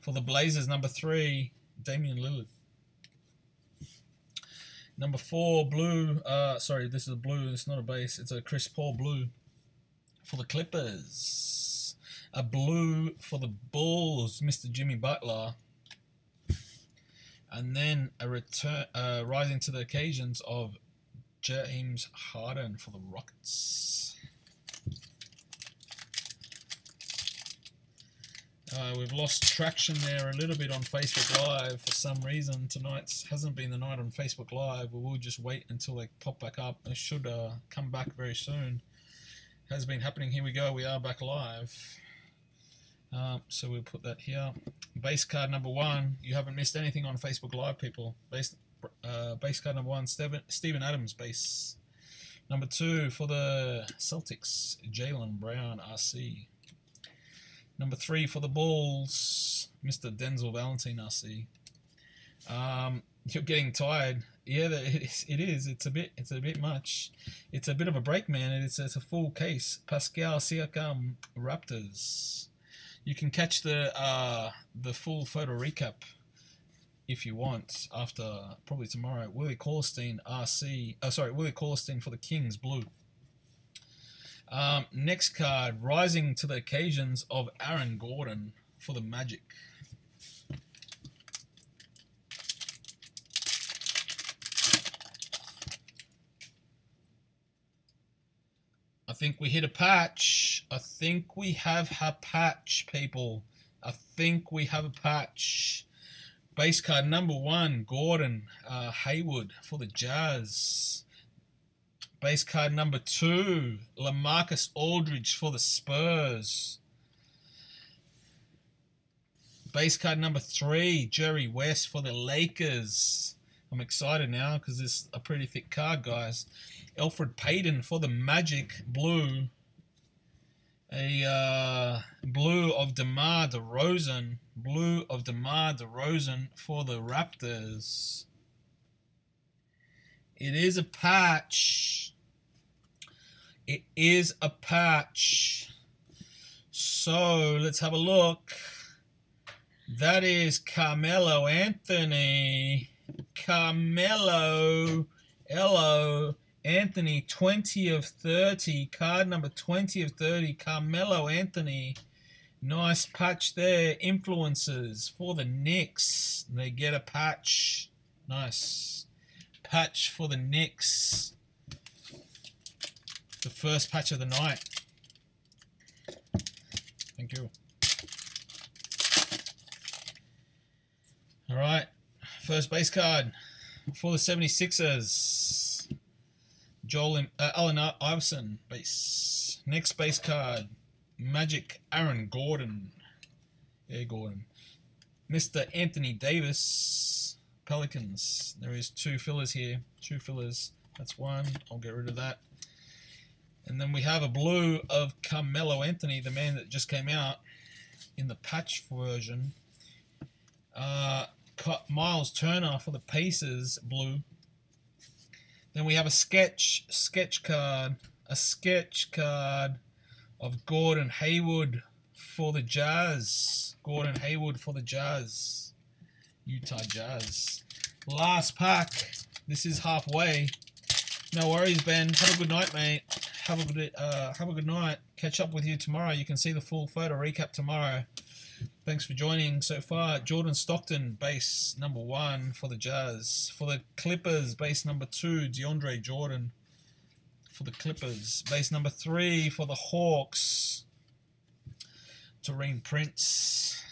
For the Blazers, number 3, Damian Lillard. Number 4, blue. This is a blue. It's not a base. It's a Chris Paul blue. For the Clippers, a blue for the Bulls, Mr. Jimmy Butler. And then a return, rising to the occasions of James Harden for the Rockets. We've lost traction there a little bit on Facebook Live for some reason. Tonight hasn't been the night on Facebook Live. We'll just wait until they pop back up. They should come back very soon. Has been happening. Here we go. We are back live. So we'll put that here. Base card number 1. You haven't missed anything on Facebook Live, people. Base card number 1, Steven Adams base. Number 2 for the Celtics, Jaylen Brown RC. Number 3 for the Bulls, Mr. Denzel Valentine RC. You're getting tired. Yeah, it is. It's a bit much. It's a bit of a break, man. It's a full case. Pascal Siakam Raptors. You can catch the full photo recap if you want after probably tomorrow. Willie Cauley-Stein RC. Willie Cauley-Stein for the Kings blue. Next card, rising to the occasions of Aaron Gordon for the Magic. I think we hit a patch. I think we have a patch, people. I think we have a patch. Base card number 1, Gordon Hayward for the Jazz. Base card number 2, LaMarcus Aldridge for the Spurs. Base card number 3, Jerry West for the Lakers. I'm excited now because it's a pretty thick card, guys. Elfrid Payton for the Magic, blue. A blue of DeMar DeRozan. Blue of DeMar DeRozan for the Raptors. It is a patch. It is a patch. So let's have a look. That is Carmelo Anthony. Carmelo Anthony, 20 of 30. Card number 20 of 30. Carmelo Anthony. Nice patch there. Influences for the Knicks. They get a patch. Nice. Patch for the Knicks. The first patch of the night. Thank you. All right. First base card for the 76ers. Allen Iverson, base. Next base card, Magic, Aaron Gordon. Yeah, Gordon. Mr. Anthony Davis, Pelicans. There is 2 fillers here. 2 fillers. That's 1. I'll get rid of that. And then we have a blue of Carmelo Anthony, the man that just came out in the patch version. Miles Turner for the Pacers, blue. Then we have a sketch card of Gordon Hayward for the Jazz. Gordon Hayward for the Jazz. Utah Jazz. Last pack. This is halfway. No worries, Ben. Have a good night, mate. Have a good night. Catch up with you tomorrow. You can see the full photo recap tomorrow. Thanks for joining so far. Jordan Stockton, base number 1 for the Jazz. For the Clippers, base number 2, DeAndre Jordan. For the Clippers, base number 3 for the Hawks, Taurean Prince.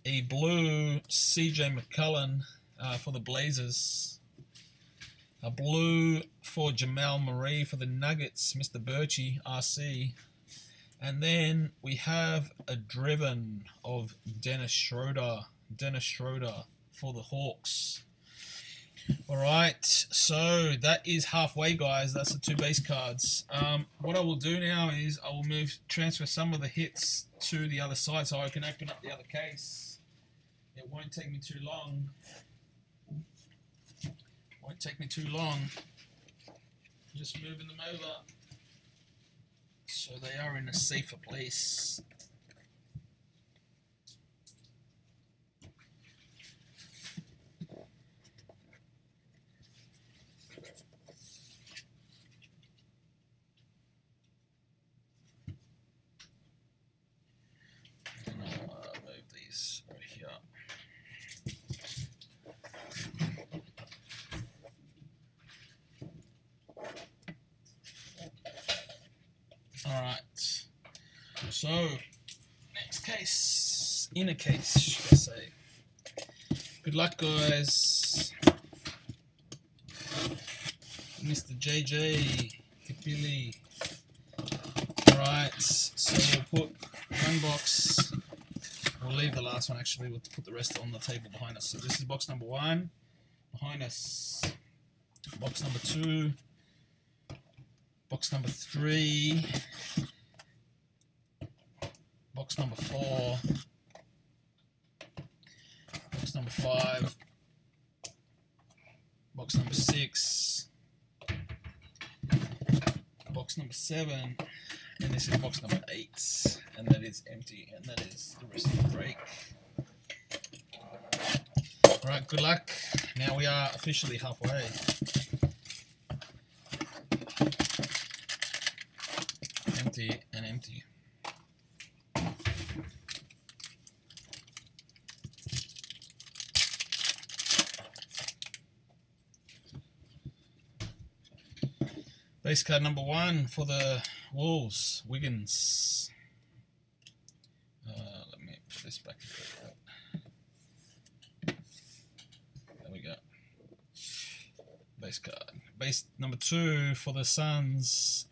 A blue, CJ McCollum for the Blazers. A blue for Jamal Murray for the Nuggets, Mr. Birchie, RC. And then we have a driven of Dennis Schroeder. Dennis Schroeder for the Hawks. All right, so that is halfway, guys. That's the 2 base cards. What I will do now is I will transfer some of the hits to the other side so I can open up the other case. It won't take me too long. Won't take me too long. Just moving them over so they are in a safer place. Move these over here. Alright, so next case, inner case, should I say. Good luck, guys. Mr. JJ, Kapili. Alright, so we'll put one box, we'll leave the last one actually, we'll put the rest on the table behind us. So this is box number 1, behind us, box number 2, box number 3, box number 4, box number 5, box number 6, box number 7, and this is box number 8, and that is empty, and that is the rest of the break. Alright, good luck. Now we are officially halfway. Empty and empty. Base card number 1 for the Wolves, Wiggins. Let me put this back. There we go. base card. Base number 2 for the Suns,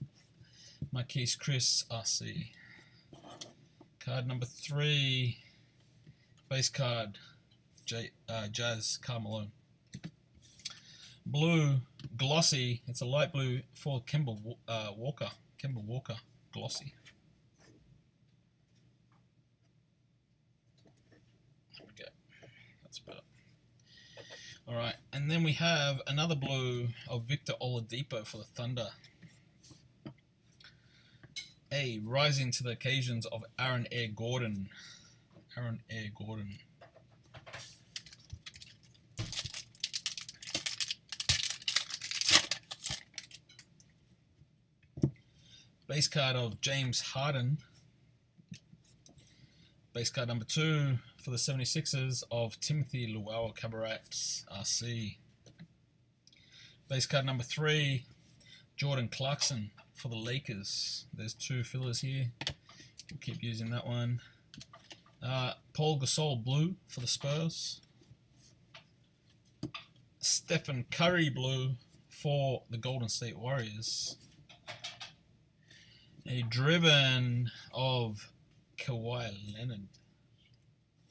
Marquise Chris, RC. Card number 3, base card, Jazz, Carmelo. Blue, glossy, it's a light blue for Kemba Walker. Kemba Walker, glossy. There we go. That's better. Alright, and then we have another blue of Victor Oladipo for the Thunder. A rising to the occasions of Aaron Air Gordon. Aaron Air Gordon. Base card of James Harden. Base card number 2 for the 76ers of Timothy Luau Cabaret, RC. Base card number 3, Jordan Clarkson for the Lakers. There's 2 fillers here. We'll keep using that one. Paul Gasol blue for the Spurs. Stephen Curry blue for the Golden State Warriors. A driven of Kawhi Leonard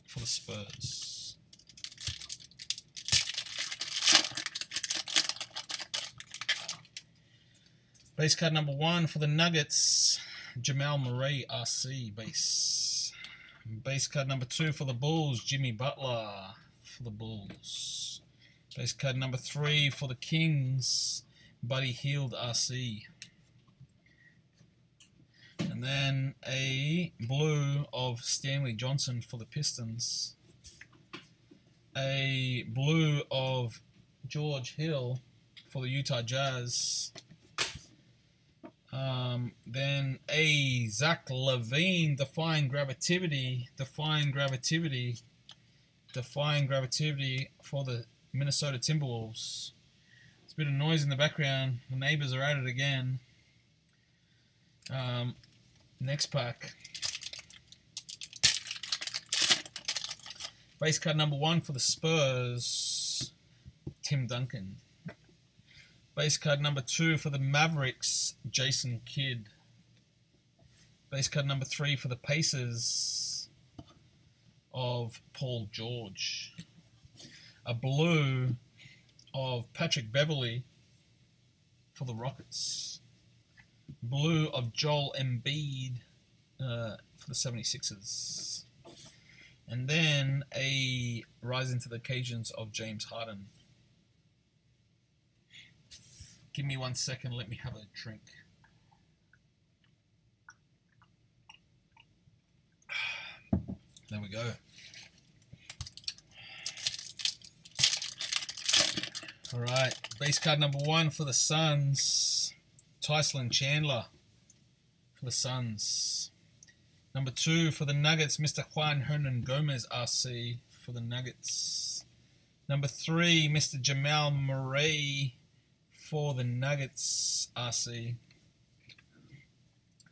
for the Spurs. Base card number 1 for the Nuggets, Jamal Murray, RC base. Base card number 2 for the Bulls, Jimmy Butler for the Bulls. Base card number 3 for the Kings, Buddy Hield, RC. And then a blue of Stanley Johnson for the Pistons. A blue of George Hill for the Utah Jazz. Then a Zach LaVine, Defying Gravity for the Minnesota Timberwolves. There's a bit of noise in the background. The neighbors are at it again. Next pack. Base card number 1 for the Spurs, Tim Duncan. Base card number 2 for the Mavericks, Jason Kidd. Base card number 3 for the Pacers of Paul George. A blue of Patrick Beverley for the Rockets. Blue of Joel Embiid for the 76ers. And then a rising to the occasions of James Harden. Give me 1 second, let me have a drink. There we go. Alright, base card number 1 for the Suns, Tyson Chandler for the Suns. Number 2 for the Nuggets, Mr. Juan Hernan Gomez, RC for the Nuggets. Number 3, Mr. Jamal Murray for the Nuggets, RC.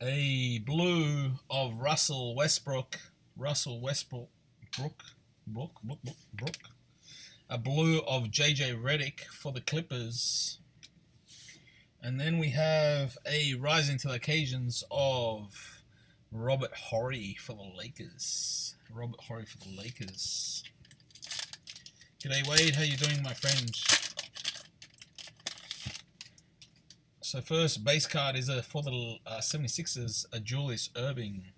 A blue of Russell Westbrook. A blue of JJ Redick for the Clippers. And then we have a rising to the occasions of Robert Horry for the Lakers. G'day Wade, how you doing, my friend? So first base card is for the 76ers, a Julius Erving.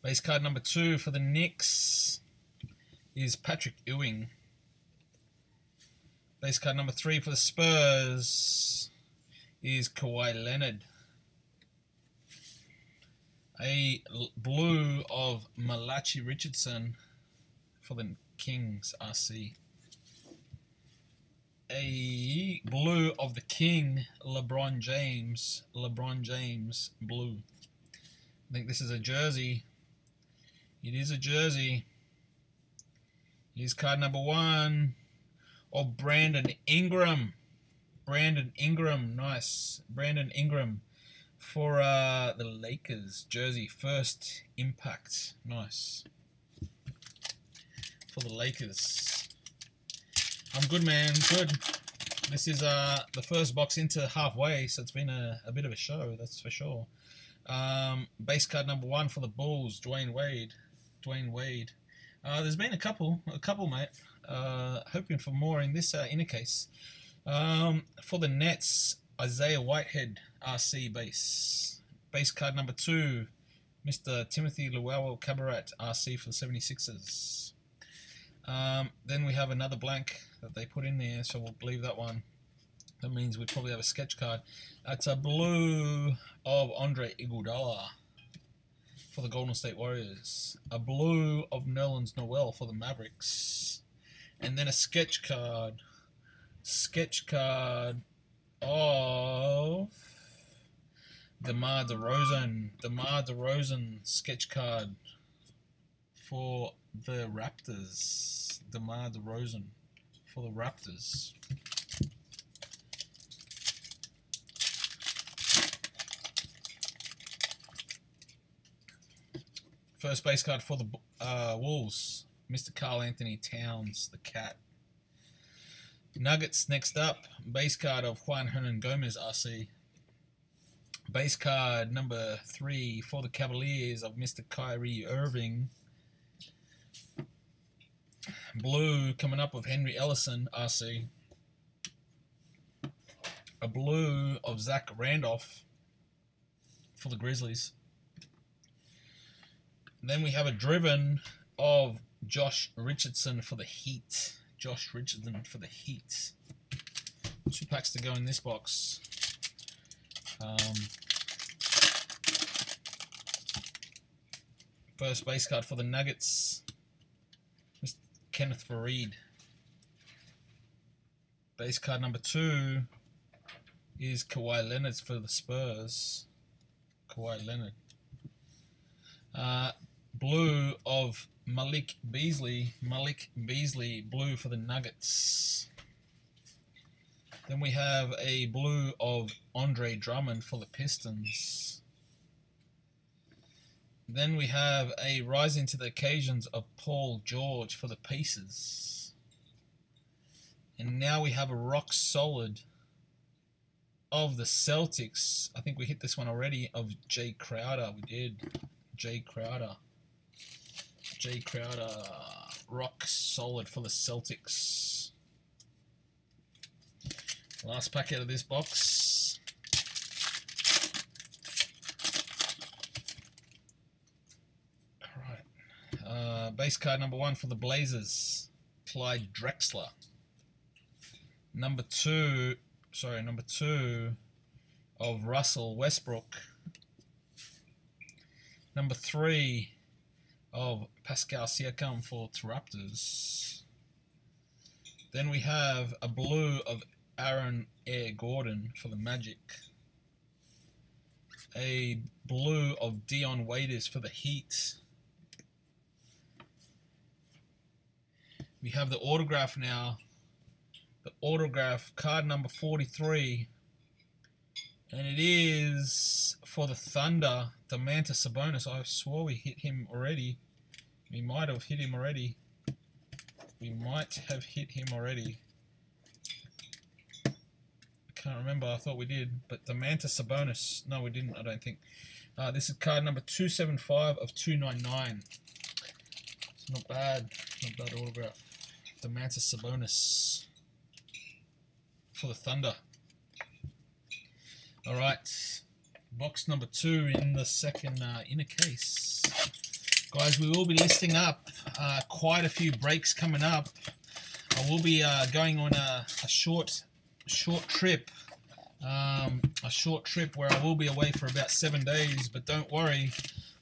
Base card number 2 for the Knicks is Patrick Ewing. Base card number 3 for the Spurs is Kawhi Leonard. A blue of Malachi Richardson for the Kings, RC. A blue of the King, LeBron James, blue. I think this is a jersey. It is a jersey. Here's card number 1 of Brandon Ingram. Nice. Brandon Ingram for the Lakers jersey. First impact. Nice. For the Lakers. I'm good, man. Good. This is the first box into halfway, so it's been a bit of a show, that's for sure. Base card number 1 for the Bulls, Dwayne Wade. There's been a couple, mate. Hoping for more in this inner case. For the Nets, Isaiah Whitehead, RC base. Base card number 2, Mr. Timothy Luwawu-Cabarrot, RC for the 76ers. Then we have another blank that they put in there, so we'll leave that one. That means we probably have a sketch card. That's a blue of Andre Iguodala for the Golden State Warriors. A blue of Nerlens Noel for the Mavericks. And then a sketch card. Sketch card of DeMar DeRozan. DeMar DeRozan sketch card for the Raptors. DeMar DeRozan for the Raptors. First base card for the Wolves, Mr. Karl Anthony Towns, the Cat. Nuggets next up, base card of Juan Hernangomez, RC. Base card number 3 for the Cavaliers of Mr. Kyrie Irving. Blue coming up of Henry Ellison, RC. A blue of Zach Randolph for the Grizzlies. Then we have a driven of Josh Richardson for the Heat. Josh Richardson for the Heat. 2 packs to go in this box. First base card for the Nuggets, Mr. Kenneth Faried. Base card number 2 is Kawhi Leonard for the Spurs. Kawhi Leonard. Blue of Malik Beasley. Malik Beasley, blue for the Nuggets. Then we have a blue of Andre Drummond for the Pistons. Then we have a rising to the occasions of Paul George for the Pacers. And now we have a rock solid of the Celtics. I think we hit this one already, of Jay Crowder. We did. Jay Crowder. Jay Crowder, rock solid for the Celtics. Last pack out of this box. Alright. Base card number 1 for the Blazers, Clyde Drexler. Number 2 of Russell Westbrook. Number 3 of Pascal Siakam for the Raptors. Then we have a blue of Aaron Air Gordon for the Magic. A blue of Dion Waiters for the Heat. We have the autograph now. The autograph, card number 43. And it is for the Thunder, Domantas Sabonis. I swore we hit him already. We might have hit him already. I can't remember. I thought we did. But Domantas Sabonis. No, we didn't, I don't think. This is card number 275 of 299. It's not bad. Not bad autograph. Domantas Sabonis for the Thunder. Alright. Box number 2 in the second inner case. Guys, we will be listing up quite a few breaks coming up. I will be going on a short trip. A short trip where I will be away for about 7 days, but don't worry,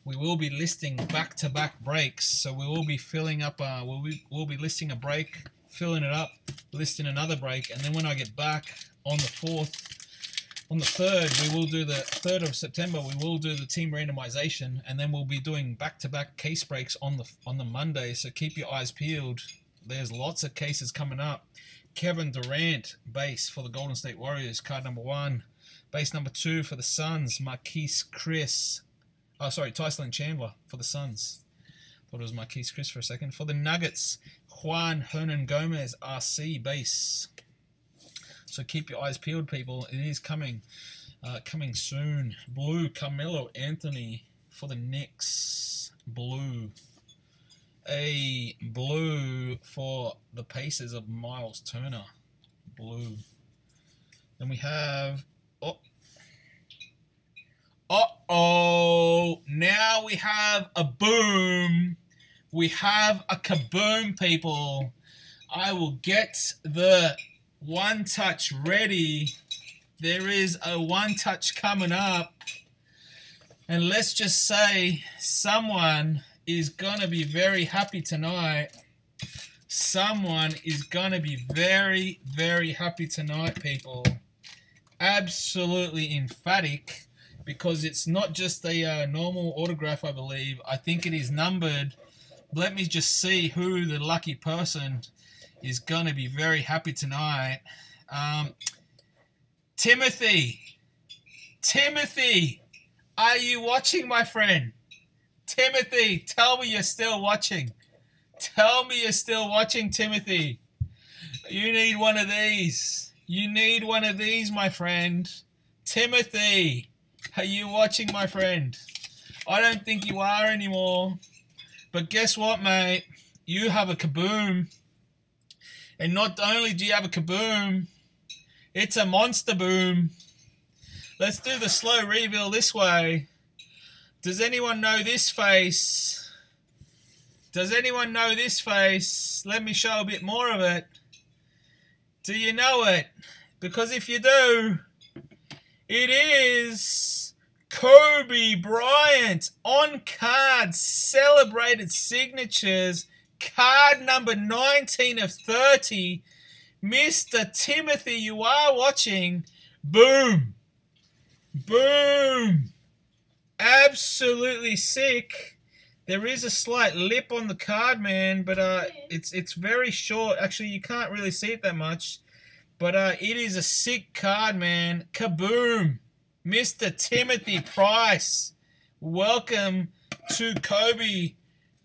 we will be listing back-to-back breaks. So we will be filling up, we'll be listing a break, filling it up, listing another break, and then when I get back on the 4th, on the 3rd, we will do the 3rd of September. We will do the team randomization, and then we'll be doing back-to-back case breaks on the Monday. So keep your eyes peeled. There's lots of cases coming up. Kevin Durant, base for the Golden State Warriors, card number 1. Base number 2 for the Suns, Marquise Chris. Oh, sorry, Tyson Chandler for the Suns. Thought it was Marquise Chris for a second. For the Nuggets, Juan Hernangomez, RC, base. So keep your eyes peeled, people. It is coming. Coming soon. Blue, Carmelo Anthony for the Knicks. Blue. A blue for the Pacers of Miles Turner. Blue. Then we have... Uh-oh. Now we have a boom. We have a kaboom, people. I will get the one touch ready. There is a one touch coming up. And let's just say someone is going to be very happy tonight. Someone is going to be very, very happy tonight, people. Absolutely emphatic. Because it's not just a normal autograph, I believe. I think it is numbered. Let me just see who the lucky person is going to be very happy tonight. Timothy. Timothy, are you watching, my friend? Timothy, tell me you're still watching. Tell me you're still watching, Timothy. You need one of these. You need one of these, my friend. Timothy. Are you watching, my friend? I don't think you are anymore. But guess what, mate? You have a kaboom. And not only do you have a kaboom, it's a monster boom. Let's do the slow reveal this way. Does anyone know this face? Does anyone know this face? Let me show a bit more of it. Do you know it? Because if you do, it is Kobe Bryant on card, celebrated signatures, card number 19 of 30. Mr. Timothy, you are watching. Boom. Boom. Absolutely sick. There is a slight lip on the card, man, but it's very short. Actually, you can't really see it that much. But it is a sick card, man. Kaboom. Mr. Timothy Price, welcome to Kobe.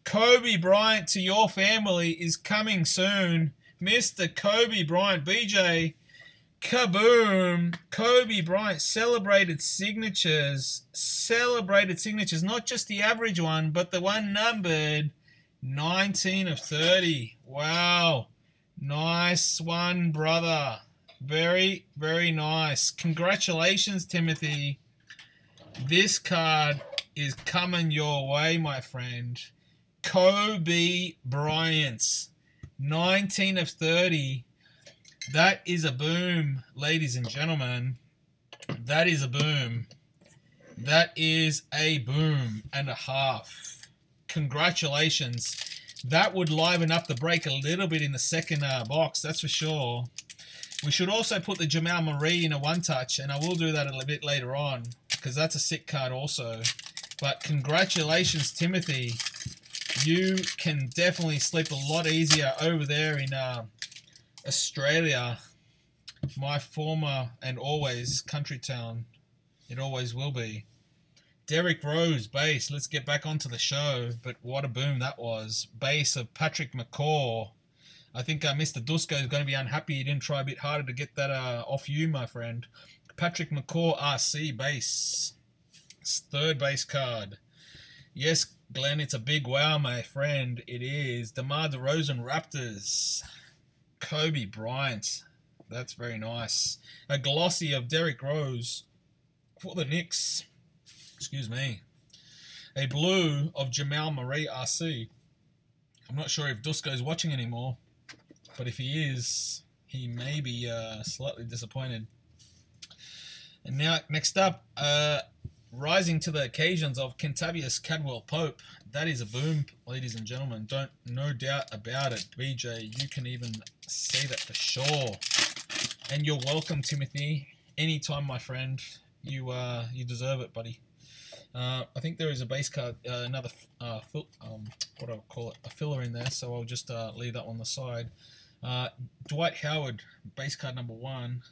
Kobe Bryant to your family is coming soon. Mr. Kobe Bryant, BJ, kaboom. Kobe Bryant, celebrated signatures. Celebrated signatures, not just the average one, but the one numbered 19 of 30. Wow. Nice one, brother. Very, very nice. Congratulations, Timothy. This card is coming your way, my friend. Kobe Bryant. 19 of 30. That is a boom, ladies and gentlemen. That is a boom. That is a boom and a half. Congratulations. That would liven up the break a little bit in the second box, that's for sure. We should also put the Jamal Murray in a one-touch, and I will do that a little bit later on, because that's a sick card also. But congratulations, Timothy. You can definitely sleep a lot easier over there in Australia, my former and always country town. It always will be. Derrick Rose, base. Let's get back onto the show, but what a boom that was. Base of Patrick McCaw. I think Mr. Dusko is going to be unhappy he didn't try a bit harder to get that off you, my friend. Patrick McCaw, RC, base. Third base card. Yes, Glenn, it's a big wow, my friend. It is. DeMar DeRozan, Raptors. Kobe Bryant. That's very nice. A glossy of Derrick Rose for the Knicks. Excuse me. A blue of Jamal Murray, RC. I'm not sure if Dusko's watching anymore. But if he is, he may be slightly disappointed. And now, next up, rising to the occasions of Kentavious Caldwell-Pope. That is a boom, ladies and gentlemen. No doubt about it. BJ, you can even see that for sure. And you're welcome, Timothy. Anytime, my friend. You deserve it, buddy. I think there is a base card, another, what do I call it, a filler in there. So I'll just leave that on the side. Dwight Howard, base card number 1.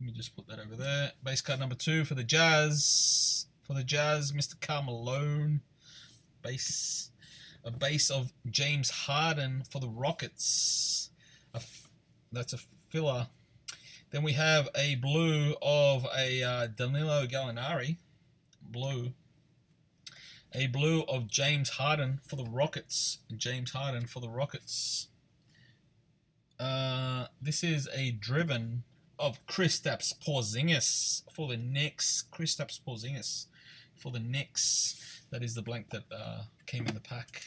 Let me just put that over there. Base card number 2 for the Jazz. For the Jazz, Mr. Karl Malone. Base. A base of James Harden for the Rockets. That's a filler. Then we have a blue of a Danilo Gallinari. Blue. A blue of James Harden for the Rockets. James Harden for the Rockets. This is a driven of Kristaps Porzingis for the Knicks. Kristaps Porzingis for the Knicks. That is the blank that came in the pack.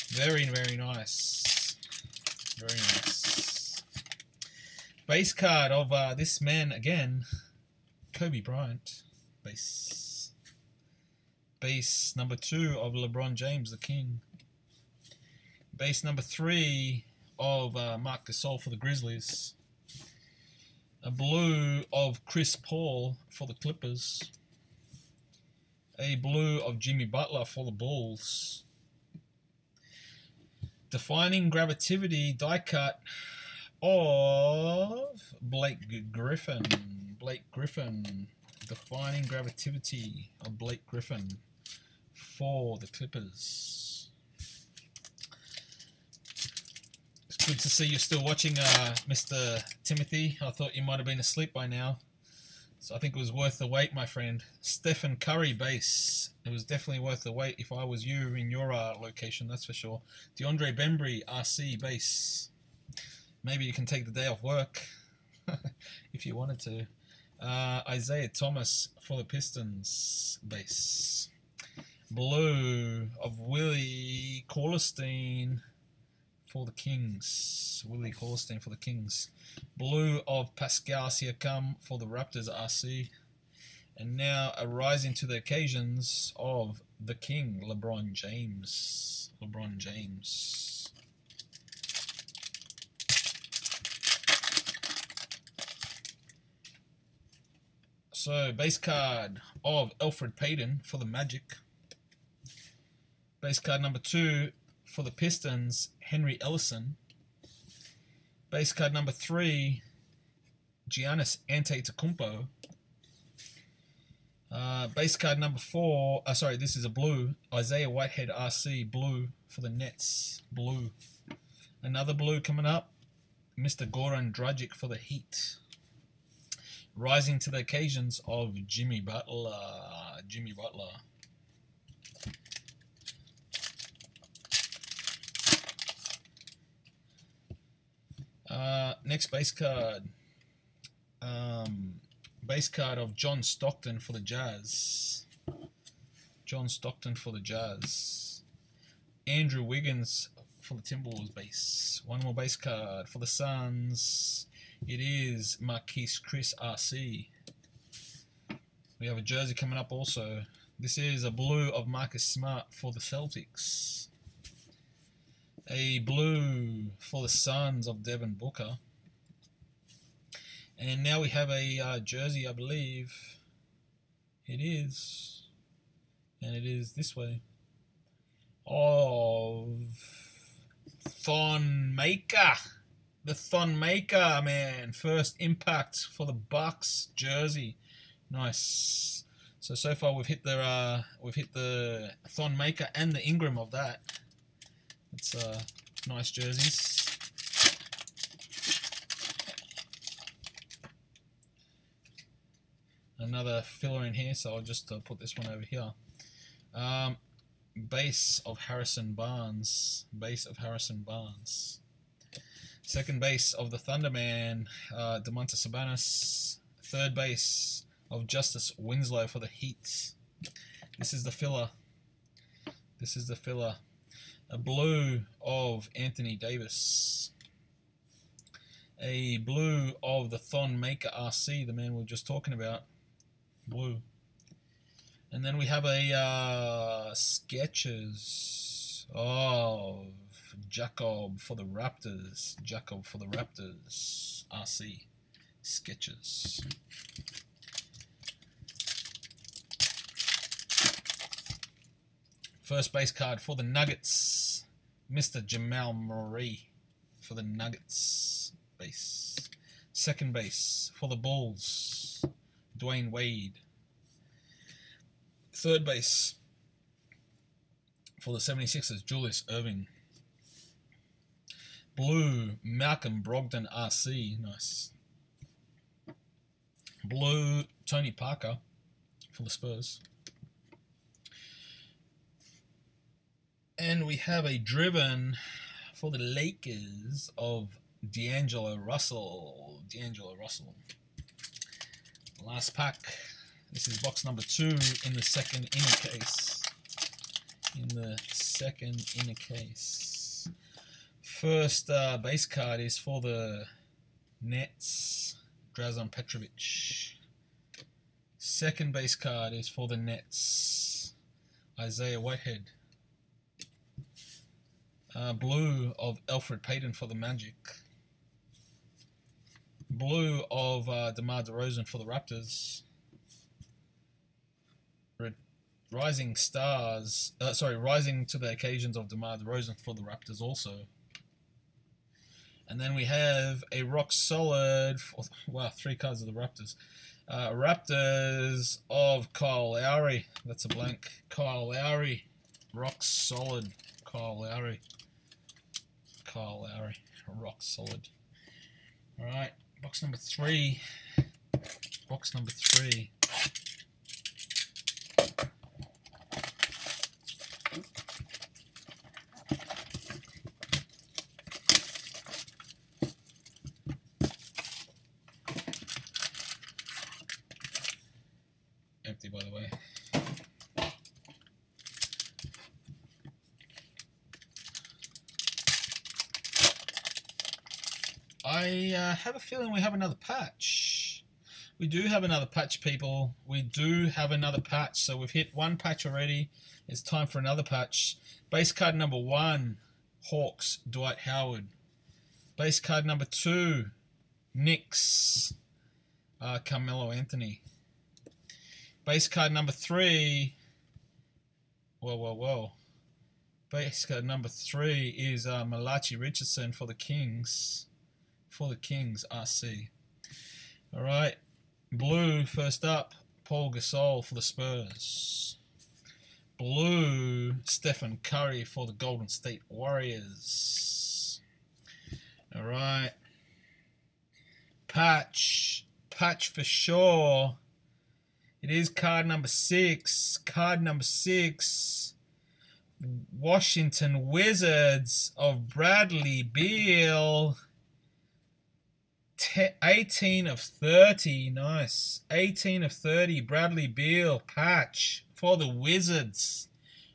Very, very nice. Very nice. Base card of this man again, Kobe Bryant. Base. Base number 2 of LeBron James, the King. Base number 3 of Marc Gasol for the Grizzlies. A blue of Chris Paul for the Clippers. A blue of Jimmy Butler for the Bulls. Defining Gravitativity die cut of Blake Griffin. Blake Griffin. Defining Gravitativity of Blake Griffin for the Clippers. It's good to see you're still watching, Mr. Timothy. I thought you might have been asleep by now. So I think it was worth the wait, my friend. Stephen Curry base. It was definitely worth the wait if I was you in your location, that's for sure. DeAndre Bembry RC base. Maybe you can take the day off work if you wanted to. Isaiah Thomas for the Pistons base. Blue of Willie Cauley-Stein for the Kings. Willie Cauley-Stein for the Kings. Blue of Pascal Siakam for the Raptors RC. And now a rising to the occasions of the King, LeBron James. LeBron James. So, base card of Elfrid Payton for the Magic. Base card number 2 for the Pistons, Henry Ellison. Base card number 3, Giannis Antetokounmpo. Base card number 4, this is a blue, Isaiah Whitehead RC, blue for the Nets, blue. Another blue coming up, Mr. Goran Dragic for the Heat. Rising to the occasions of Jimmy Butler. Jimmy Butler. Next base card. Base card of John Stockton for the Jazz. John Stockton for the Jazz. Andrew Wiggins for the Timberwolves base. One more base card for the Suns. It is Marquise Chris RC. We have a jersey coming up also. This is a blue of Marcus Smart for the Celtics. A blue for the Suns of Devin Booker. And now we have a jersey, I believe. It is. And it is this way. Of Thon Maker. The Thon Maker, man. First impact for the Bucks jersey. Nice. So far we've hit the Thon Maker and the Ingram of that. It's nice jerseys. Another filler in here, so I'll just put this one over here. Base of Harrison Barnes. Base of Harrison Barnes. Second base of the Thunderman, Domantas Sabonis. Third base of Justice Winslow for the Heat. This is the filler. This is the filler. A blue of Anthony Davis. A blue of the Thon Maker RC, the man we were just talking about. Blue. And then we have a sketches of Jakob for the Raptors. Jakob for the Raptors. RC. Sketches. First base card for the Nuggets. Mr. Jamal Murray for the Nuggets. Base. Second base for the Bulls. Dwayne Wade. Third base for the 76ers, Julius Erving. Blue, Malcolm Brogdon RC. Nice. Blue, Tony Parker for the Spurs. And we have a driven for the Lakers of D'Angelo Russell. D'Angelo Russell. Last pack. This is box number 2 in the second inner case. In the second inner case. First base card is for the Nets, Drazen Petrovic. Second base card is for the Nets, Isaiah Whitehead. Blue of Elfrid Payton for the Magic. Blue of DeMar DeRozan for the Raptors. Rising to the occasions of DeMar DeRozan for the Raptors also. And then we have a rock solid, 3 cards of the Raptors. Raptors of Kyle Lowry. That's a blank. Kyle Lowry. Rock solid. Kyle Lowry. Kyle Lowry. Rock solid. Alright. Box number 3. Box number 3. Empty, by the way. I have a feeling we have another patch. We do have another patch, people. We do have another patch. So we've hit one patch already. It's time for another patch. Base card number 1, Hawks, Dwight Howard. Base card number 2, Knicks, Carmelo Anthony. Base card number 3, Base card number 3 is Malachi Richardson for the Kings. For the Kings, RC. Alright. Blue, first up, Paul Gasol for the Spurs. Blue, Stephen Curry for the Golden State Warriors. Alright. Patch for sure. It is card number 6. Card number 6. Washington Wizards of Bradley Beal. 18 of 30. Nice. 18 of 30. Bradley Beal patch for the Wizards.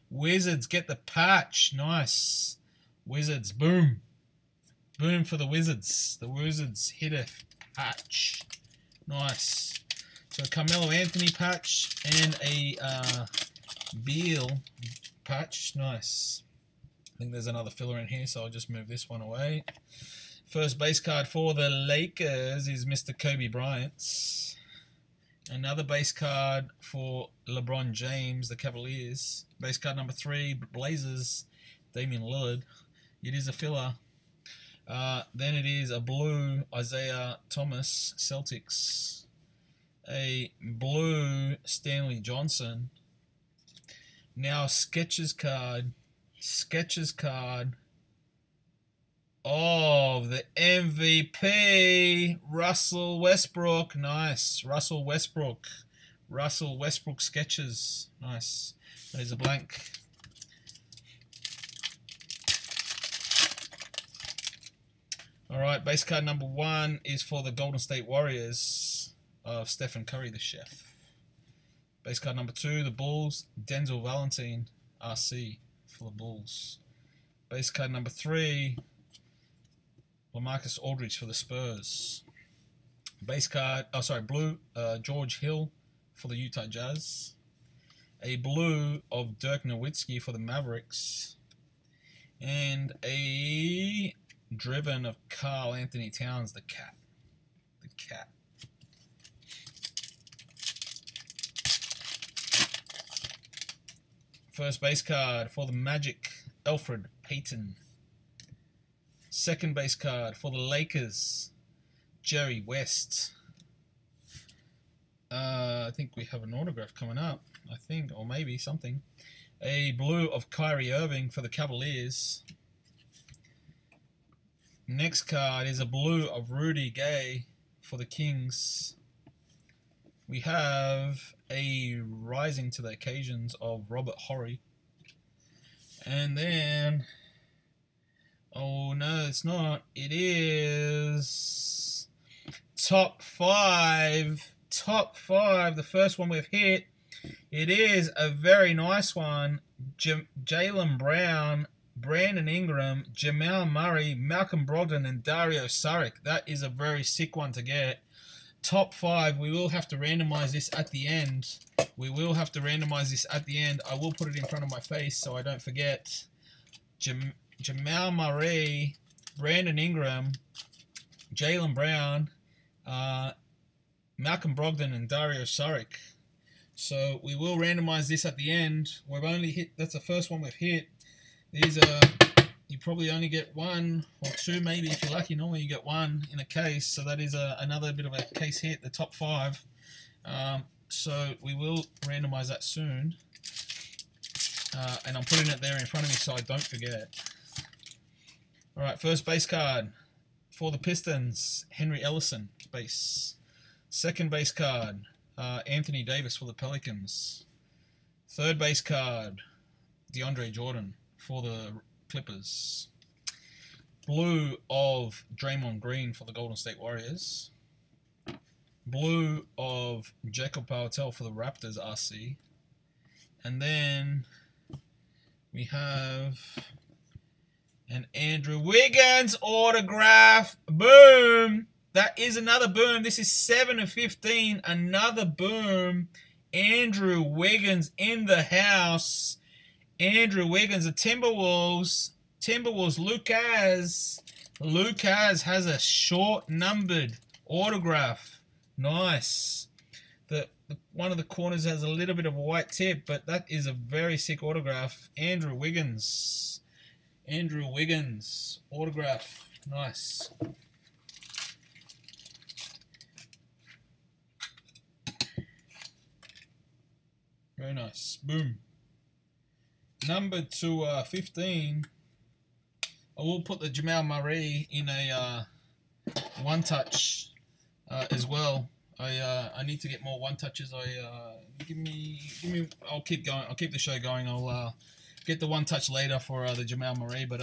Wizards get the patch. Nice. Wizards. Boom. Boom for the Wizards. The Wizards hit a patch. Nice. So Carmelo Anthony patch and a Beal patch. Nice. I think there's another filler in here, so I'll just move this one away. First base card for the Lakers is Mr. Kobe Bryant. Another base card for LeBron James, the Cavaliers. Base card number 3, Blazers, Damian Lillard. It is a filler. Then it is a blue, Isaiah Thomas, Celtics. A blue, Stanley Johnson. Now Skechers card of the MVP, Russell Westbrook. Nice. Russell Westbrook Skechers. Nice. There's a blank. Alright, base card number 1 is for the Golden State Warriors of Stephen Curry, the chef. Base card number 2, the Bulls, Denzel Valentine, RC for the Bulls. Base card number 3, LaMarcus Aldridge for the Spurs. Base card, blue, George Hill for the Utah Jazz. A blue of Dirk Nowitzki for the Mavericks. And a driven of Karl Anthony Towns, the Cat. The Cat. First base card for the Magic, Elfrid Payton. Second base card for the Lakers, Jerry West. I think we have an autograph coming up. I think, or maybe something. A blue of Kyrie Irving for the Cavaliers. Next card is a blue of Rudy Gay for the Kings. We have a rising to the occasions of Robert Horry. And then, oh no, it's not. It is top five. Top five. The first one we've hit. It is a very nice one. Jaylen Brown, Brandon Ingram, Jamal Murray, Malcolm Brogdon, and Dario Saric. That is a very sick one to get. Top five. We will have to randomize this at the end. I will put it in front of my face so I don't forget. Jamal Murray, Brandon Ingram, Jaylen Brown, Malcolm Brogdon, and Dario Saric. So we will randomize this at the end. We've only hit, that's the first one we've hit. These are, you probably only get one or two maybe if you're lucky. Normally you get one in a case. So that is another bit of a case hit, the top five. So we will randomize that soon. And I'm putting it there in front of me so I don't forget. Alright, first base card for the Pistons, Henry Ellison, base. Second base card, Anthony Davis for the Pelicans. Third base card, DeAndre Jordan for the Clippers. Blue of Draymond Green for the Golden State Warriors. Blue of Jakob Poeltl for the Raptors RC. And then we have an Andrew Wiggins autograph. Boom! That is another boom. This is 7 of 15. Another boom. Andrew Wiggins in the house. Andrew Wiggins, the Timberwolves. Lucas has a short numbered autograph. Nice. One of the corners has a little bit of a white tip, but that is a very sick autograph. Andrew Wiggins autograph. Nice. Very nice. Boom. Number to 15. I will put the Jamal Murray in a one touch as well. I need to get more one touches. Give me. I'll keep going. I'll keep the show going. I'll get the one touch later for the Jamal Murray. But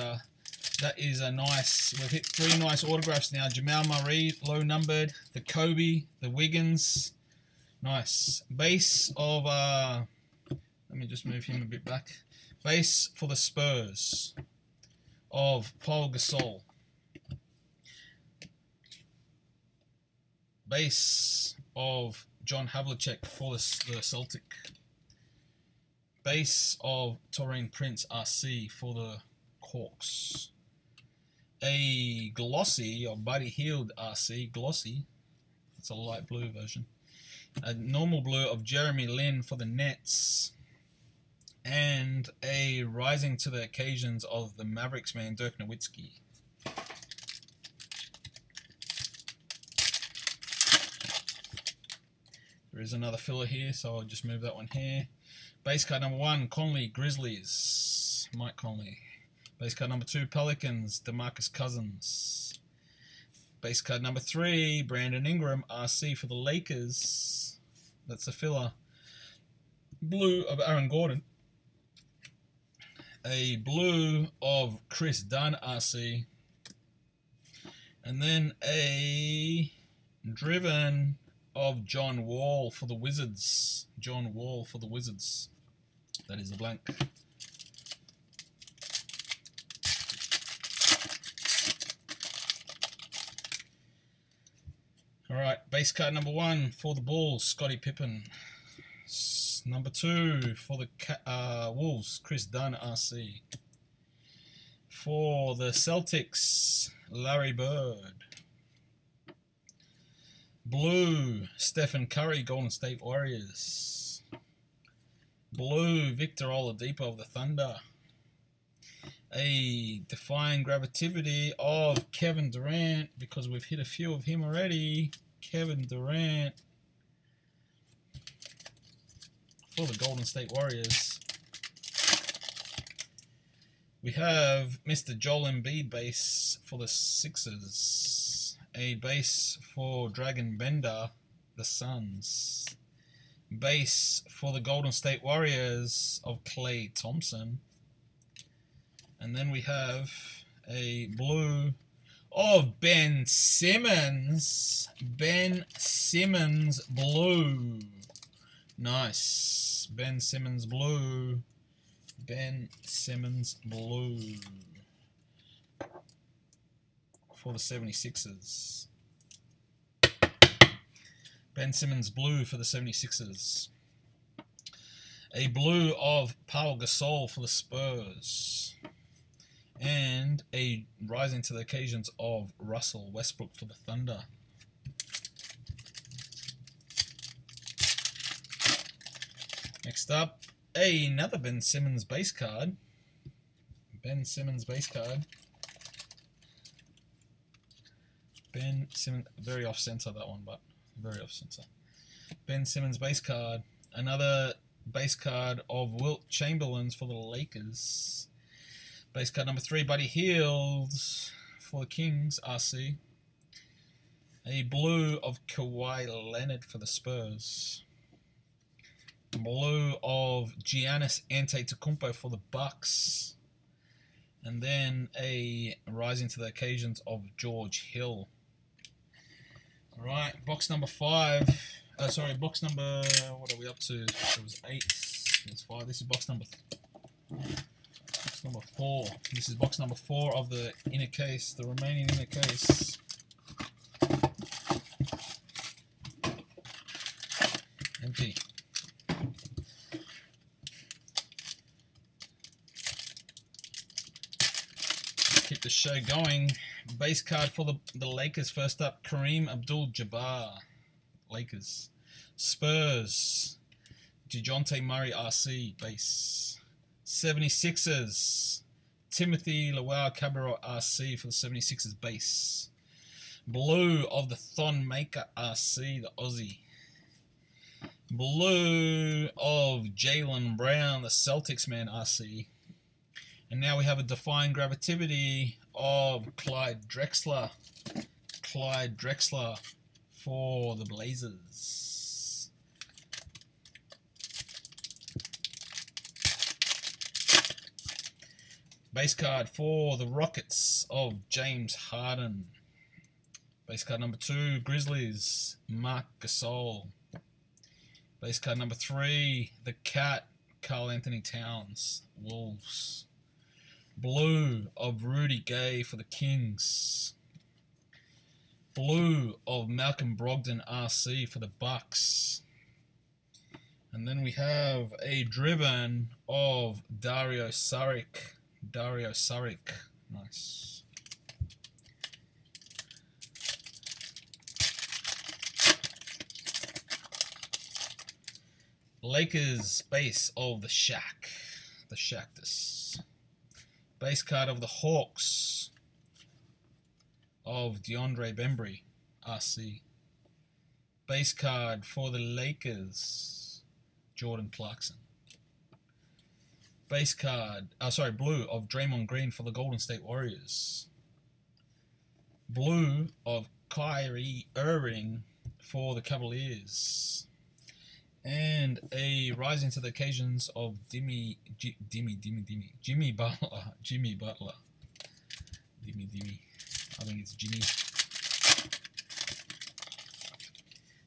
that is a nice. We've hit 3 nice autographs now. Jamal Murray, low numbered. The Kobe, the Wiggins. Nice. Base of, let me just move him a bit back. Base for the Spurs of Paul Gasol. Base of John Havlicek for the Celtic. Base of Taurean Prince RC for the Hawks. A glossy of Buddy Hield RC. Glossy. It's a light blue version. A normal blue of Jeremy Lin for the Nets, and a rising to the occasions of the Mavericks man Dirk Nowitzki. There is another filler here, so I'll just move that one here. Base card number 1, Conley, Grizzlies, Mike Conley. Base card number 2, Pelicans, DeMarcus Cousins. Base card number 3, Brandon Ingram, RC for the Lakers. That's a filler. Blue of Aaron Gordon. A blue of Chris Dunn, RC. And then a driven of John Wall for the Wizards. John Wall for the Wizards. That is a blank. Alright, base card number 1 for the Bulls, Scottie Pippen. Number 2 for the Wolves, Chris Dunn, RC. For the Celtics, Larry Bird. Blue, Stephen Curry, Golden State Warriors. Blue, Victor Oladipo of the Thunder. A Defying Gravity of Kevin Durant, because we've hit a few of him already. Kevin Durant for the Golden State Warriors. We have Mr. Joel Embiid base for the Sixers. A base for Dragon Bender the Suns. Base for the Golden State Warriors of Klay Thompson. And then we have a blue of Ben Simmons. Ben Simmons blue. Nice. Ben Simmons blue. Ben Simmons blue. For the 76ers. Ben Simmons blue for the 76ers. A blue of Pau Gasol for the Spurs. And a rising to the occasions of Russell Westbrook for the Thunder. Next up, another Ben Simmons base card. Ben Simmons base card. Ben Simmons, very off center that one, but very off center. Ben Simmons base card. Another base card of Wilt Chamberlain for the Lakers. Base card number 3, Buddy Hield for the Kings, RC. A blue of Kawhi Leonard for the Spurs. Blue of Giannis Antetokounmpo for the Bucks. And then a rising to the occasions of George Hill. Alright, box number 5. Box number, what are we up to? It was 8. It's 5. This is box number 4. This is box number 4 of the inner case, the remaining inner case. Empty. Keep the show going. Base card for the Lakers. First up, Kareem Abdul-Jabbar. Lakers. Spurs. DeJounte Murray RC base. 76ers. Timothy Luau-Cabarrot RC for the 76ers base. Blue of the Thon Maker RC, the Aussie. Blue of Jaylen Brown, the Celtics man RC. And now we have a Defying Gravity of Clyde Drexler. Clyde Drexler for the Blazers. Base card for the Rockets of James Harden. Base card number 2, Grizzlies, Marc Gasol. Base card number 3, the Cat, Karl Anthony Towns, Wolves. Blue of Rudy Gay for the Kings. Blue of Malcolm Brogdon RC for the Bucks. And then we have a driven of Dario Saric. Dario Saric. Nice. Lakers base of the Shaq. The Shaqtus. Base card of the Hawks of DeAndre Bembry, RC. Base card for the Lakers, Jordan Clarkson. Base card, blue of Draymond Green for the Golden State Warriors. Blue of Kyrie Irving for the Cavaliers. And a rising to the occasions of Jimmy Butler. Jimmy Butler. Dimmy. I think it's Jimmy.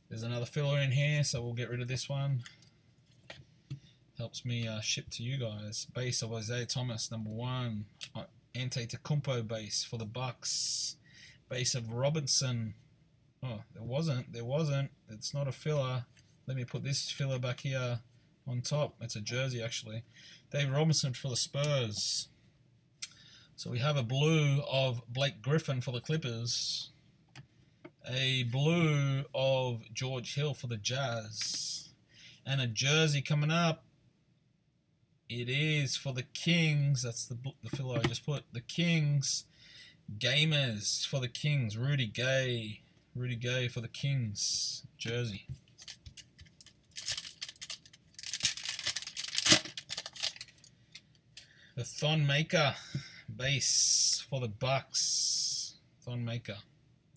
There's another filler in here, so we'll get rid of this one. Helps me ship to you guys. Base of Isaiah Thomas, number 1. Antetokounmpo base for the Bucks. Base of Robinson. Oh, there wasn't. It's not a filler. Let me put this filler back here on top. It's a jersey, actually. David Robinson for the Spurs. So we have a blue of Blake Griffin for the Clippers. A blue of George Hill for the Jazz. And a jersey coming up. It is for the Kings. That's the filler I just put. The Kings. Gamers for the Kings. Rudy Gay. Rudy Gay for the Kings. Jersey. The Thon Maker base for the Bucks. Thon Maker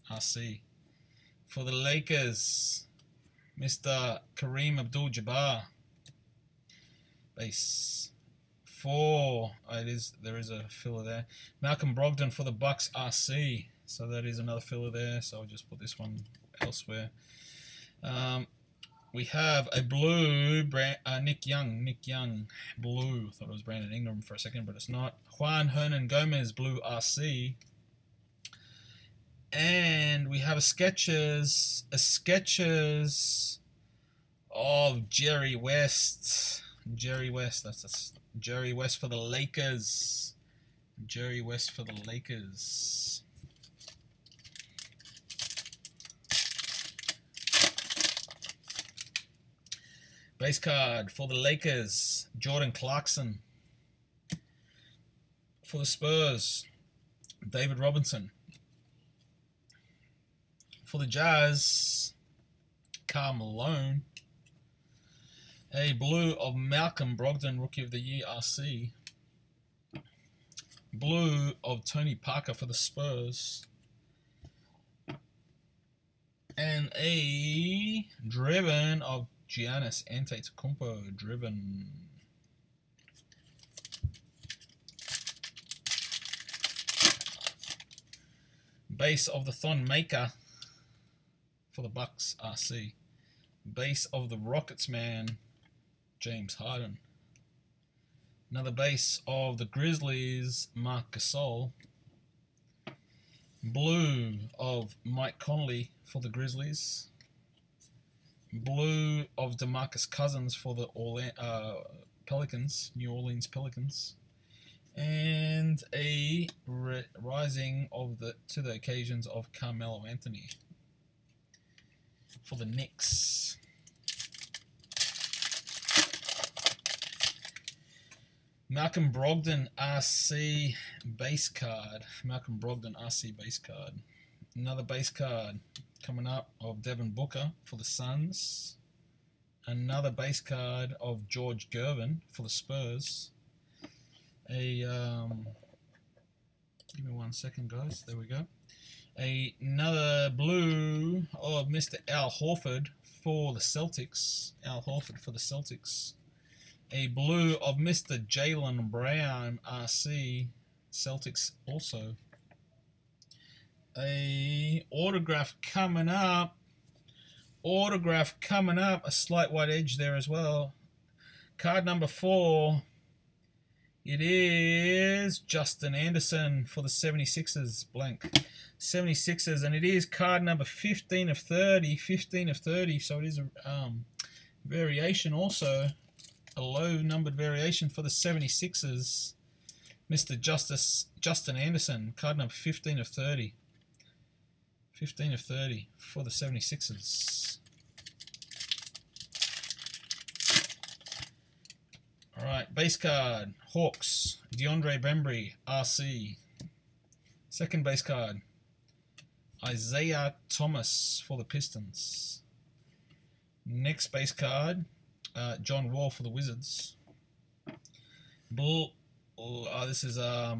RC. For the Lakers, Mr. Kareem Abdul-Jabbar. Base 4. Oh, there is a filler there. Malcolm Brogdon for the Bucks RC. So that is another filler there. So I'll just put this one elsewhere. We have a blue, Nick Young, blue. Thought it was Brandon Ingram for a second, but it's not. Juan Hernan Gomez, blue RC. And we have a Skechers of Jerry West. Jerry West, that's Jerry West for the Lakers. Jerry West for the Lakers. Base card for the Lakers, Jordan Clarkson. For the Spurs, David Robinson. For the Jazz, Karl Malone. A blue of Malcolm Brogdon, Rookie of the Year RC. Blue of Tony Parker for the Spurs. And a driven of Giannis Antetokounmpo, driven. Base of the Thon Maker for the Bucks RC. Base of the Rockets man, James Harden. Another base of the Grizzlies, Marc Gasol. Blue of Mike Conley for the Grizzlies. Blue of DeMarcus Cousins for the Pelicans, New Orleans Pelicans. And a rising of to the occasions of Carmelo Anthony for the Knicks. Malcolm Brogdon RC base card. Malcolm Brogdon RC base card. Another base card coming up of Devin Booker for the Suns. Another base card of George Gervin for the Spurs. Give me 1 second, guys. There we go. Another blue of Mr. Al Horford for the Celtics. Al Horford for the Celtics. A blue of Mr. Jaylen Brown RC, Celtics also. A autograph coming up. A slight white edge there as well. Card number 4. It is Justin Anderson for the 76ers, blank. 76ers, and it is card number 15 of 30. 15 of 30, so it is a variation also. A low-numbered variation for the 76ers. Mr. Justin Anderson, card number 15 of 30. 15 of 30 for the 76ers. All right, base card, Hawks, DeAndre Bembry, RC. Second base card, Isaiah Thomas for the Pistons. Next base card, John Wall for the Wizards. This is a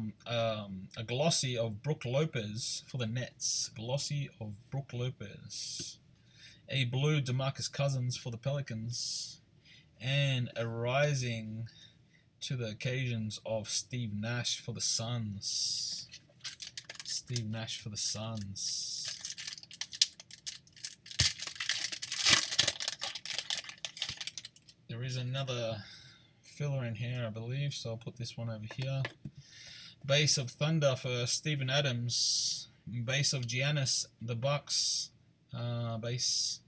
glossy of Brook Lopez for the Nets. Glossy of Brook Lopez. A blue DeMarcus Cousins for the Pelicans. And a rising to the occasions of Steve Nash for the Suns. Steve Nash for the Suns. There is another filler in here, I believe, so I'll put this one over here. Base of Thunder for Steven Adams. Base of Giannis, the Bucks. Base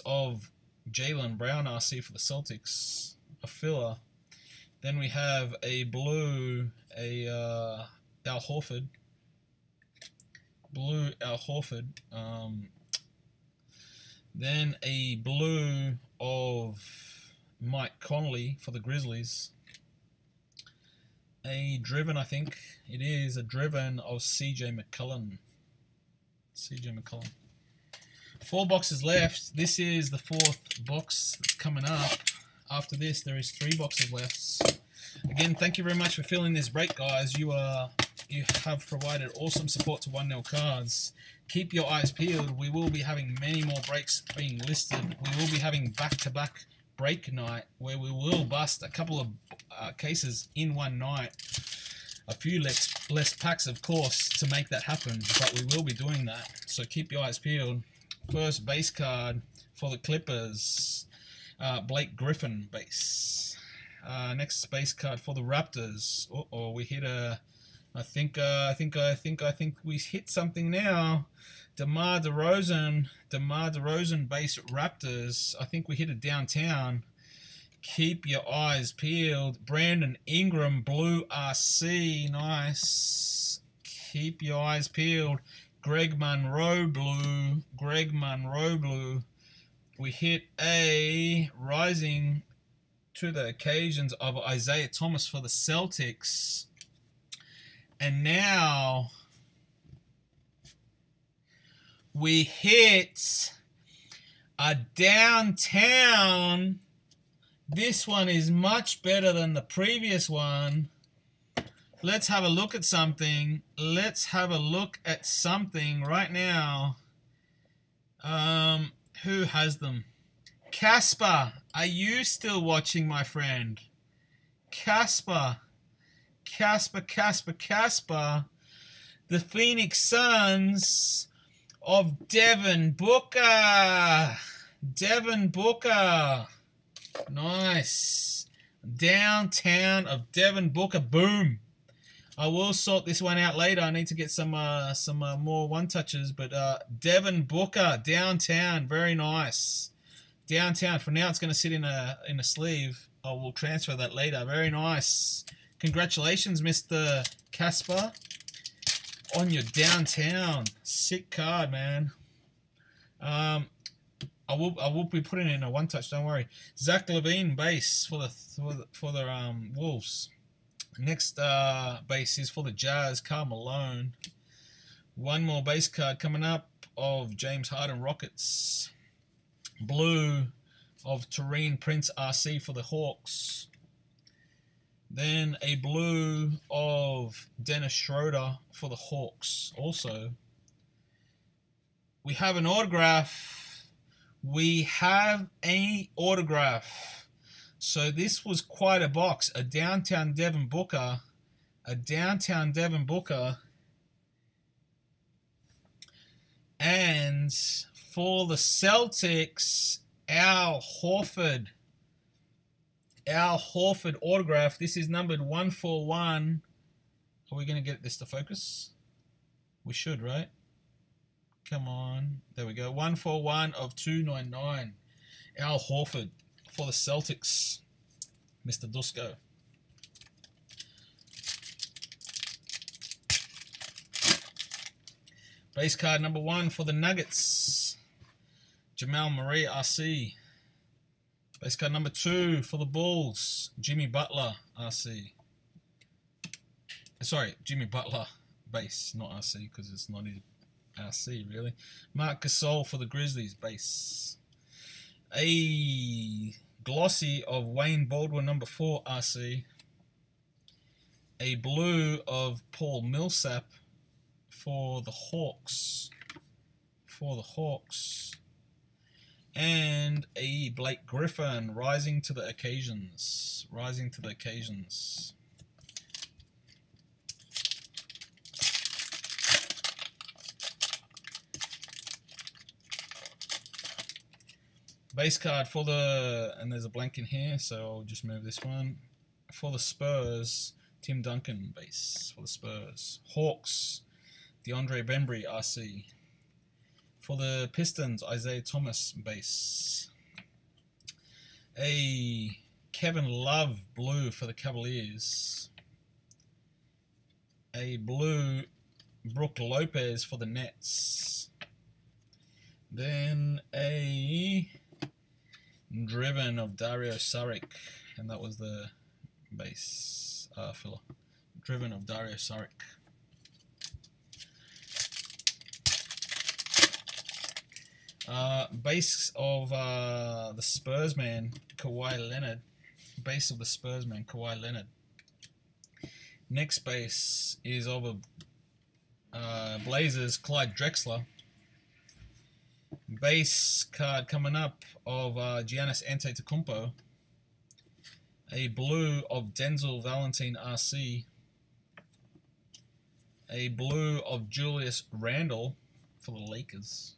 of Jaylen Brown RC for the Celtics. A filler. Then we have a blue, Al Horford. Blue Al Horford. Then a blue of Mike Conley for the Grizzlies. A driven, I think it is, a driven of CJ McCollum. CJ McCollum. 4 boxes left. This is the 4th box that's coming up. After this, there is 3 boxes left. Again, thank you very much for filling this break, guys. You are You have provided awesome support to 1-0 cards. Keep your eyes peeled. We will be having many more breaks being listed. We will be having back-to-back break night where we will bust a couple of cases in one night. A few less packs, of course, to make that happen, but we will be doing that. So keep your eyes peeled. First base card for the Clippers, Blake Griffin base. Next base card for the Raptors. We hit a. I think we hit something now. DeMar DeRozan base Raptors. I think we hit it downtown. Keep your eyes peeled. Brandon Ingram blue RC. Nice. Keep your eyes peeled. Greg Monroe blue. We hit a rising to the occasions of Isaiah Thomas for the Celtics. And now we hit a downtown. This one is much better than the previous one. Let's have a look at something. Let's have a look at something right now. Who has them? Casper, are you still watching, my friend? Casper. The Phoenix Suns of Devin Booker. Nice. Downtown of Devin Booker. Boom. I will sort this one out later. I need to get some more one-touches. But Devin Booker, downtown. Very nice. Downtown. For now, it's going to sit in a sleeve. I will transfer that later. Very nice. Congratulations, Mr. Casper, on your downtown. Sick card, man. I will be putting in a one-touch. Don't worry. Zach LaVine base for the Wolves. Next base is for the Jazz. Karl Malone. One more base card coming up of James Harden Rockets. Blue of Taurean Prince RC for the Hawks. Then a blue of Dennis Schroeder for the Hawks also. We have an autograph. So this was quite a box. A downtown Devin Booker. And for the Celtics, Al Horford autograph. This is numbered 141. Are we going to get this to focus? We should, right? Come on. There we go. 141 of 299. Al Horford for the Celtics. Mr. Dusko. Base card number 1 for the Nuggets. Jamal Murray RC. Base card number 2 for the Bulls, Jimmy Butler, RC. Sorry, Jimmy Butler, base, not RC, because it's not his RC, really. Marc Gasol for the Grizzlies, base. A glossy of Wayne Baldwin, number 4, RC. A blue of Paul Millsap for the Hawks. And a Blake Griffin, rising to the occasions. Base card for the, and there's a blank in here, so I'll just move this one. For the Spurs, Tim Duncan base for the Spurs. Hawks, DeAndre Bembry RC. For the Pistons, Isaiah Thomas base. A Kevin Love blue for the Cavaliers. A blue Brook Lopez for the Nets. Then a Driven of Dario Saric, and that was the base filler. Driven of Dario Saric. Base of the Spurs man, Kawhi Leonard. Base of the Spurs man, Kawhi Leonard. Next base is of a Blazers Clyde Drexler. Base card coming up of Giannis Antetokounmpo. A blue of Denzel Valentine RC. A blue of Julius Randle for the Lakers.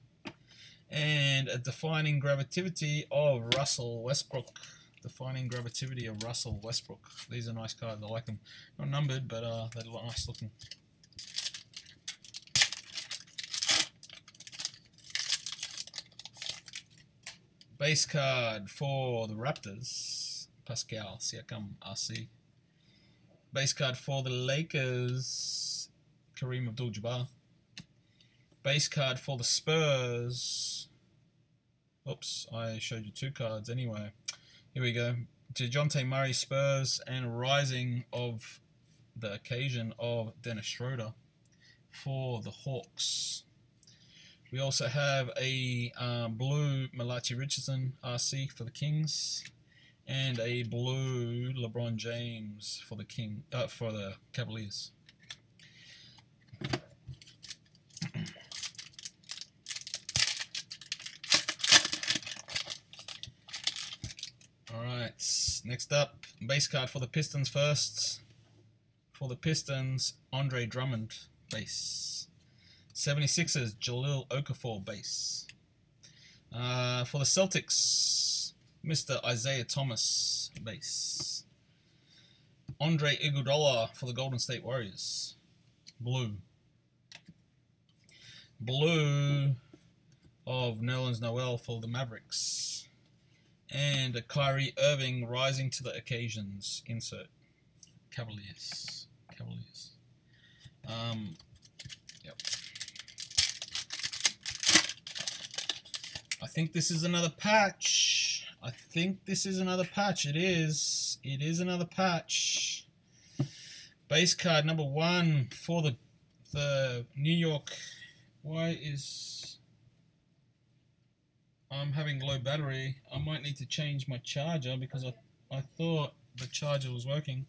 And a Defining Gravity of Russell Westbrook. Defining Gravity of Russell Westbrook. These are nice cards. I like them. Not numbered, but they look nice looking. Base card for the Raptors, Pascal Siakam RC. Base card for the Lakers, Kareem Abdul-Jabbar. Base card for the Spurs. Oops, I showed you two cards anyway. Here we go. DeJounte Murray Spurs and Rising of the Occasion of Dennis Schroeder for the Hawks. We also have a blue Malachi Richardson RC for the Kings, and a blue LeBron James for the Cavaliers. All right, next up, base card for the Pistons first. For the Pistons, Andre Drummond base. 76ers, Jahlil Okafor base. For the Celtics, Mr. Isaiah Thomas base. Andre Iguodala for the Golden State Warriors, blue. Blue of Nerlens Noel for the Mavericks. And a Kyrie Irving Rising to the Occasions insert. Cavaliers. Yep. I think this is another patch. It is. It is another patch. Base card number 1 for the New York. Why is I'm having low battery? I might need to change my charger because I thought the charger was working.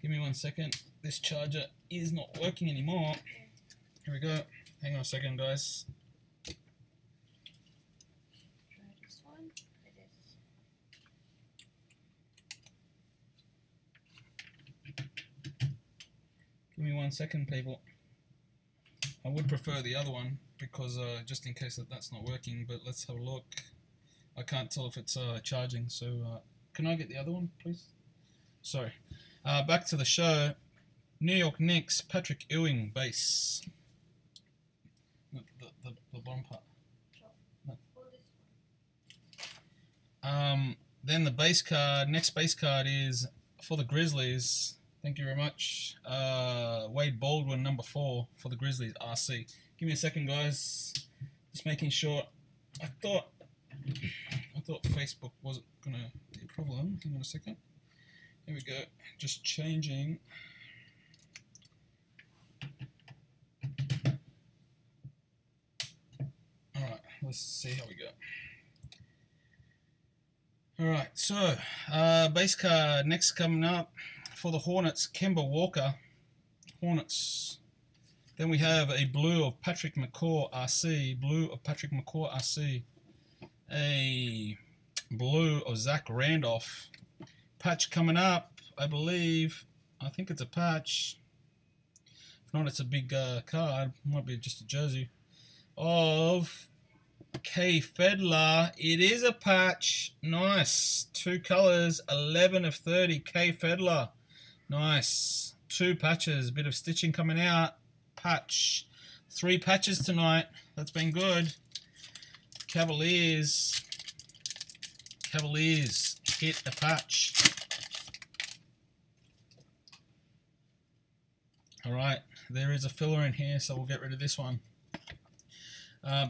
Give me 1 second. This charger is not working anymore. Here we go. Hang on a second, guys. Give me 1 second, people. I would prefer the other one because just in case that's not working, but let's have a look. I can't tell if it's charging, so can I get the other one, please? Sorry. Back to the show. New York Knicks, Patrick Ewing base. The bottom part. No. Then the base card, next base card is for the Grizzlies. Thank you very much. Wade Baldwin, number 4 for the Grizzlies RC. Give me a second, guys. Just making sure. I thought Facebook wasn't gonna be a problem. Hang on a second. Here we go. Just changing. All right. Let's see how we go. All right. So base card next coming up. For the Hornets, Kemba Walker, Hornets. Then we have a blue of Patrick McCaw RC, A blue of Zach Randolph. Patch coming up, I believe. I think it's a patch. If not, it's a big card. Might be just a jersey. Of K. Fedler. It is a patch. Nice. 2 colors, 11 of 30. K. Fedler. Nice. 2 patches. Bit of stitching coming out. Patch. 3 patches tonight. That's been good. Cavaliers hit a patch. Alright. There is a filler in here, so we'll get rid of this one.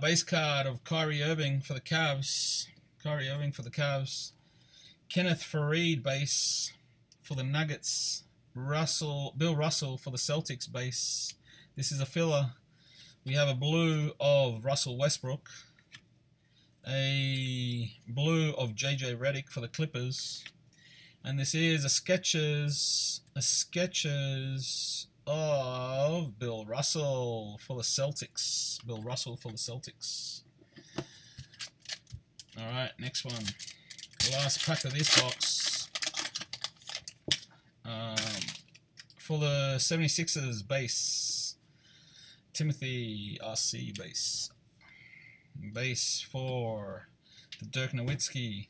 Base card of Kyrie Irving for the Cavs. Kenneth Faried base for the Nuggets. Bill Russell for the Celtics base. This is a filler. We have a blue of Russell Westbrook. A blue of JJ Redick for the Clippers. And this is a Skechers of Bill Russell for the Celtics. Bill Russell for the Celtics. Alright, next one. Last pack of this box. For the 76ers base. Timothy RC base. Base for the Dirk Nowitzki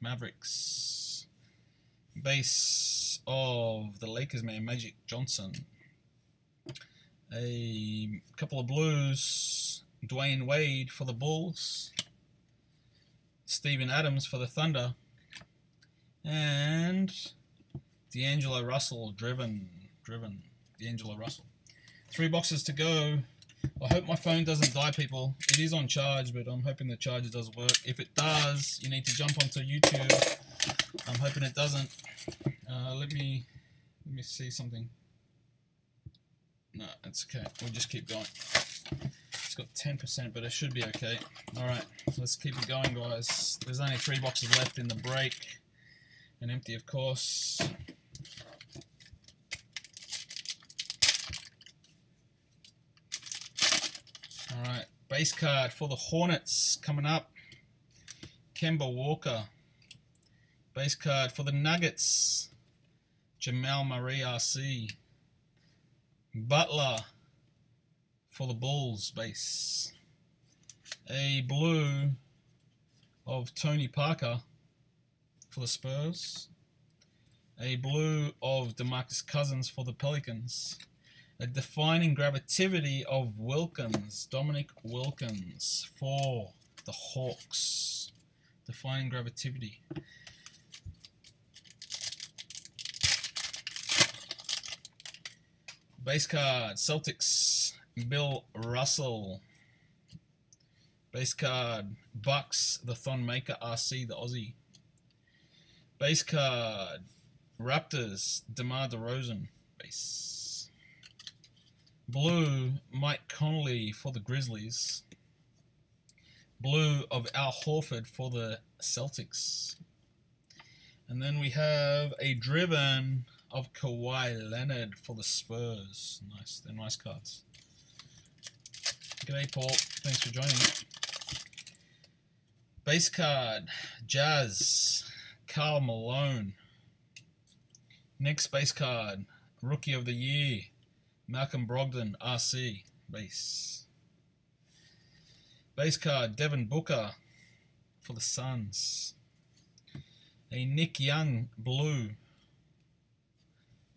Mavericks. Base of the Lakers man, Magic Johnson. A couple of blues, Dwayne Wade for the Bulls. Steven Adams for the Thunder. And D'Angelo Russell, driven. D'Angelo Russell. 3 boxes to go. I hope my phone doesn't die, people. It is on charge, but I'm hoping the charger does work. If it does, you need to jump onto YouTube. I'm hoping it doesn't. Let me see something. No, it's okay. We'll just keep going. It's got 10%, but it should be okay. Alright, let's keep it going, guys. There's only 3 boxes left in the break. And empty, of course. Alright, base card for the Hornets coming up. Kemba Walker. Base card for the Nuggets. Jamal Murray RC. Butler for the Bulls base. A blue of Tony Parker for the Spurs. A blue of DeMarcus Cousins for the Pelicans. A defining gravity of Wilkins, Dominic Wilkins for the Hawks. Defining gravity. Base card, Celtics, Bill Russell. Base card, Bucks, the Thon Maker RC, the Aussie. Base card, Raptors, DeMar DeRozan. Base. Blue, Mike Conley for the Grizzlies. Blue of Al Horford for the Celtics. And then we have a driven of Kawhi Leonard for the Spurs. Nice, they're nice cards. G'day, Paul. Thanks for joining. Base card, Jazz, Karl Malone. Next base card, Rookie of the Year, Malcolm Brogdon, RC, base. Base card, Devin Booker for the Suns. A Nick Young, blue.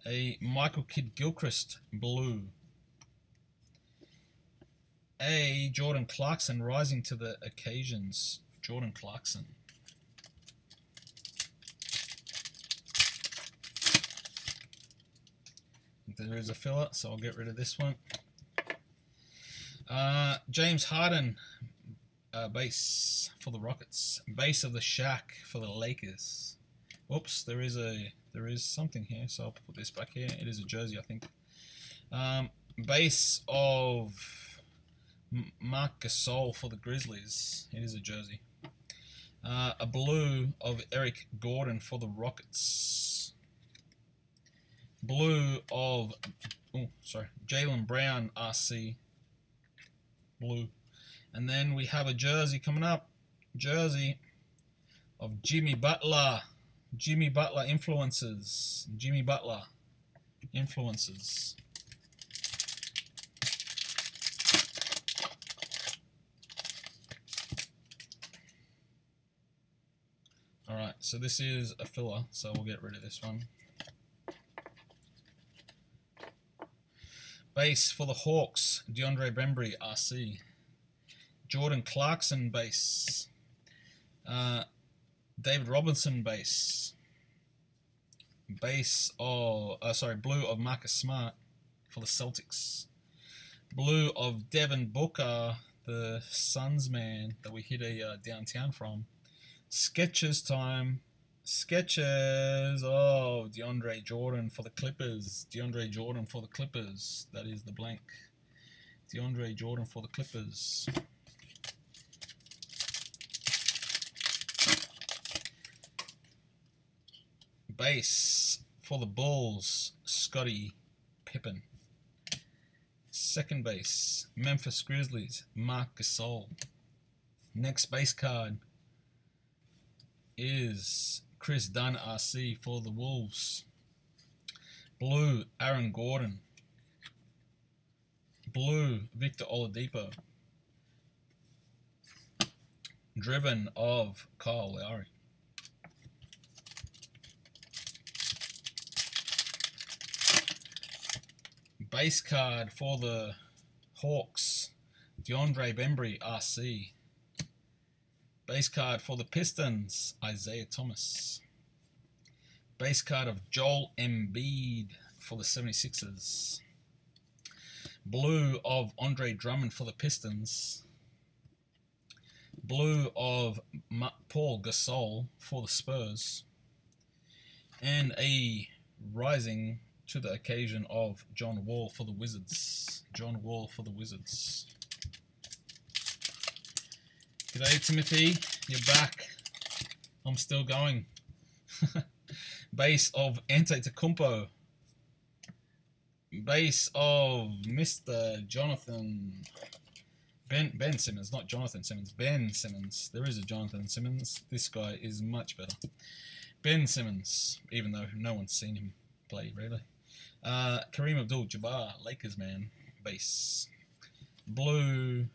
A Michael Kidd-Gilchrist, blue. A Jordan Clarkson, rising to the occasions. Jordan Clarkson. There is a filler, so I'll get rid of this one. James Harden, base for the Rockets. Base of the Shaq for the Lakers. Oops, there is something here, so I'll put this back here. It is a jersey, I think. Base of Marc Gasol for the Grizzlies. It is a jersey. A blue of Eric Gordon for the Rockets. Blue of Jaylen Brown, RC. Blue. And then we have a jersey coming up. Jersey of Jimmy Butler. Jimmy Butler influences. Jimmy Butler influences. Alright, so this is a filler, so we'll get rid of this one. Base for the Hawks, DeAndre Bembry, RC. Jordan Clarkson, base. David Robinson, base. Base of, blue of Marcus Smart for the Celtics. Blue of Devin Booker, the Suns man that we hit a downtown from. Skechers time. Skechers of DeAndre Jordan for the Clippers. DeAndre Jordan for the Clippers. That is the blank. DeAndre Jordan for the Clippers. Base for the Bulls, Scottie Pippen. Second base, Memphis Grizzlies, Marc Gasol. Next base card is Chris Dunn, RC, for the Wolves. Blue, Aaron Gordon. Blue, Victor Oladipo. Driven of Kyle Lowry. Base card for the Hawks, DeAndre Bembry, RC. Base card for the Pistons, Isaiah Thomas. Base card of Joel Embiid for the 76ers. Blue of Andre Drummond for the Pistons. Blue of Paul Gasol for the Spurs. And a rising to the occasion of John Wall for the Wizards. John Wall for the Wizards. G'day, Timothy. You're back. I'm still going. Base of Antetokounmpo. Base of Mr. Jonathan Ben Simmons, not Jonathan Simmons, Ben Simmons. There is a Jonathan Simmons. This guy is much better. Ben Simmons, even though no one's seen him play, really. Kareem Abdul-Jabbar, Lakers man, base. Blue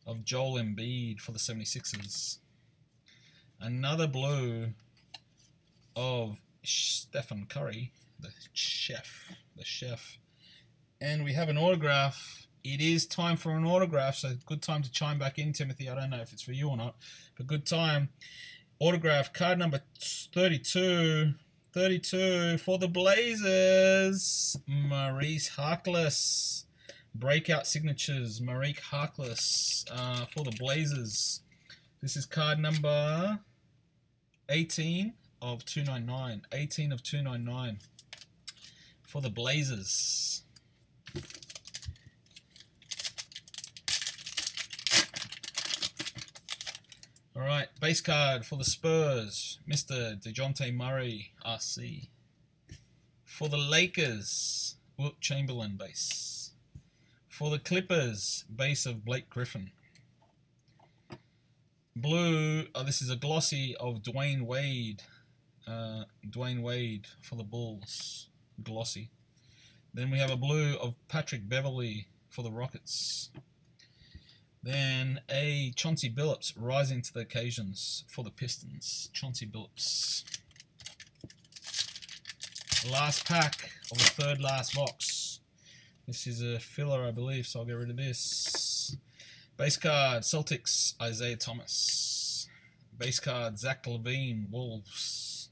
of Joel Embiid for the 76ers. Another blue of Stephen Curry, the chef. And we have an autograph. It is time for an autograph, so good time to chime back in, Timothy. I don't know if it's for you or not, but good time. Autograph, card number 32. 32 for the Blazers, Maurice Harkless. Breakout signatures, Maurice Harkless for the Blazers. This is card number 18 of 299. 18 of 299 for the Blazers. All right, base card for the Spurs, Mr. DeJounte Murray, RC. For the Lakers, Wilt Chamberlain base. For the Clippers, base of Blake Griffin. Blue, this is a glossy of Dwayne Wade. Dwayne Wade for the Bulls, glossy. Then we have a blue of Patrick Beverley for the Rockets. Then a Chauncey Billups, rising to the occasions for the Pistons. Chauncey Billups. Last pack of the third last box. This is a filler, I believe, so I'll get rid of this. Base card, Celtics, Isaiah Thomas. Base card, Zach LaVine, Wolves.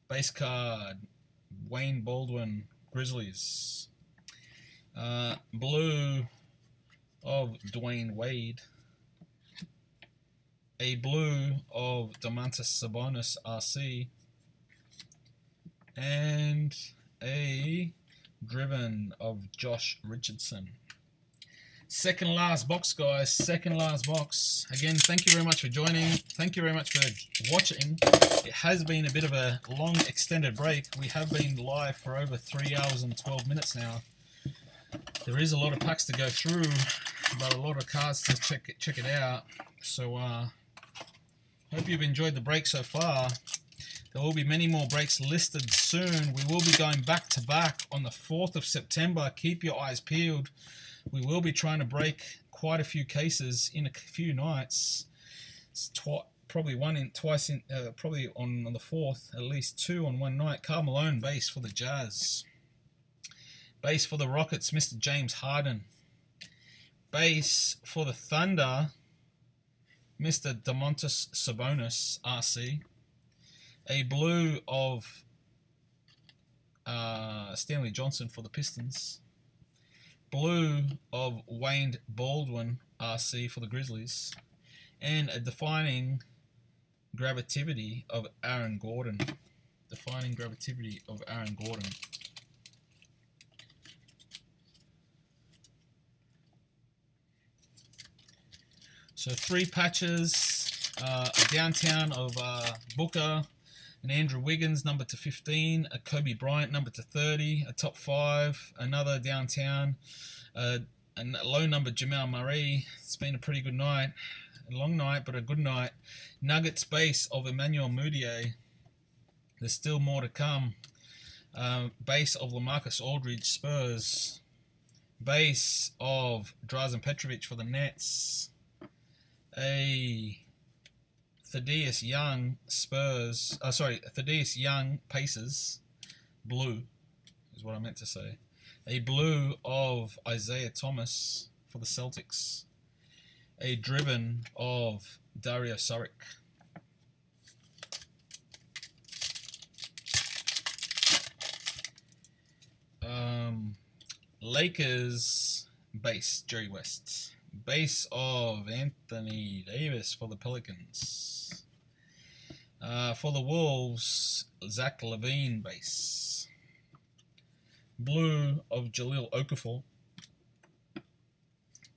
Base card, Wayne Baldwin, Grizzlies. Blue of Dwayne Wade. A blue of Domantas Sabonis, RC. And a driven of Josh Richardson. Second last box, guys. Second last box. Again, thank you very much for joining. Thank you very much for watching. It has been a bit of a long extended break. We have been live for over 3 hours and 12 minutes now. There is a lot of packs to go through, but a lot of cards to check it out. So hope you've enjoyed the break so far. There will be many more breaks listed soon. We will be going back to back on the 4th of September. Keep your eyes peeled. We will be trying to break quite a few cases in a few nights. It's probably probably on the 4th, at least 2 on one night. Karl Malone base for the Jazz. Base for the Rockets, Mr. James Harden. Base for the Thunder, Mr. Domantas Sabonis, RC. A blue of Stanley Johnson for the Pistons. Blue of Wayne Baldwin, RC, for the Grizzlies. And a defining gravitativity of Aaron Gordon. Defining gravitativity of Aaron Gordon. So 3 patches, a downtown of Booker, an Andrew Wiggins, number to 15, a Kobe Bryant, number to 30, a top 5, another downtown, a low number Jamal Murray. It's been a pretty good night. A long night, but a good night. Nuggets base of Emmanuel Mudiay. There's still more to come. Base of LaMarcus Aldridge, Spurs. Base of Drazen Petrovic for the Nets. A Thaddeus Young, Spurs. Thaddeus Young, Pacers. Blue is what I meant to say. A blue of Isaiah Thomas for the Celtics. A driven of Dario Saric. Lakers base, Jerry West. Base of Anthony Davis for the Pelicans. For the Wolves, Zach LaVine base. Blue of Jahlil Okafor.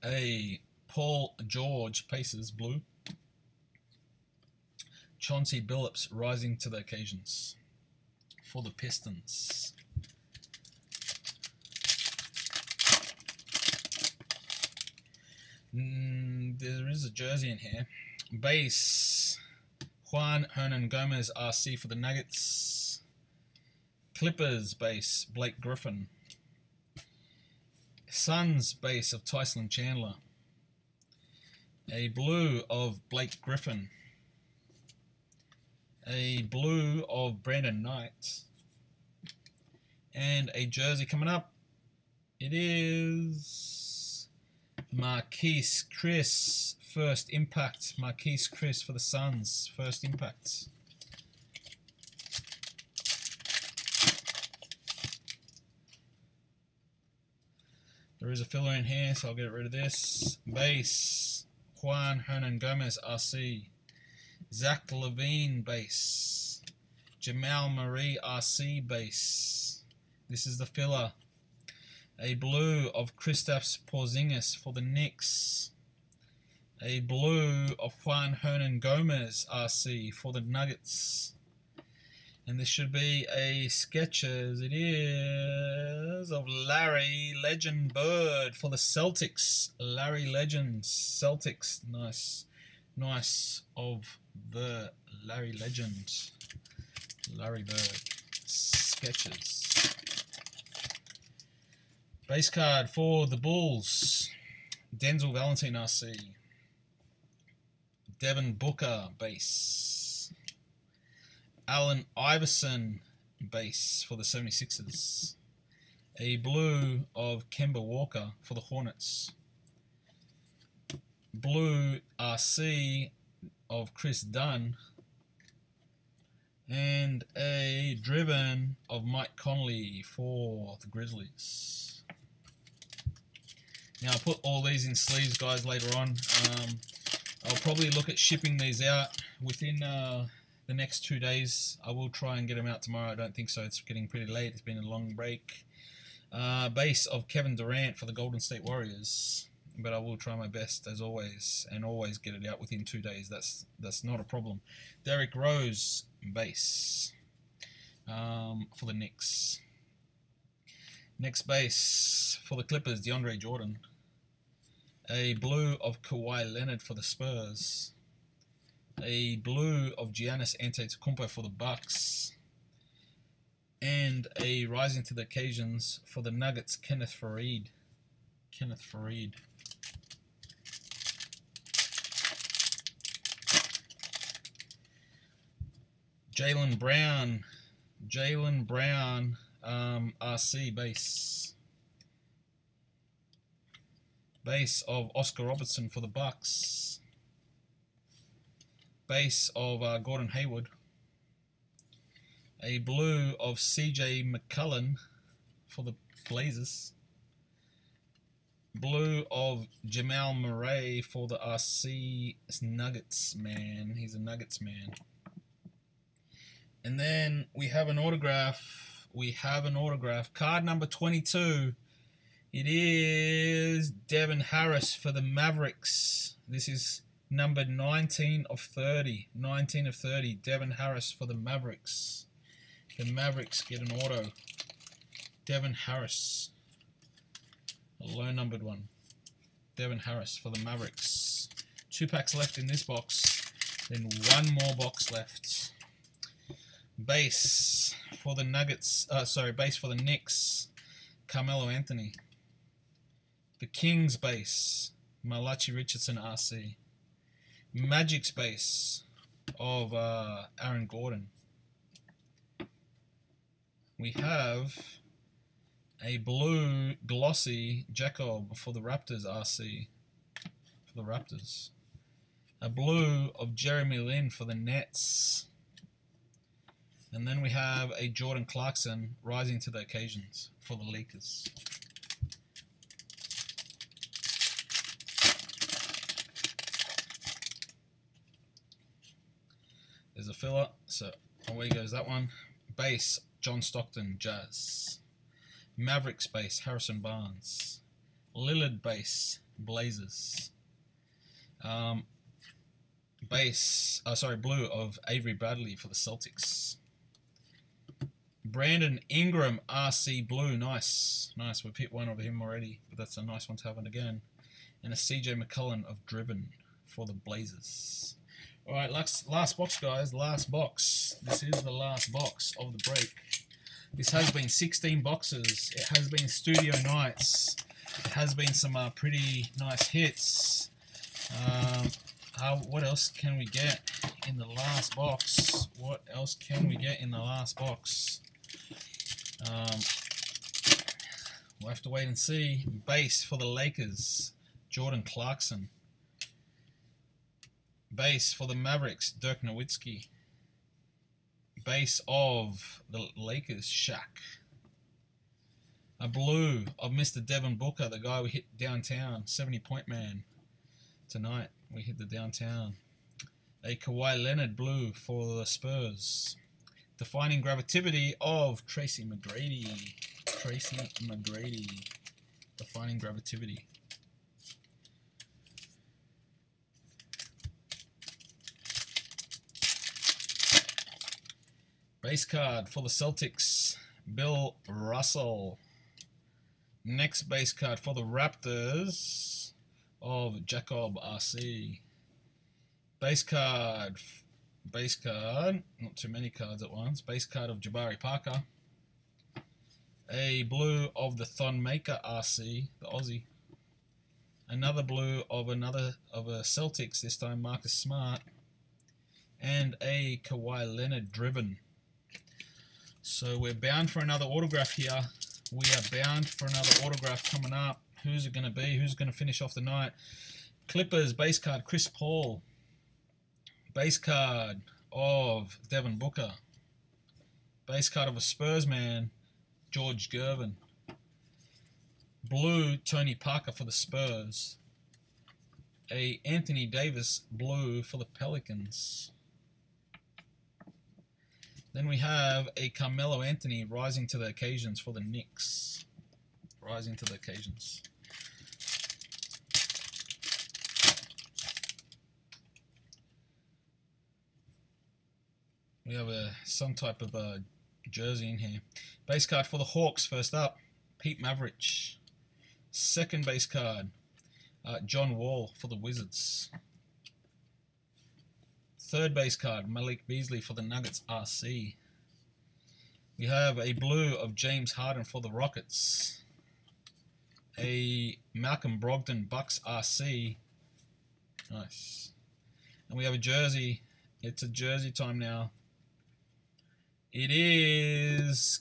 A Paul George Pacers blue. Chauncey Billups rising to the occasions for the Pistons. There is a jersey in here. Base Juan Hernan Gomez RC for the Nuggets. Clippers base Blake Griffin. Suns base of Tyson Chandler. A blue of Blake Griffin. A blue of Brandon Knight. And a jersey coming up. It is Marquise Chris, first impact. Marquise Chris for the Suns, first impact. There is a filler in here, so I'll get rid of this. Base, Juan Hernan Gomez RC. Zach LaVine base. Jamal Murray RC base. This is the filler. A blue of Kristaps Porzingis for the Knicks. A blue of Juan Hernan Gomez RC for the Nuggets. And this should be a Skechers, it is, of Larry Legend Bird for the Celtics. Larry Legend, Celtics, nice. Nice of the Larry Legend. Larry Bird, Skechers. Base card for the Bulls. Denzel Valentine RC. Devin Booker base. Allen Iverson base for the 76ers. A blue of Kemba Walker for the Hornets. Blue RC of Chris Dunn. And a driven of Mike Conley for the Grizzlies. Now I'll put all these in sleeves, guys, later on. I'll probably look at shipping these out within the next 2 days. I will try and get them out tomorrow. I don't think so. It's getting pretty late. It's been a long break. Base of Kevin Durant for the Golden State Warriors. But I will try my best, as always, and always get it out within 2 days. That's not a problem. Derrick Rose base for the Knicks. Next base for the Clippers, DeAndre Jordan. A blue of Kawhi Leonard for the Spurs. A blue of Giannis Antetokounmpo for the Bucks. And a rising to the occasions for the Nuggets, Kenneth Faried. Kenneth Faried. Jaylen Brown. Jaylen Brown, RC base. Base of Oscar Robertson for the Bucks. Base of Gordon Hayward. A blue of CJ McCollum for the Blazers. Blue of Jamal Murray for the RC Nuggets, man. He's a Nuggets man. And then we have an autograph. Card number 22. It is Devin Harris for the Mavericks. This is Number 19 of 30. 19 of 30. Devin Harris for the Mavericks. The Mavericks get an auto. Devin Harris. A low numbered one. Devin Harris for the Mavericks. 2 packs left in this box. Then 1 more box left. Base for the Nuggets. Base for the Knicks. Carmelo Anthony. The Kings base. Malachi Richardson RC. Magic's base of Aaron Gordon. We have a blue glossy Jacob for the Raptors RC. For the Raptors. A blue of Jeremy Lin for the Nets. And then we have a Jordan Clarkson rising to the occasions for the Lakers. There's a filler, so away goes that one. Base, John Stockton, Jazz. Mavericks base, Harrison Barnes. Lillard base, Blazers. Blue of Avery Bradley for the Celtics. Brandon Ingram, RC blue, nice. Nice, we've hit one of him already, but that's a nice one to have it again. And a CJ McCollum of Driven for the Blazers. Alright, last box, guys. Last box. This is the last box of the break. This has been 16 boxes. It has been studio nights. It has been some pretty nice hits. What else can we get in the last box? What else can we get in the last box? We'll have to wait and see. Base for the Lakers, Jordan Clarkson. Base for the Mavericks, Dirk Nowitzki. Base of the Lakers, Shaq. A blue of Mr. Devin Booker, the guy we hit downtown, 70-point man. Tonight, we hit the downtown. A Kawhi Leonard blue for the Spurs. Defining Gravitativity of Tracy McGrady. Tracy McGrady. Defining Gravitativity. Base card for the Celtics, Bill Russell. Next base card for the Raptors of Jacob RC. Base card, not too many cards at once. Base card of Jabari Parker. A blue of the Thon Maker RC, the Aussie. Another blue of a Celtics, this time Marcus Smart. And a Kawhi Leonard Driven. So we're bound for another autograph here. We are bound for another autograph coming up. Who's it going to be? Who's going to finish off the night? Clippers, base card, Chris Paul. Base card of Devin Booker. Base card of a Spurs man, George Gervin. Blue, Tony Parker for the Spurs. A Anthony Davis blue for the Pelicans. Then we have a Carmelo Anthony rising to the occasions for the Knicks. Rising to the occasions. We have some type of jersey in here. Base card for the Hawks first up. Pete Maverich. Second base card. John Wall for the Wizards. Third base card, Malik Beasley for the Nuggets RC. We have a blue of James Harden for the Rockets. A Malcolm Brogdon Bucks RC. Nice. And we have a jersey. It's a jersey time now. It is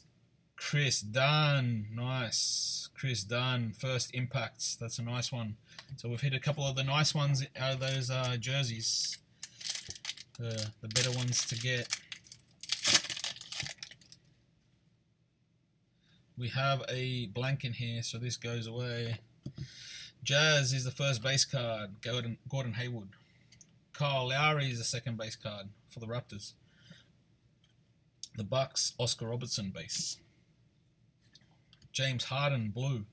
Chris Dunn. Nice. Chris Dunn, first impacts. That's a nice one. So we've hit a couple of the nice ones out of those jerseys. The better ones to get. We have a blank in here, so this goes away. Jazz is the first base card, Gordon Hayward. Kyle Lowry is the second base card for the Raptors. The Bucks, Oscar Robertson base. James Harden blue.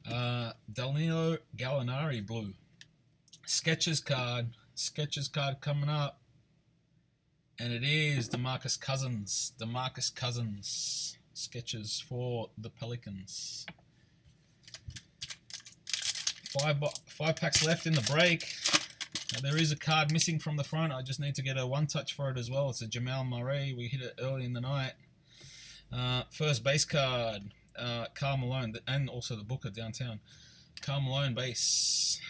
Danilo Gallinari blue. Sketchers card coming up. And it is DeMarcus Cousins. DeMarcus Cousins. Sketches for the Pelicans. Five packs left in the break. Now, there is a card missing from the front. I just need to get a one-touch for it as well. It's a Jamal Murray. We hit it early in the night. First base card. Karl Malone. And also the Booker downtown. Karl Malone base.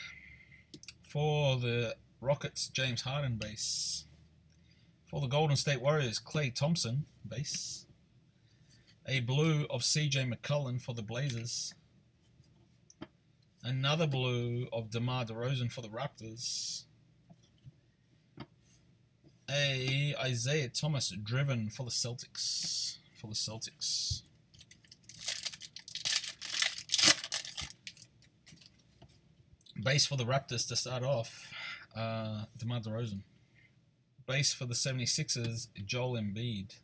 For the Rockets, James Harden base. For the Golden State Warriors, Klay Thompson base. A blue of CJ McCollum for the Blazers. Another blue of DeMar DeRozan for the Raptors. A Isaiah Thomas driven for the Celtics. Base for the Raptors to start off, DeMar DeRozan. Base for the 76ers, Joel Embiid.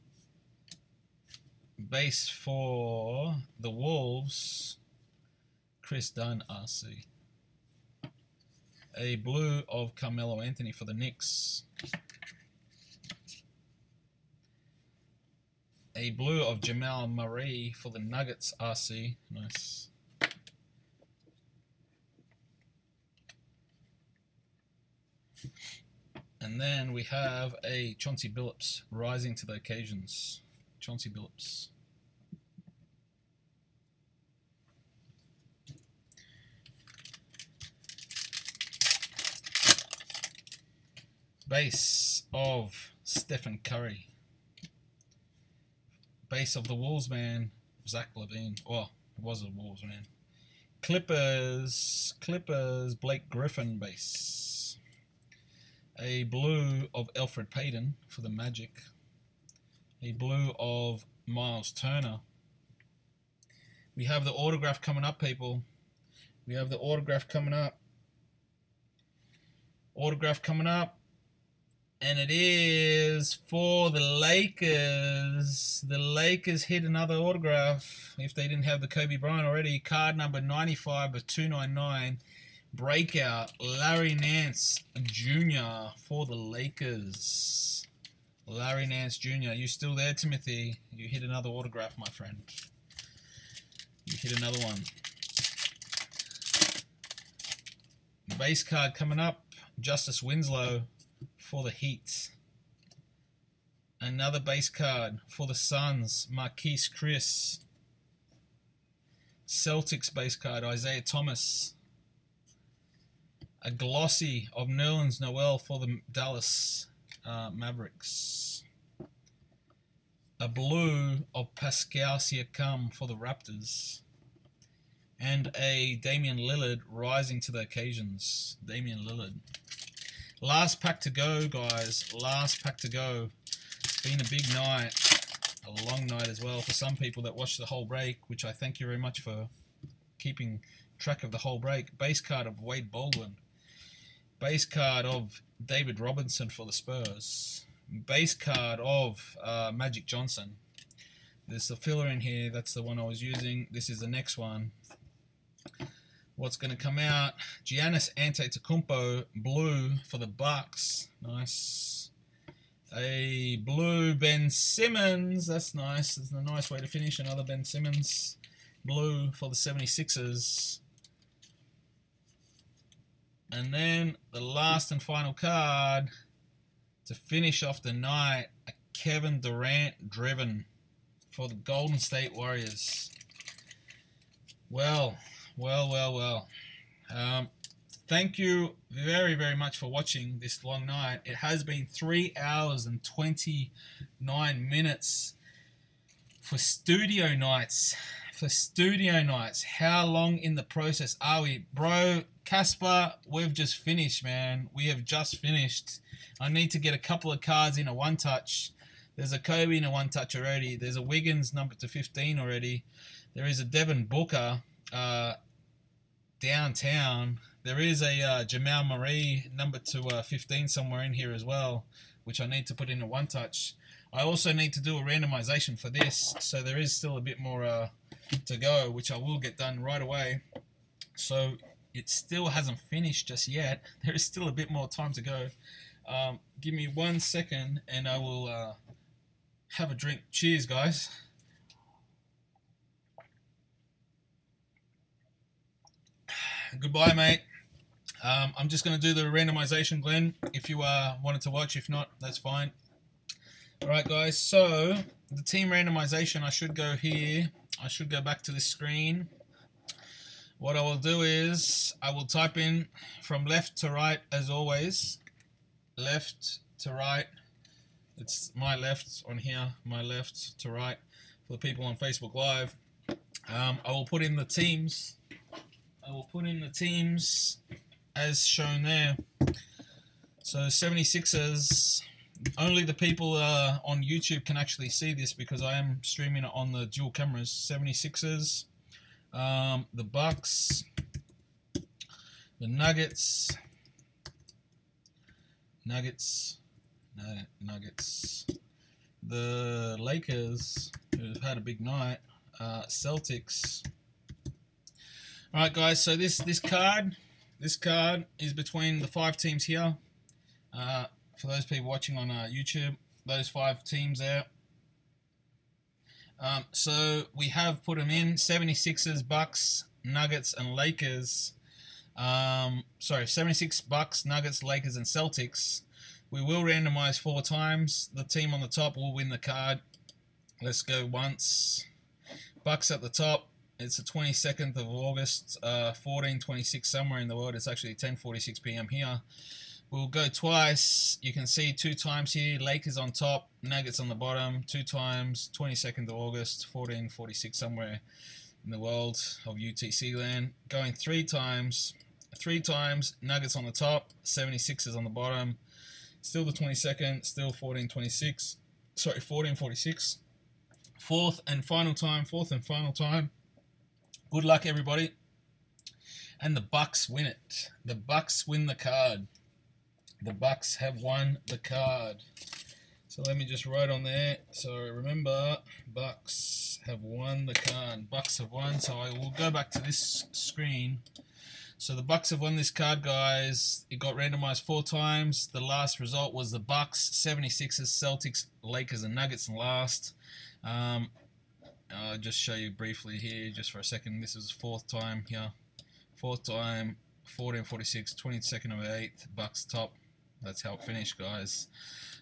Base for the Wolves, Chris Dunn, RC. A blue of Carmelo Anthony for the Knicks. A blue of Jamal Murray for the Nuggets, RC. Nice. And then we have a Chauncey Billups rising to the occasions. Chauncey Billups. Base of Stephen Curry. Base of the Wolves man, Zach LaVine. Well, it was a Wolves man. Clippers, Blake Griffin base. A blue of Elfrid Payton for the Magic. A blue of Miles Turner. We have the autograph coming up, people. We have the autograph coming up. Autograph coming up. And it is for the Lakers. The Lakers hit another autograph if they didn't have the Kobe Bryant already. Card number 95 of 299. Breakout, Larry Nance Jr. for the Lakers. Larry Nance Jr. You still there, Timothy? You hit another autograph, my friend. You hit another one. Base card coming up. Justice Winslow for the Heat. Another base card for the Suns. Marquise Chris. Celtics base card. Isaiah Thomas. A glossy of Nerlens Noel for the Dallas Mavericks. A blue of Pascal Siakam for the Raptors. And a Damian Lillard rising to the occasions. Damian Lillard. Last pack to go, guys. Last pack to go. It's been a big night. A long night as well for some people that watched the whole break, which I thank you very much for keeping track of the whole break. Base card of Wade Baldwin. Base card of David Robinson for the Spurs. Base card of Magic Johnson. There's a filler in here. That's the one I was using. This is the next one. What's going to come out? Giannis Antetokounmpo blue for the Bucks. Nice. A blue Ben Simmons. That's nice. That's a nice way to finish. Another Ben Simmons blue for the 76ers. And then the last and final card to finish off the night, a Kevin Durant driven for the Golden State Warriors. Well. Thank you very, very much for watching this long night. It has been 3 hours and 29 minutes for studio nights. How long in the process are we? Bro, Casper, we've just finished, man. We have just finished. I need to get a couple of cards in a one-touch. There's a Kobe in a one-touch already. There's a Wiggins number to 15 already. There is a Devin Booker downtown. There is a Jamal Murray number to 15 somewhere in here as well, which I need to put in a one-touch. I also need to do a randomization for this, so there is still a bit more to go, which I will get done right away. So it still hasn't finished just yet. There is still a bit more time to go. Give me 1 second and I will have a drink. Cheers, guys. Goodbye, mate. I'm just going to do the randomization, Glenn, if you wanted to watch. If not, that's fine. All right, guys. So the team randomization, I should go here. I should go back to the screen. What I will do is I will type in from left to right, as always. Left to right. It's my left on here, my left to right for the people on Facebook Live. I will put in the teams. I will put in the teams as shown there. So 76ers, only the people on YouTube can actually see this because I am streaming it on the dual cameras. 76ers, the Bucks, the Nuggets, the Lakers, who've had a big night, Celtics. All right, guys. So this card is between the 5 teams here. For those people watching on YouTube, those 5 teams there. So we have put them in: 76ers, Bucks, Nuggets, and Lakers. Sorry, 76 Bucks, Nuggets, Lakers, and Celtics. We will randomize 4 times. The team on the top will win the card. Let's go once. Bucks at the top. It's the 22nd of August, 14:26 somewhere in the world. It's actually 10:46 p.m. here. We'll go twice. You can see 2 times here. Lakers on top, Nuggets on the bottom. 2 times, 22nd of August, 14:46 somewhere in the world of UTC land. Going 3 times. 3 times, Nuggets on the top, 76ers on the bottom. Still the 22nd, still 14:26. Sorry, 14:46. Fourth and final time. Good luck, everybody. And the Bucks win it. The Bucks win the card. The Bucks have won the card. So let me just write on there. So remember, Bucks have won the card. Bucks have won. So I will go back to this screen. So the Bucks have won this card, guys. It got randomized 4 times. The last result was the Bucks, 76ers, Celtics, Lakers, and Nuggets in last. I'll just show you briefly here, just for a second. This is 4th time here. 4th time, 14:46, 22nd of 8th, Bucks top. That's how it finished, guys.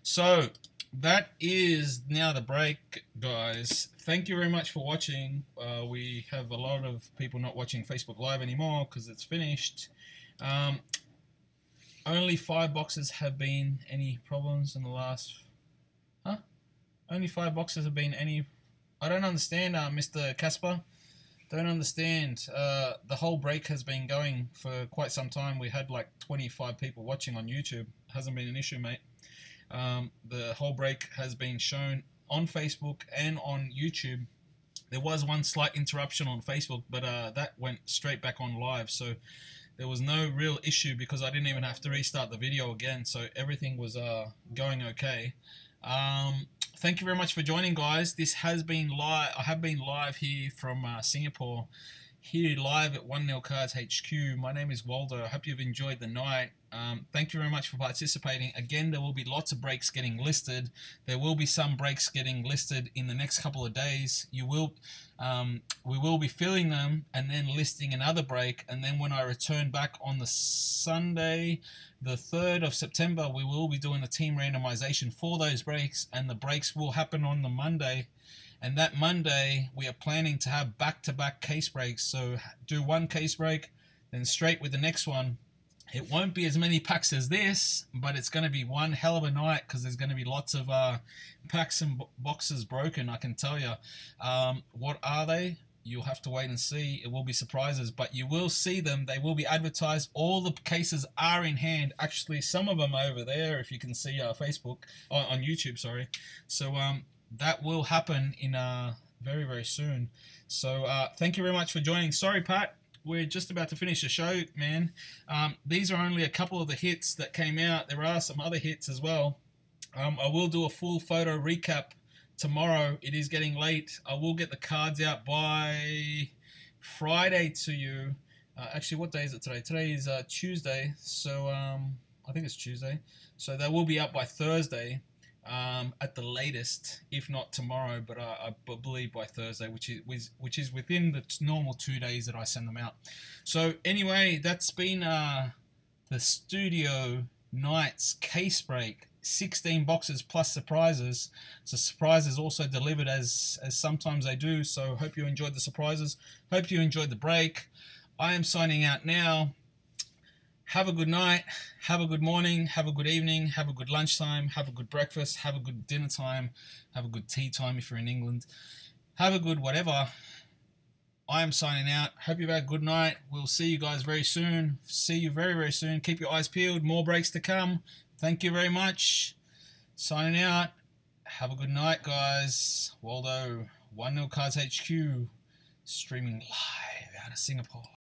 So that is now the break, guys. Thank you very much for watching. We have a lot of people not watching Facebook Live anymore because it's finished. Only 5 boxes have been any problems in the last... Huh? Only 5 boxes have been any... I don't understand, Mr. Casper. Don't understand. The whole break has been going for quite some time. We had like 25 people watching on YouTube. Hasn't been an issue, mate. The whole break has been shown on Facebook and on YouTube. There was one slight interruption on Facebook, but that went straight back on live. So there was no real issue because I didn't even have to restart the video again. So everything was going okay. Thank you very much for joining, guys. This has been live. I have been live here from Singapore, here live at 1nil Cards HQ. My name is Waldo. I hope you've enjoyed the night. Thank you very much for participating. Again, there will be lots of breaks getting listed. There will be some breaks getting listed in the next couple of days. We will be filling them and then listing another break. And then when I return back on the Sunday, the 3rd of September, we will be doing the team randomization for those breaks. And the breaks will happen on the Monday. And that Monday, we are planning to have back-to-back case breaks. So do 1 case break, then straight with the next one. It won't be as many packs as this, but it's going to be one hell of a night because there's going to be lots of packs and boxes broken, I can tell you. What are they? You'll have to wait and see. It will be surprises, but you will see them. They will be advertised. All the cases are in hand. Actually, some of them are over there, if you can see Facebook, on YouTube, sorry. So that will happen in very, very soon. So thank you very much for joining. Sorry, Pat. We're just about to finish the show, man. These are only a couple of the hits that came out. There are some other hits as well. I will do a full photo recap tomorrow. It is getting late. I will get the cards out by Friday to you. Actually, what day is it today? Today is Tuesday, so I think it's Tuesday. So they will be up by Thursday at the latest, if not tomorrow, but I believe by Thursday, which is within the normal 2 days that I send them out. So anyway, that's been the Studio Nights case break. 16 boxes plus surprises. So surprises also delivered as sometimes they do. So hope you enjoyed the surprises. Hope you enjoyed the break. I am signing out now. Have a good night, have a good morning, have a good evening, have a good lunchtime, have a good breakfast, have a good dinner time, have a good tea time if you're in England. Have a good whatever. I am signing out. Hope you've had a good night. We'll see you guys very soon. See you very, very soon. Keep your eyes peeled. More breaks to come. Thank you very much. Signing out. Have a good night, guys. Waldo, 1-0 Cards HQ, streaming live out of Singapore.